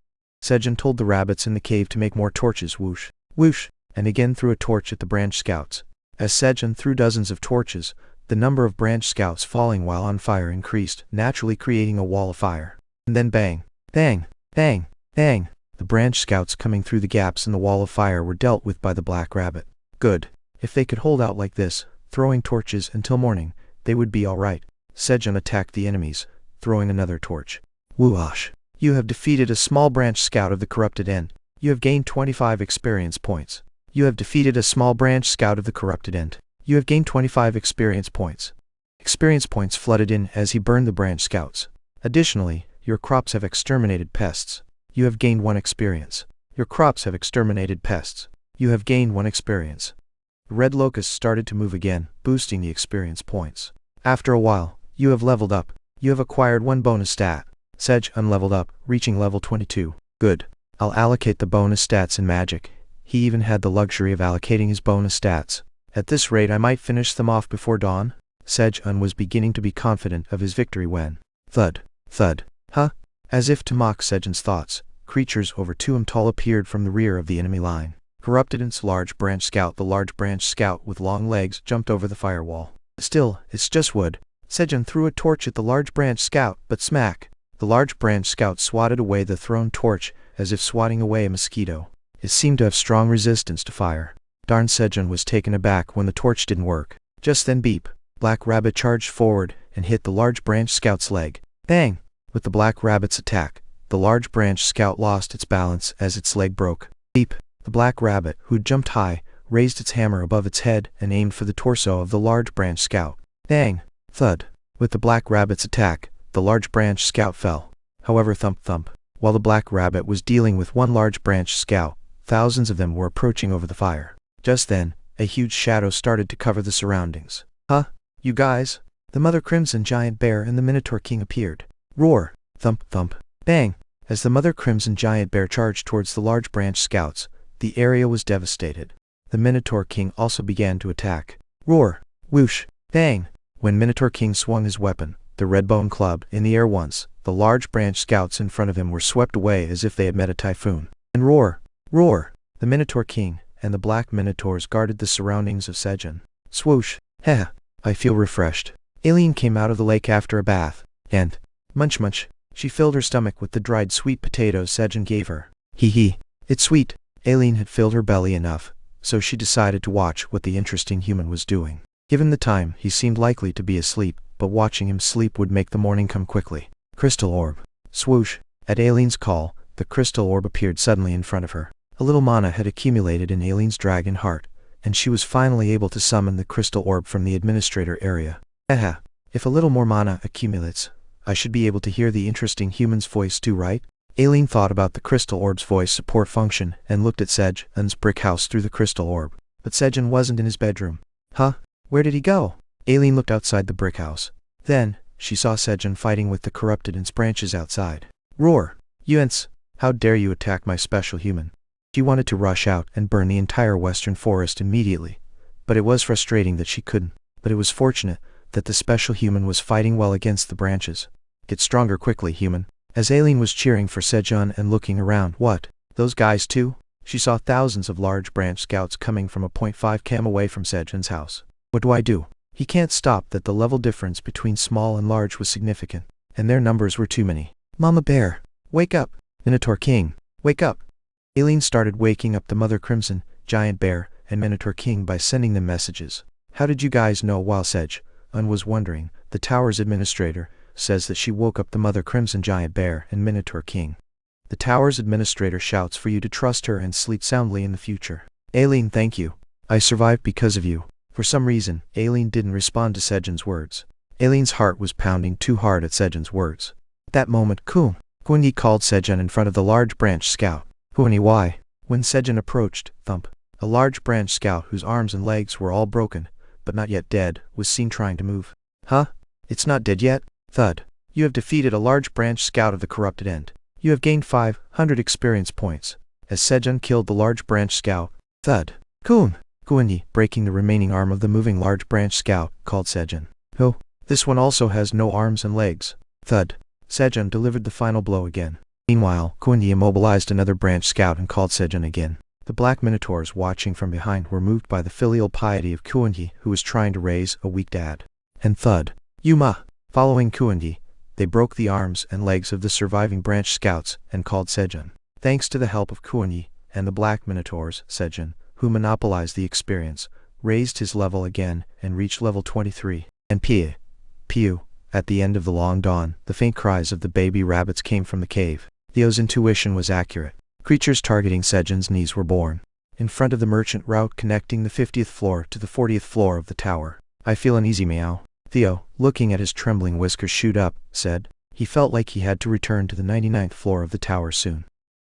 Sejun told the rabbits in the cave to make more torches. Whoosh, whoosh, and again threw a torch at the branch scouts. As Sejun threw dozens of torches, the number of branch scouts falling while on fire increased, naturally creating a wall of fire. And then bang, bang, bang, bang. The branch scouts coming through the gaps in the wall of fire were dealt with by the Black Rabbit. Good. If they could hold out like this, throwing torches until morning, they would be all right. Sejun attacked the enemies, throwing another torch. Whoosh. You have defeated a small branch scout of the corrupted end. You have gained 25 experience points. You have defeated a small branch scout of the corrupted end. You have gained 25 experience points. Experience points flooded in as he burned the branch scouts. Additionally, your crops have exterminated pests. You have gained 1 experience. Your crops have exterminated pests. You have gained 1 experience. The red locusts started to move again, boosting the experience points. After a while, you have leveled up. You have acquired 1 bonus stat. Sejun leveled up, reaching level 22. Good. I'll allocate the bonus stats in magic. He even had the luxury of allocating his bonus stats. At this rate I might finish them off before dawn. Sejun was beginning to be confident of his victory when thud, thud, huh? As if to mock Sejun's thoughts, creatures over 2 m tall appeared from the rear of the enemy line. Corrupted its large branch scout. The large branch scout with long legs jumped over the firewall. Still, it's just wood. Sejun threw a torch at the large branch scout, but smack. The large branch scout swatted away the thrown torch, as if swatting away a mosquito. It seemed to have strong resistance to fire. Darn, Sejun was taken aback when the torch didn't work. Just then beep. Black Rabbit charged forward and hit the large branch scout's leg. Bang! With the Black Rabbit's attack, the large branch scout lost its balance as its leg broke. Beep. The Black Rabbit, who'd jumped high, raised its hammer above its head and aimed for the torso of the large branch scout. Bang! Thud! With the black rabbit's attack, the large branch scout fell. However, thump thump. While the black rabbit was dealing with one large branch scout, thousands of them were approaching over the fire. Just then, a huge shadow started to cover the surroundings. Huh? You guys? The Mother Crimson Giant Bear and the Minotaur King appeared. Roar! Thump thump. Bang! As the Mother Crimson Giant Bear charged towards the large branch scouts, the area was devastated. The Minotaur King also began to attack. Roar! Whoosh! Bang! When Minotaur King swung his weapon, the red bone club, in the air once, the large branch scouts in front of him were swept away as if they had met a typhoon. And roar! Roar! The Minotaur King and the black Minotaurs guarded the surroundings of Sejun. Swoosh! Heh! I feel refreshed. Aileen came out of the lake after a bath, and, munch munch, she filled her stomach with the dried sweet potatoes Sejun gave her. Hee hee! It's sweet! Aileen had filled her belly enough, so she decided to watch what the interesting human was doing. Given the time, he seemed likely to be asleep, but watching him sleep would make the morning come quickly. Crystal orb. Swoosh! At Aileen's call, the crystal orb appeared suddenly in front of her. A little mana had accumulated in Aileen's dragon heart, and she was finally able to summon the crystal orb from the administrator area. Aha! If a little more mana accumulates, I should be able to hear the interesting human's voice too, right? Aileen thought about the crystal orb's voice support function and looked at Sejun's brick house through the crystal orb. But Sejun wasn't in his bedroom. Huh? Where did he go? Aileen looked outside the brick house. Then, she saw Sejun fighting with the corrupted ants branches outside. Roar! Yuens! How dare you attack my special human? She wanted to rush out and burn the entire western forest immediately, but it was frustrating that she couldn't. But it was fortunate that the special human was fighting well against the branches. Get stronger quickly, human. As Aileen was cheering for Sejun and looking around, what? Those guys too? She saw thousands of large branch scouts coming from a 0.5 km away from Sejun's house. What do I do? He can't stop that the level difference between small and large was significant, and their numbers were too many. Mama Bear, wake up! Minotaur King, wake up! Aileen started waking up the Mother Crimson, Giant Bear, and Minotaur King by sending them messages. How did you guys know? While Sejun was wondering, the tower's administrator says that she woke up the Mother Crimson Giant Bear and Minotaur King. The tower's administrator shouts for you to trust her and sleep soundly in the future. Aileen, thank you. I survived because of you. For some reason, Aileen didn't respond to Sejun's words. Aileen's heart was pounding too hard at Sejun's words. At that moment, Kuan-Yi called Sejun in front of the large branch scout. Kuan-Yi, why? When Sejun approached, thump, a large branch scout whose arms and legs were all broken, but not yet dead, was seen trying to move. Huh? It's not dead yet? Thud. You have defeated a large branch scout of the corrupted end. You have gained 500 experience points. As Sejun killed the large branch scout, thud. Kuan-Yi, breaking the remaining arm of the moving large branch scout, called Sejun. Oh, this one also has no arms and legs. Thud. Sejun delivered the final blow again. Meanwhile, Kuan-Yi immobilized another branch scout and called Sejun again. The black minotaurs watching from behind were moved by the filial piety of Kuan-Yi, who was trying to raise a weak dad. And thud. Yuma! Following Kuan-Yi, they broke the arms and legs of the surviving branch scouts and called Sejun. Thanks to the help of Kuan-Yi and the black minotaurs, Sejun, who monopolized the experience, raised his level again and reached level 23. And Piu. At the end of the long dawn, the faint cries of the baby rabbits came from the cave. Theo's intuition was accurate. Creatures targeting Sejun's knees were born. In front of the merchant route connecting the 50th floor to the 40th floor of the tower. I feel uneasy, meow. Theo, looking at his trembling whiskers shoot up, said. He felt like he had to return to the 99th floor of the tower soon.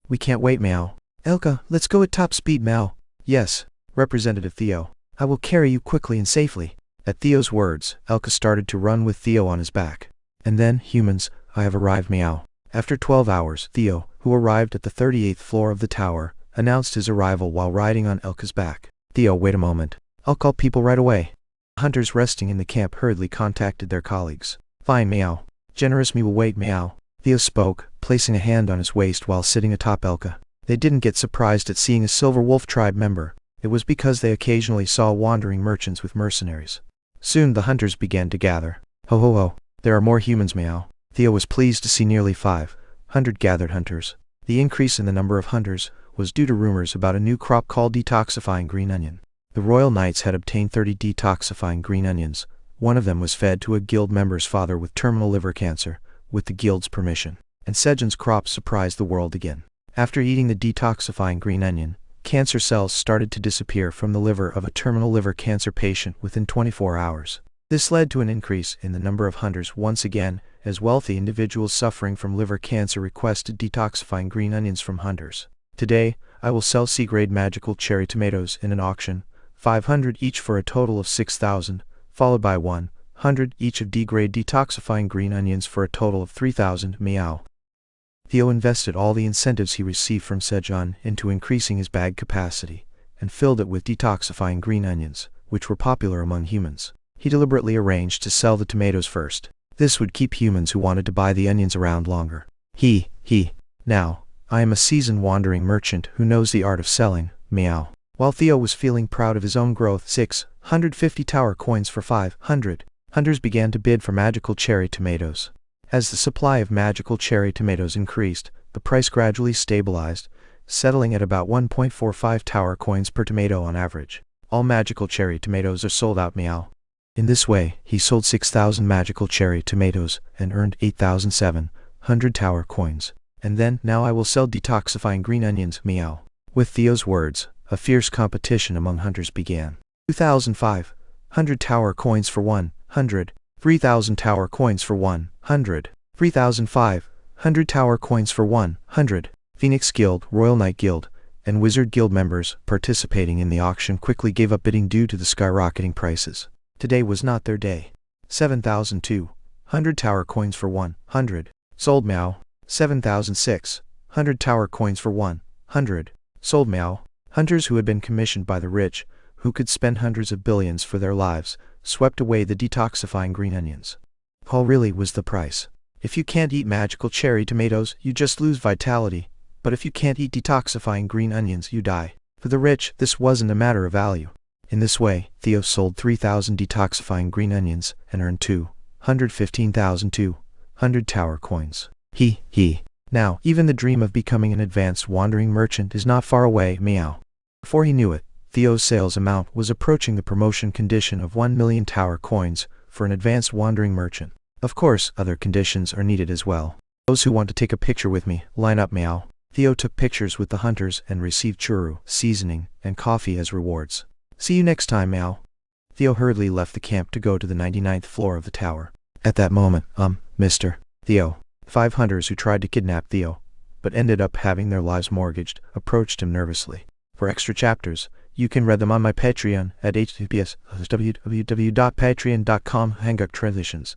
We can't wait, meow. Elka, let's go at top speed, meow. Yes, Representative Theo. I will carry you quickly and safely. At Theo's words, Elka started to run with Theo on his back. And then, humans, I have arrived, meow. After 12 hours, Theo, who arrived at the 38th floor of the tower, announced his arrival while riding on Elka's back. Theo, wait a moment. I'll call people right away. Hunters resting in the camp hurriedly contacted their colleagues. Fine, meow. Generous me will wait, meow. Theo spoke, placing a hand on his waist while sitting atop Elka. They didn't get surprised at seeing a Silver Wolf tribe member. It was because they occasionally saw wandering merchants with mercenaries. Soon the hunters began to gather. Ho ho ho, there are more humans, meow. Theo was pleased to see nearly 500 gathered hunters. The increase in the number of hunters was due to rumors about a new crop called detoxifying green onion. The royal knights had obtained 30 detoxifying green onions. One of them was fed to a guild member's father with terminal liver cancer, with the guild's permission. And Sejun's crop surprised the world again. After eating the detoxifying green onion, Cancer cells started to disappear from the liver of a terminal liver cancer patient within 24 hours. This led to an increase in the number of hunters once again, as wealthy individuals suffering from liver cancer requested detoxifying green onions from hunters. Today, I will sell C-grade magical cherry tomatoes in an auction, 500 each for a total of 6,000, followed by 100 each of D-grade detoxifying green onions for a total of 3,000. Meow. Theo invested all the incentives he received from Sejong into increasing his bag capacity, and filled it with detoxifying green onions, which were popular among humans. He deliberately arranged to sell the tomatoes first. This would keep humans who wanted to buy the onions around longer. Now, I am a seasoned wandering merchant who knows the art of selling. Meow. While Theo was feeling proud of his own growth, 650 tower coins for 500. Hunters began to bid for magical cherry tomatoes. As the supply of magical cherry tomatoes increased, the price gradually stabilized, settling at about 1.45 tower coins per tomato on average. All magical cherry tomatoes are sold out. Meow. In this way, he sold 6,000 magical cherry tomatoes and earned 8,700 tower coins. And then, now I will sell detoxifying green onions. Meow. With Theo's words, a fierce competition among hunters began. 2,500 tower coins for 100, 3,000 tower coins for 100, 3,500 tower coins for 100. Phoenix Guild, Royal Knight Guild, and Wizard Guild members participating in the auction quickly gave up bidding due to the skyrocketing prices. Today was not their day. 7,200 tower coins for 100. Sold. Meow. 7,600 tower coins for 100. Sold. Meow. Hunters who had been commissioned by the rich, who could spend hundreds of billions for their lives, swept away the detoxifying green onions. Paul really was the price. If you can't eat magical cherry tomatoes, you just lose vitality. But if you can't eat detoxifying green onions, you die. For the rich, this wasn't a matter of value. In this way, Theo sold 3,000 detoxifying green onions and earned 215,200 tower coins. Now, even the dream of becoming an advanced wandering merchant is not far away. Meow. Before he knew it, Theo's sales amount was approaching the promotion condition of 1 million tower coins for an advanced wandering merchant. Of course, other conditions are needed as well. Those who want to take a picture with me, line up. Meow. Theo took pictures with the hunters and received churro, seasoning, and coffee as rewards. See you next time. Meow. Theo hurriedly left the camp to go to the 99th floor of the tower. At that moment, Mr. Theo, 5 hunters who tried to kidnap Theo, but ended up having their lives mortgaged, approached him nervously. For extra chapters, you can read them on my Patreon at https://www.patreon.com/hanguk transitions.